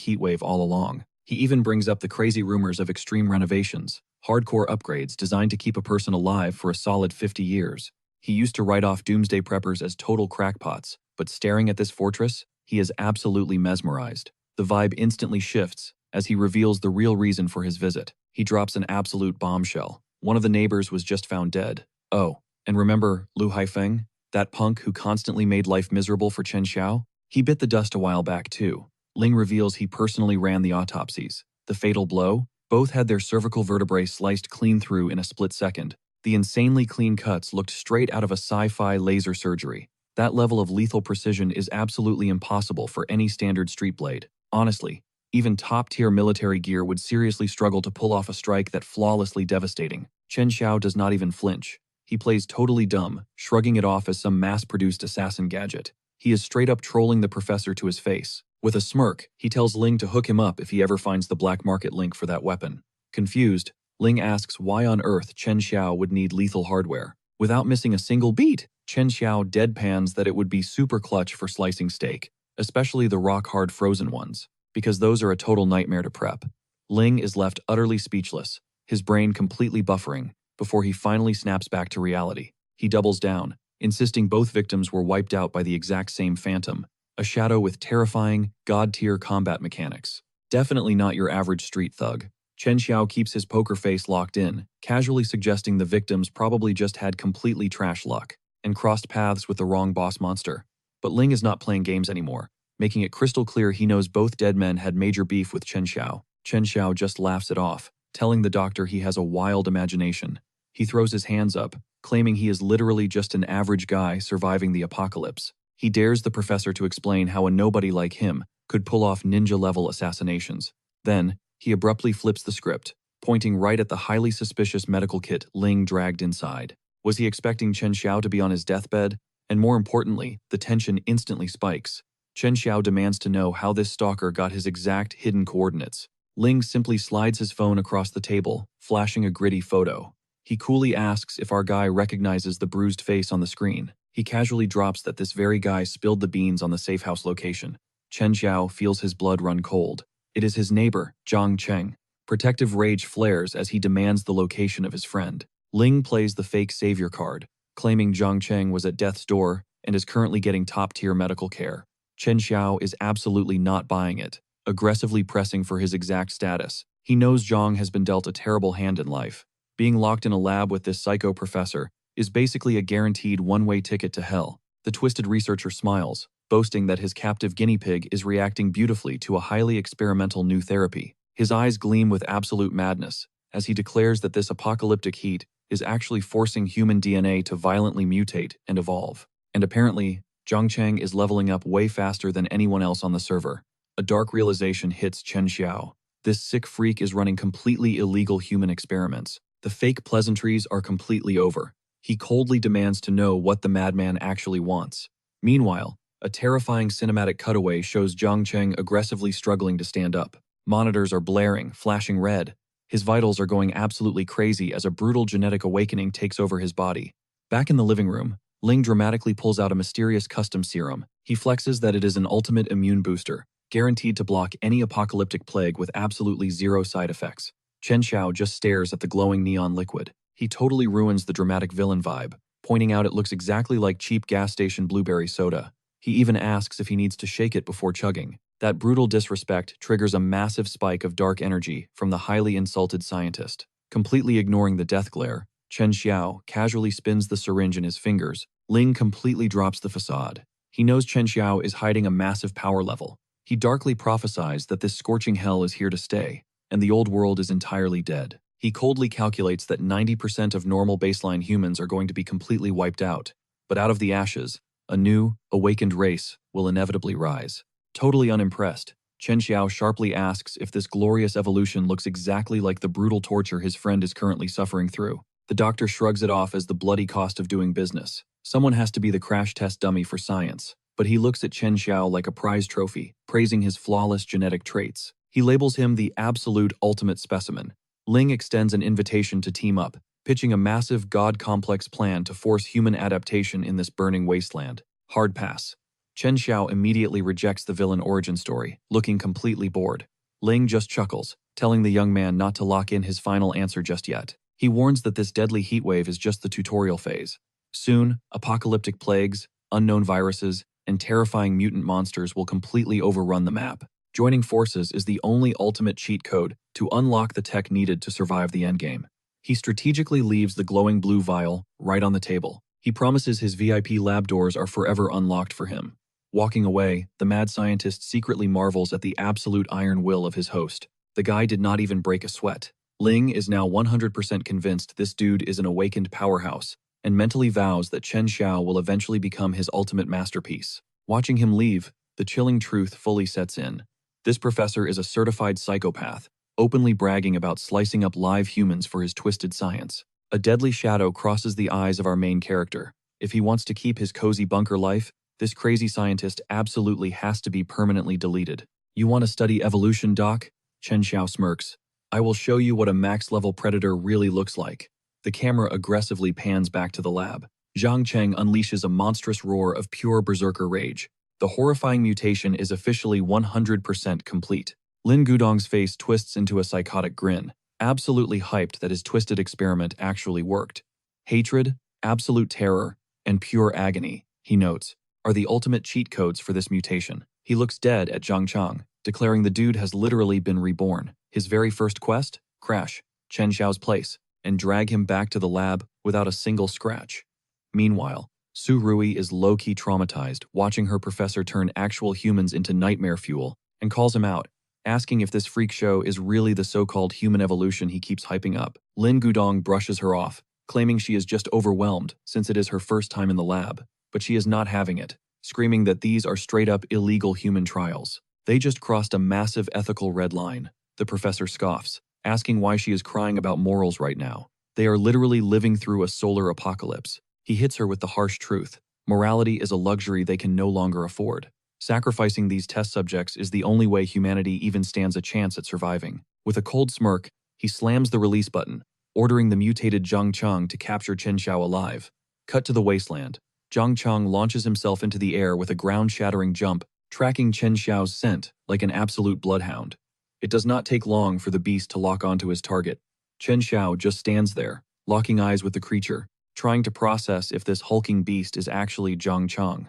heatwave all along. He even brings up the crazy rumors of extreme renovations, hardcore upgrades designed to keep a person alive for a solid 50 years. He used to write off doomsday preppers as total crackpots, but staring at this fortress, he is absolutely mesmerized. The vibe instantly shifts as he reveals the real reason for his visit. He drops an absolute bombshell. One of the neighbors was just found dead. Oh, and remember Lu Haifeng, that punk who constantly made life miserable for Chen Xiao? He bit the dust a while back too. Ling reveals he personally ran the autopsies. The fatal blow? Both had their cervical vertebrae sliced clean through in a split second. The insanely clean cuts looked straight out of a sci-fi laser surgery. That level of lethal precision is absolutely impossible for any standard street blade. Honestly, even top-tier military gear would seriously struggle to pull off a strike that flawlessly devastating. Chen Xiao does not even flinch. He plays totally dumb, shrugging it off as some mass-produced assassin gadget. He is straight up trolling the professor to his face. With a smirk, he tells Ling to hook him up if he ever finds the black market link for that weapon. Confused, Ling asks why on earth Chen Xiao would need lethal hardware. Without missing a single beat, Chen Xiao deadpans that it would be super clutch for slicing steak, especially the rock-hard frozen ones, because those are a total nightmare to prep. Ling is left utterly speechless, his brain completely buffering, before he finally snaps back to reality. He doubles down, insisting both victims were wiped out by the exact same phantom, a shadow with terrifying, god-tier combat mechanics. Definitely not your average street thug. Chen Xiao keeps his poker face locked in, casually suggesting the victims probably just had completely trash luck and crossed paths with the wrong boss monster. But Ling is not playing games anymore, making it crystal clear he knows both dead men had major beef with Chen Xiao. Chen Xiao just laughs it off, telling the doctor he has a wild imagination. He throws his hands up, claiming he is literally just an average guy surviving the apocalypse. He dares the professor to explain how a nobody like him could pull off ninja-level assassinations. Then, he abruptly flips the script, pointing right at the highly suspicious medical kit Ling dragged inside. Was he expecting Chen Xiao to be on his deathbed? And more importantly, the tension instantly spikes. Chen Xiao demands to know how this stalker got his exact hidden coordinates. Ling simply slides his phone across the table, flashing a gritty photo. He coolly asks if our guy recognizes the bruised face on the screen. He casually drops that this very guy spilled the beans on the safe house location. Chen Xiao feels his blood run cold. It is his neighbor, Zhang Cheng. Protective rage flares as he demands the location of his friend. Ling plays the fake savior card, claiming Zhang Cheng was at death's door and is currently getting top-tier medical care. Chen Xiao is absolutely not buying it, aggressively pressing for his exact status. He knows Zhang has been dealt a terrible hand in life. Being locked in a lab with this psycho professor is basically a guaranteed one-way ticket to hell. The twisted researcher smiles, boasting that his captive guinea pig is reacting beautifully to a highly experimental new therapy. His eyes gleam with absolute madness as he declares that this apocalyptic heat is actually forcing human DNA to violently mutate and evolve. And apparently, Zhang Cheng is leveling up way faster than anyone else on the server. A dark realization hits Chen Xiao. This sick freak is running completely illegal human experiments. The fake pleasantries are completely over. He coldly demands to know what the madman actually wants. Meanwhile, a terrifying cinematic cutaway shows Zhang Cheng aggressively struggling to stand up. Monitors are blaring, flashing red. His vitals are going absolutely crazy as a brutal genetic awakening takes over his body. Back in the living room, Ling dramatically pulls out a mysterious custom serum. He flexes that it is an ultimate immune booster, guaranteed to block any apocalyptic plague with absolutely zero side effects. Chen Xiao just stares at the glowing neon liquid. He totally ruins the dramatic villain vibe, pointing out it looks exactly like cheap gas station blueberry soda. He even asks if he needs to shake it before chugging. That brutal disrespect triggers a massive spike of dark energy from the highly insulted scientist. Completely ignoring the death glare, Chen Xiao casually spins the syringe in his fingers. Ling completely drops the facade. He knows Chen Xiao is hiding a massive power level. He darkly prophesies that this scorching hell is here to stay, and the old world is entirely dead. He coldly calculates that 90% of normal baseline humans are going to be completely wiped out, but out of the ashes, a new, awakened race will inevitably rise. Totally unimpressed, Chen Xiao sharply asks if this glorious evolution looks exactly like the brutal torture his friend is currently suffering through. The doctor shrugs it off as the bloody cost of doing business. Someone has to be the crash test dummy for science, but he looks at Chen Xiao like a prize trophy, praising his flawless genetic traits. He labels him the absolute ultimate specimen. Ling extends an invitation to team up, pitching a massive god-complex plan to force human adaptation in this burning wasteland. Hard pass. Chen Xiao immediately rejects the villain origin story, looking completely bored. Ling just chuckles, telling the young man not to lock in his final answer just yet. He warns that this deadly heatwave is just the tutorial phase. Soon, apocalyptic plagues, unknown viruses, and terrifying mutant monsters will completely overrun the map. Joining forces is the only ultimate cheat code to unlock the tech needed to survive the endgame. He strategically leaves the glowing blue vial right on the table. He promises his VIP lab doors are forever unlocked for him. Walking away, the mad scientist secretly marvels at the absolute iron will of his host. The guy did not even break a sweat. Ling is now 100% convinced this dude is an awakened powerhouse, and mentally vows that Chen Xiao will eventually become his ultimate masterpiece. Watching him leave, the chilling truth fully sets in. This professor is a certified psychopath, openly bragging about slicing up live humans for his twisted science. A deadly shadow crosses the eyes of our main character. If he wants to keep his cozy bunker life, this crazy scientist absolutely has to be permanently deleted. You want to study evolution, Doc? Chen Xiao smirks. I will show you what a max-level predator really looks like. The camera aggressively pans back to the lab. Zhang Cheng unleashes a monstrous roar of pure berserker rage. The horrifying mutation is officially 100% complete. Lin Gudong's face twists into a psychotic grin, absolutely hyped that his twisted experiment actually worked. Hatred, absolute terror, and pure agony, he notes, are the ultimate cheat codes for this mutation. He looks dead at Zhang Chang, declaring the dude has literally been reborn. His very first quest? Crash Chen Xiao's place and drag him back to the lab without a single scratch. Meanwhile, Su Rui is low-key traumatized, watching her professor turn actual humans into nightmare fuel, and calls him out, asking if this freak show is really the so-called human evolution he keeps hyping up. Lin Gudong brushes her off, claiming she is just overwhelmed since it is her first time in the lab, but she is not having it, screaming that these are straight-up illegal human trials. They just crossed a massive ethical red line. The professor scoffs, asking why she is crying about morals right now. They are literally living through a solar apocalypse. He hits her with the harsh truth. Morality is a luxury they can no longer afford. Sacrificing these test subjects is the only way humanity even stands a chance at surviving. With a cold smirk, he slams the release button, ordering the mutated Zhang Chang to capture Chen Xiao alive. Cut to the wasteland. Zhang Chang launches himself into the air with a ground-shattering jump, tracking Chen Xiao's scent like an absolute bloodhound. It does not take long for the beast to lock onto his target. Chen Xiao just stands there, locking eyes with the creature, trying to process if this hulking beast is actually Zhang Chang.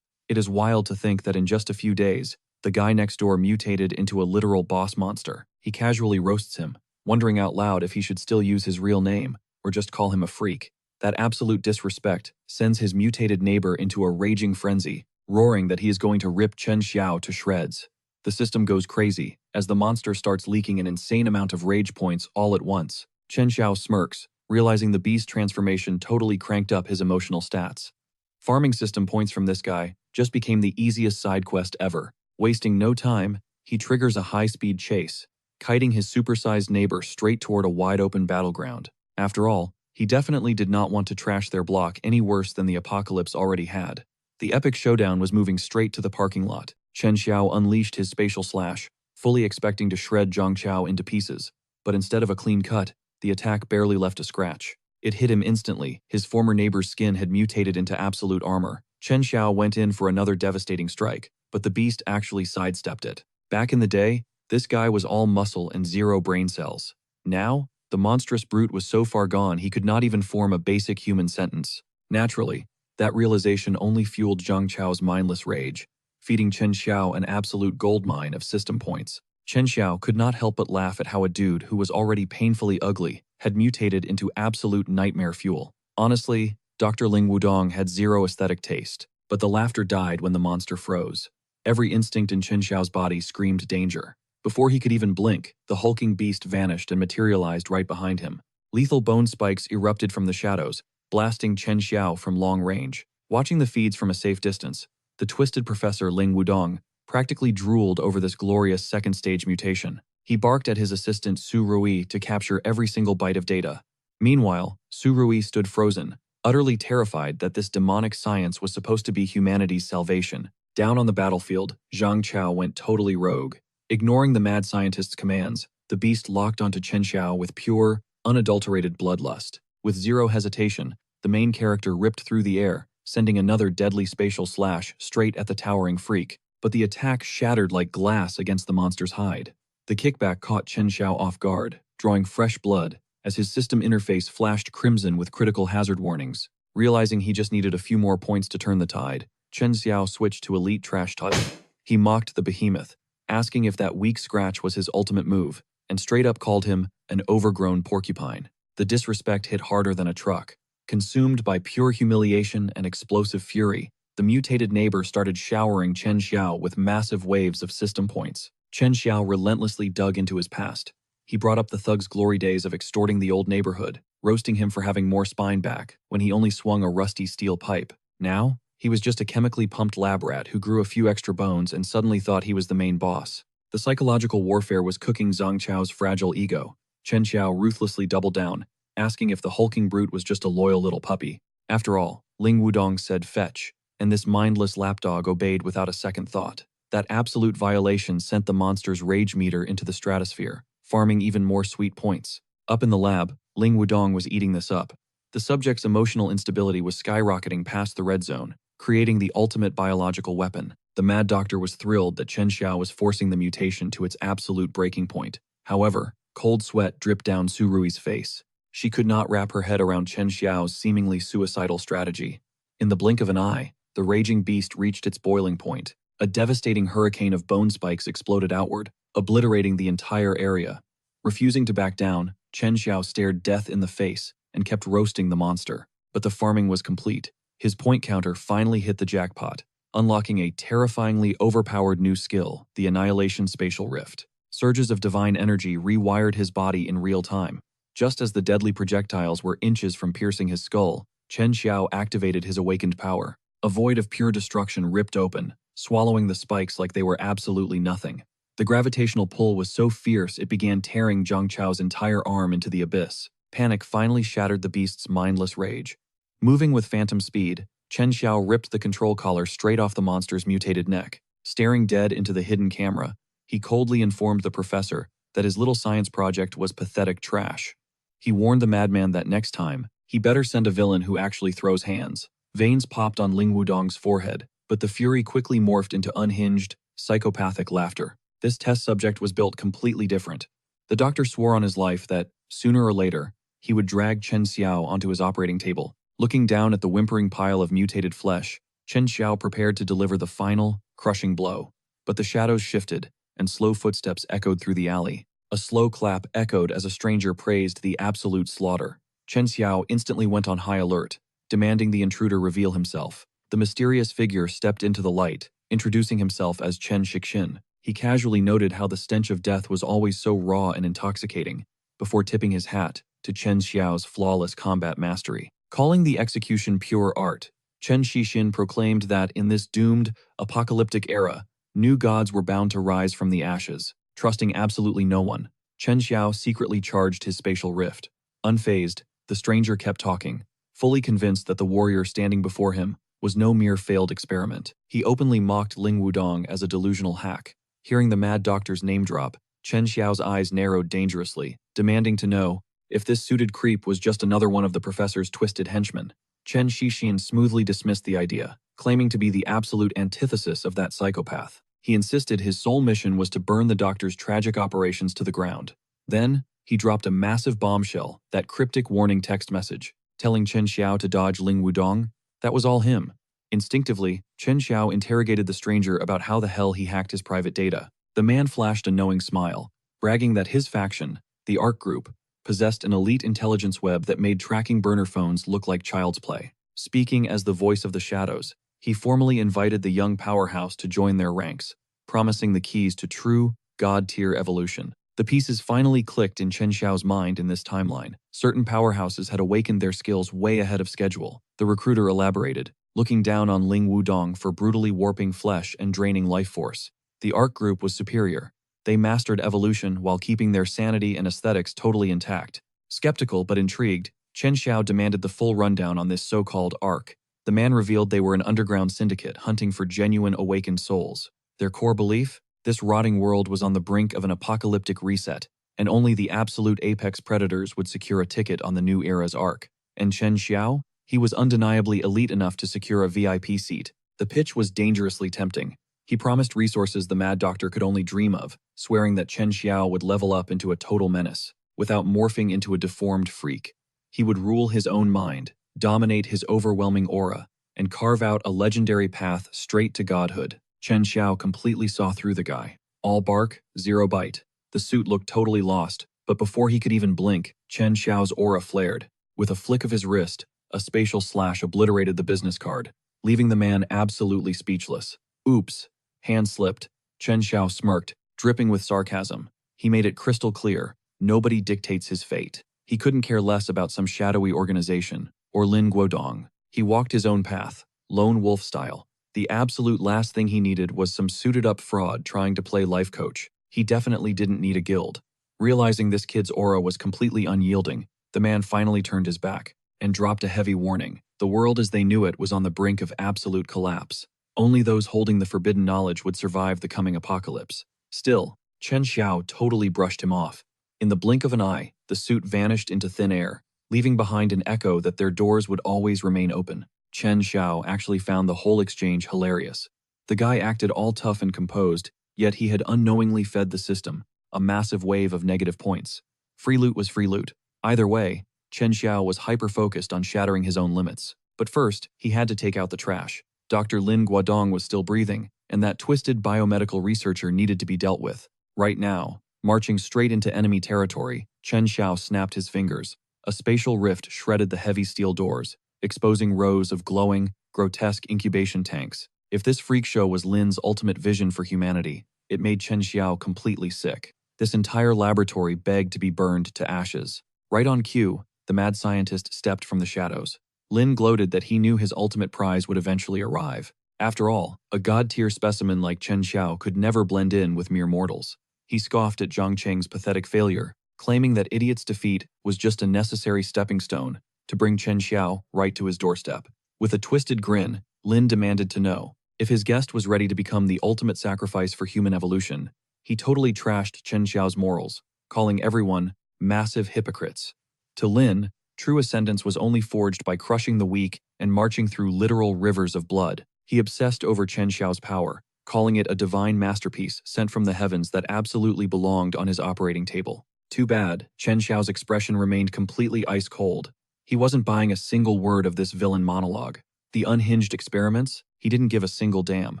It is wild to think that in just a few days, the guy next door mutated into a literal boss monster. He casually roasts him, wondering out loud if he should still use his real name or just call him a freak. That absolute disrespect sends his mutated neighbor into a raging frenzy, roaring that he is going to rip Chen Xiao to shreds. The system goes crazy as the monster starts leaking an insane amount of rage points all at once. Chen Xiao smirks, realizing the beast transformation totally cranked up his emotional stats. Farming system points from this guy just became the easiest side quest ever. Wasting no time, he triggers a high-speed chase, kiting his supersized neighbor straight toward a wide-open battleground. After all, he definitely did not want to trash their block any worse than the apocalypse already had. The epic showdown was moving straight to the parking lot. Chen Xiao unleashed his spatial slash, fully expecting to shred Zhang Chao into pieces. But instead of a clean cut, the attack barely left a scratch. It hit him instantly. His former neighbor's skin had mutated into absolute armor. Chen Xiao went in for another devastating strike, but the beast actually sidestepped it. Back in the day, this guy was all muscle and zero brain cells. Now, the monstrous brute was so far gone he could not even form a basic human sentence. Naturally, that realization only fueled Zhang Chao's mindless rage, feeding Chen Xiao an absolute goldmine of system points. Chen Xiao could not help but laugh at how a dude who was already painfully ugly had mutated into absolute nightmare fuel. Honestly, Dr. Ling Wudong had zero aesthetic taste, but the laughter died when the monster froze. Every instinct in Chen Xiao's body screamed danger. Before he could even blink, the hulking beast vanished and materialized right behind him. Lethal bone spikes erupted from the shadows, blasting Chen Xiao from long range. Watching the feeds from a safe distance, the twisted professor Ling Wudong practically drooled over this glorious second-stage mutation. He barked at his assistant Su Rui to capture every single byte of data. Meanwhile, Su Rui stood frozen, utterly terrified that this demonic science was supposed to be humanity's salvation. Down on the battlefield, Zhang Chao went totally rogue. Ignoring the mad scientist's commands, the beast locked onto Chen Xiao with pure, unadulterated bloodlust. With zero hesitation, the main character ripped through the air, sending another deadly spatial slash straight at the towering freak. But the attack shattered like glass against the monster's hide. The kickback caught Chen Xiao off guard, drawing fresh blood, as his system interface flashed crimson with critical hazard warnings. Realizing he just needed a few more points to turn the tide, Chen Xiao switched to elite trash talk. He mocked the behemoth, asking if that weak scratch was his ultimate move, and straight up called him an overgrown porcupine. The disrespect hit harder than a truck. Consumed by pure humiliation and explosive fury, the mutated neighbor started showering Chen Xiao with massive waves of system points. Chen Xiao relentlessly dug into his past. He brought up the thug's glory days of extorting the old neighborhood, roasting him for having more spine back when he only swung a rusty steel pipe. Now, he was just a chemically pumped lab rat who grew a few extra bones and suddenly thought he was the main boss. The psychological warfare was cooking Zhang Chao's fragile ego. Chen Xiao ruthlessly doubled down, asking if the hulking brute was just a loyal little puppy. After all, Ling Wudong said fetch, and this mindless lapdog obeyed without a second thought. That absolute violation sent the monster's rage meter into the stratosphere, farming even more sweet points. Up in the lab, Ling Wudong was eating this up, The subject's emotional instability was skyrocketing past the red zone, creating the ultimate biological weapon. The Mad Doctor was thrilled that Chen Xiao was forcing the mutation to its absolute breaking point. However, cold sweat dripped down Surui's face. She could not wrap her head around Chen Xiao's seemingly suicidal strategy. In the blink of an eye, the raging beast reached its boiling point. A devastating hurricane of bone spikes exploded outward, obliterating the entire area. Refusing to back down, Chen Xiao stared death in the face and kept roasting the monster. But the farming was complete. His point counter finally hit the jackpot, unlocking a terrifyingly overpowered new skill, the Annihilation Spatial Rift. Surges of divine energy rewired his body in real time. Just as the deadly projectiles were inches from piercing his skull, Chen Xiao activated his awakened power. A void of pure destruction ripped open, swallowing the spikes like they were absolutely nothing. The gravitational pull was so fierce it began tearing Zhang Chao's entire arm into the abyss. Panic finally shattered the beast's mindless rage. Moving with phantom speed, Chen Xiao ripped the control collar straight off the monster's mutated neck. Staring dead into the hidden camera, he coldly informed the professor that his little science project was pathetic trash. He warned the madman that next time, he better send a villain who actually throws hands. Veins popped on Ling Wudong's forehead, but the fury quickly morphed into unhinged, psychopathic laughter. This test subject was built completely different. The doctor swore on his life that, sooner or later, he would drag Chen Xiao onto his operating table. Looking down at the whimpering pile of mutated flesh, Chen Xiao prepared to deliver the final, crushing blow. But the shadows shifted, and slow footsteps echoed through the alley. A slow clap echoed as a stranger praised the absolute slaughter. Chen Xiao instantly went on high alert, demanding the intruder reveal himself. The mysterious figure stepped into the light, introducing himself as Chen Shixin. He casually noted how the stench of death was always so raw and intoxicating, before tipping his hat to Chen Xiao's flawless combat mastery. Calling the execution pure art, Chen Shixin proclaimed that in this doomed, apocalyptic era, new gods were bound to rise from the ashes. Trusting absolutely no one, Chen Xiao secretly charged his spatial rift. Unfazed, the stranger kept talking, fully convinced that the warrior standing before him was no mere failed experiment. He openly mocked Ling Wudong as a delusional hack. Hearing the Mad Doctor's name drop, Chen Xiao's eyes narrowed dangerously, demanding to know if this suited creep was just another one of the professor's twisted henchmen. Chen Shixin smoothly dismissed the idea, claiming to be the absolute antithesis of that psychopath. He insisted his sole mission was to burn the doctor's tragic operations to the ground. Then, he dropped a massive bombshell, that cryptic warning text message, telling Chen Xiao to dodge Ling Wudong. That was all him. Instinctively, Chen Xiao interrogated the stranger about how the hell he hacked his private data. The man flashed a knowing smile, bragging that his faction, the ARC Group, possessed an elite intelligence web that made tracking burner phones look like child's play. Speaking as the voice of the shadows, he formally invited the young powerhouse to join their ranks, promising the keys to true, god-tier evolution. The pieces finally clicked in Chen Xiao's mind in this timeline. Certain powerhouses had awakened their skills way ahead of schedule. The recruiter elaborated, looking down on Ling Wudong for brutally warping flesh and draining life force. The ARC Group was superior. They mastered evolution while keeping their sanity and aesthetics totally intact. Skeptical but intrigued, Chen Xiao demanded the full rundown on this so-called ARC. The man revealed they were an underground syndicate hunting for genuine awakened souls. Their core belief? This rotting world was on the brink of an apocalyptic reset, and only the absolute apex predators would secure a ticket on the new era's ARC. And Chen Xiao? He was undeniably elite enough to secure a VIP seat. The pitch was dangerously tempting. He promised resources the Mad Doctor could only dream of, swearing that Chen Xiao would level up into a total menace, without morphing into a deformed freak. He would rule his own mind, dominate his overwhelming aura, and carve out a legendary path straight to godhood. Chen Xiao completely saw through the guy. All bark, zero bite. The suit looked totally lost, but before he could even blink, Chen Xiao's aura flared. With a flick of his wrist, a spatial slash obliterated the business card, leaving the man absolutely speechless. Oops. Hand slipped. Chen Xiao smirked, dripping with sarcasm. He made it crystal clear, nobody dictates his fate. He couldn't care less about some shadowy organization, or Lin Guodong. He walked his own path, lone wolf style. The absolute last thing he needed was some suited-up fraud trying to play life coach. He definitely didn't need a guild. Realizing this kid's aura was completely unyielding, the man finally turned his back, and dropped a heavy warning. The world as they knew it was on the brink of absolute collapse. Only those holding the forbidden knowledge would survive the coming apocalypse. Still, Chen Xiao totally brushed him off. In the blink of an eye, the suit vanished into thin air, leaving behind an echo that their doors would always remain open. Chen Xiao actually found the whole exchange hilarious. The guy acted all tough and composed, yet he had unknowingly fed the system a massive wave of negative points. Free loot was free loot. Either way, Chen Xiao was hyper-focused on shattering his own limits. But first, he had to take out the trash. Dr. Lin Guodong was still breathing, and that twisted biomedical researcher needed to be dealt with. Right now, marching straight into enemy territory, Chen Xiao snapped his fingers. A spatial rift shredded the heavy steel doors, exposing rows of glowing, grotesque incubation tanks. If this freak show was Lin's ultimate vision for humanity, it made Chen Xiao completely sick. This entire laboratory begged to be burned to ashes. Right on cue, the mad scientist stepped from the shadows. Lin gloated that he knew his ultimate prize would eventually arrive. After all, a god-tier specimen like Chen Xiao could never blend in with mere mortals. He scoffed at Zhang Cheng's pathetic failure, claiming that Idiot's defeat was just a necessary stepping stone to bring Chen Xiao right to his doorstep. With a twisted grin, Lin demanded to know if his guest was ready to become the ultimate sacrifice for human evolution. He totally trashed Chen Xiao's morals, calling everyone massive hypocrites. To Lin, true ascendance was only forged by crushing the weak and marching through literal rivers of blood. He obsessed over Chen Xiao's power, calling it a divine masterpiece sent from the heavens that absolutely belonged on his operating table. Too bad, Chen Xiao's expression remained completely ice-cold. He wasn't buying a single word of this villain monologue. The unhinged experiments? He didn't give a single damn.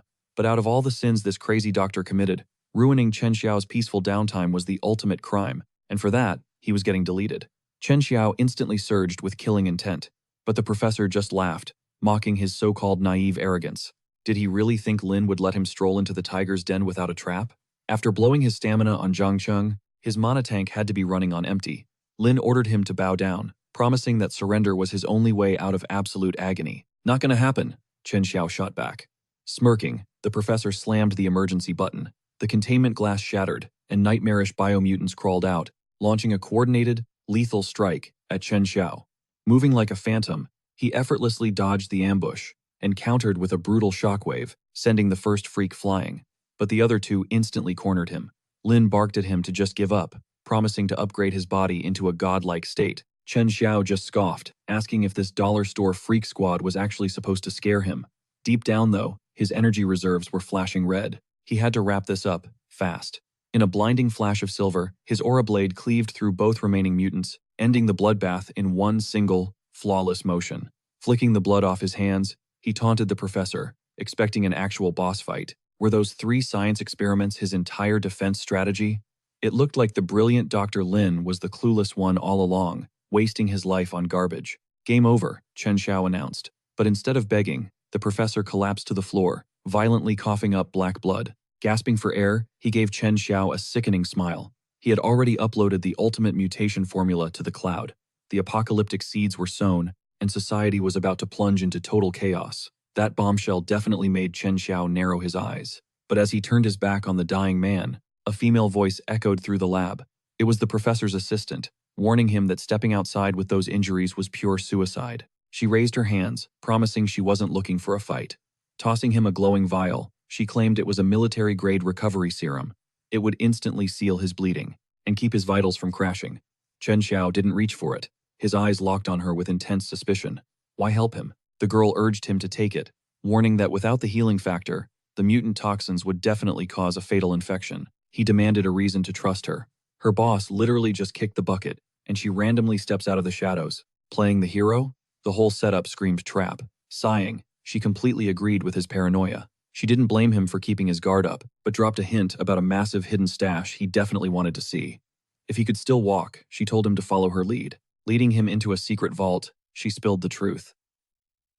But out of all the sins this crazy doctor committed, ruining Chen Xiao's peaceful downtime was the ultimate crime, and for that, he was getting deleted. Chen Xiao instantly surged with killing intent, but the professor just laughed, mocking his so-called naive arrogance. Did he really think Lin would let him stroll into the tiger's den without a trap? After blowing his stamina on Zhang Cheng, his mana tank had to be running on empty. Lin ordered him to bow down, promising that surrender was his only way out of absolute agony. Not gonna happen, Chen Xiao shot back. Smirking, the professor slammed the emergency button. The containment glass shattered, and nightmarish biomutants crawled out, launching a coordinated, lethal strike at Chen Xiao. Moving like a phantom, he effortlessly dodged the ambush and countered with a brutal shockwave, sending the first freak flying. But the other two instantly cornered him. Lin barked at him to just give up, promising to upgrade his body into a godlike state. Chen Xiao just scoffed, asking if this dollar store freak squad was actually supposed to scare him. Deep down, though, his energy reserves were flashing red. He had to wrap this up, fast. In a blinding flash of silver, his aura blade cleaved through both remaining mutants, ending the bloodbath in one single, flawless motion. Flicking the blood off his hands, he taunted the professor, expecting an actual boss fight. Were those 3 science experiments his entire defense strategy? It looked like the brilliant Dr. Lin was the clueless one all along, wasting his life on garbage. Game over, Chen Xiao announced. But instead of begging, the professor collapsed to the floor, violently coughing up black blood. Gasping for air, he gave Chen Xiao a sickening smile. He had already uploaded the ultimate mutation formula to the cloud. The apocalyptic seeds were sown, and society was about to plunge into total chaos. That bombshell definitely made Chen Xiao narrow his eyes. But as he turned his back on the dying man, a female voice echoed through the lab. It was the professor's assistant, warning him that stepping outside with those injuries was pure suicide. She raised her hands, promising she wasn't looking for a fight. Tossing him a glowing vial, she claimed it was a military-grade recovery serum. It would instantly seal his bleeding and keep his vitals from crashing. Chen Xiao didn't reach for it. His eyes locked on her with intense suspicion. Why help him? The girl urged him to take it, warning that without the healing factor, the mutant toxins would definitely cause a fatal infection. He demanded a reason to trust her. Her boss literally just kicked the bucket, and she randomly steps out of the shadows. Playing the hero? The whole setup screamed trap. Sighing, she completely agreed with his paranoia. She didn't blame him for keeping his guard up, but dropped a hint about a massive hidden stash he definitely wanted to see. If he could still walk, she told him to follow her lead. Leading him into a secret vault, she spilled the truth.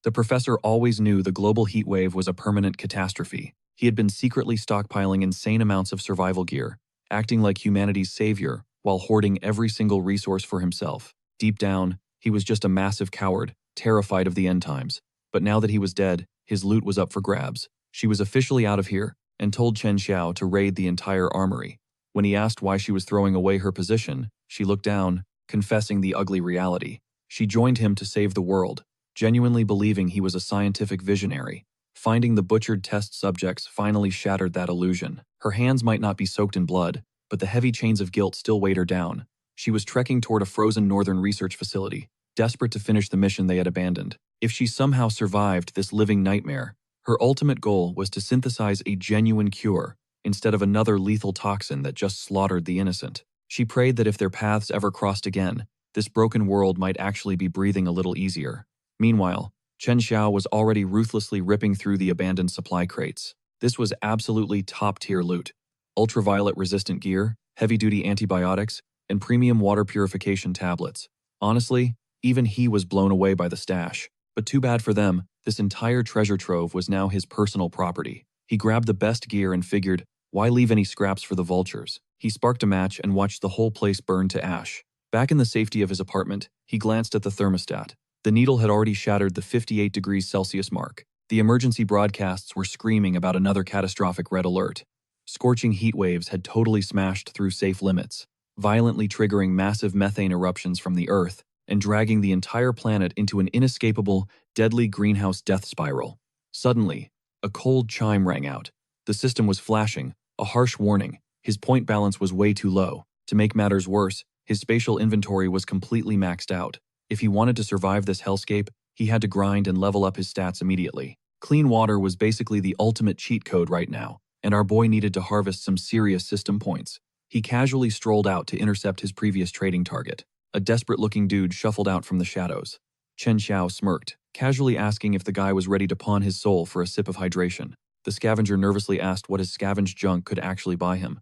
The professor always knew the global heat wave was a permanent catastrophe. He had been secretly stockpiling insane amounts of survival gear, acting like humanity's savior while hoarding every single resource for himself. Deep down, he was just a massive coward, terrified of the end times. But now that he was dead, his loot was up for grabs. She was officially out of here and told Chen Xiao to raid the entire armory. When he asked why she was throwing away her position, she looked down, confessing the ugly reality. She joined him to save the world, genuinely believing he was a scientific visionary. Finding the butchered test subjects finally shattered that illusion. Her hands might not be soaked in blood, but the heavy chains of guilt still weighed her down. She was trekking toward a frozen northern research facility, desperate to finish the mission they had abandoned. If she somehow survived this living nightmare, her ultimate goal was to synthesize a genuine cure instead of another lethal toxin that just slaughtered the innocent. She prayed that if their paths ever crossed again, this broken world might actually be breathing a little easier. Meanwhile, Chen Xiao was already ruthlessly ripping through the abandoned supply crates. This was absolutely top-tier loot. Ultraviolet-resistant gear, heavy-duty antibiotics, and premium water purification tablets. Honestly, even he was blown away by the stash. But too bad for them, this entire treasure trove was now his personal property. He grabbed the best gear and figured, why leave any scraps for the vultures? He sparked a match and watched the whole place burn to ash. Back in the safety of his apartment, he glanced at the thermostat. The needle had already shattered the 58 degrees Celsius mark. The emergency broadcasts were screaming about another catastrophic red alert. Scorching heat waves had totally smashed through safe limits, violently triggering massive methane eruptions from the Earth and dragging the entire planet into an inescapable, deadly greenhouse death spiral. Suddenly, a cold chime rang out. The system was flashing, a harsh warning. His point balance was way too low. To make matters worse, his spatial inventory was completely maxed out. If he wanted to survive this hellscape, he had to grind and level up his stats immediately. Clean water was basically the ultimate cheat code right now, and our boy needed to harvest some serious system points. He casually strolled out to intercept his previous trading target. A desperate-looking dude shuffled out from the shadows. Chen Xiao smirked, casually asking if the guy was ready to pawn his soul for a sip of hydration. The scavenger nervously asked what his scavenged junk could actually buy him.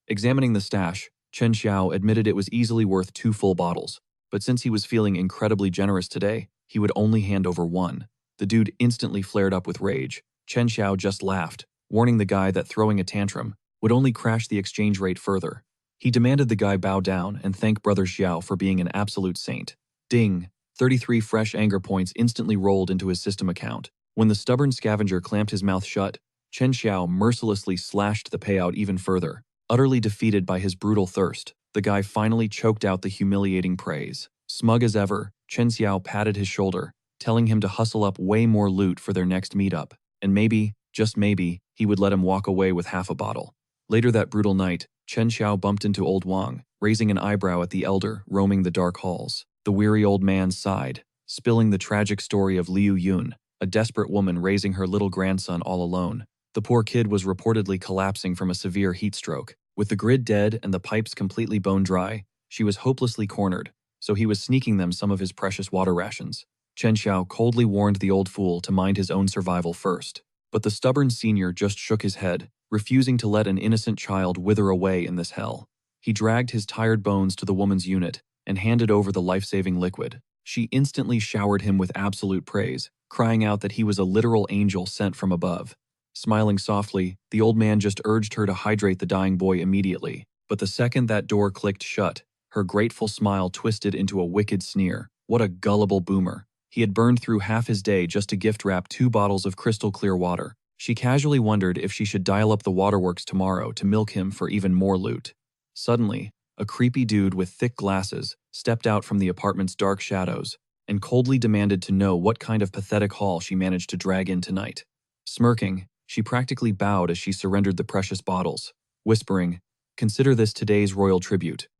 Examining the stash, Chen Xiao admitted it was easily worth 2 full bottles, but since he was feeling incredibly generous today, he would only hand over 1. The dude instantly flared up with rage. Chen Xiao just laughed, warning the guy that throwing a tantrum would only crash the exchange rate further. He demanded the guy bow down and thank Brother Xiao for being an absolute saint. Ding! 33 fresh anger points instantly rolled into his system account. When the stubborn scavenger clamped his mouth shut, Chen Xiao mercilessly slashed the payout even further. Utterly defeated by his brutal thirst, the guy finally choked out the humiliating praise. Smug as ever, Chen Xiao patted his shoulder, telling him to hustle up way more loot for their next meetup, and maybe, just maybe, he would let him walk away with half a bottle. Later that brutal night, Chen Xiao bumped into old Wang, raising an eyebrow at the elder roaming the dark halls. The weary old man sighed, spilling the tragic story of Liu Yun, a desperate woman raising her little grandson all alone. The poor kid was reportedly collapsing from a severe heat stroke. With the grid dead and the pipes completely bone dry, she was hopelessly cornered, so he was sneaking them some of his precious water rations. Chen Xiao coldly warned the old fool to mind his own survival first. But the stubborn senior just shook his head, refusing to let an innocent child wither away in this hell. He dragged his tired bones to the woman's unit and handed over the life-saving liquid. She instantly showered him with absolute praise, crying out that he was a literal angel sent from above. Smiling softly, the old man just urged her to hydrate the dying boy immediately. But the second that door clicked shut, her grateful smile twisted into a wicked sneer. What a gullible boomer. He had burned through half his day just to gift-wrap 2 bottles of crystal-clear water. She casually wondered if she should dial up the waterworks tomorrow to milk him for even more loot. Suddenly, a creepy dude with thick glasses stepped out from the apartment's dark shadows and coldly demanded to know what kind of pathetic haul she managed to drag in tonight. Smirking, she practically bowed as she surrendered the precious bottles, whispering, "Consider this today's royal tribute."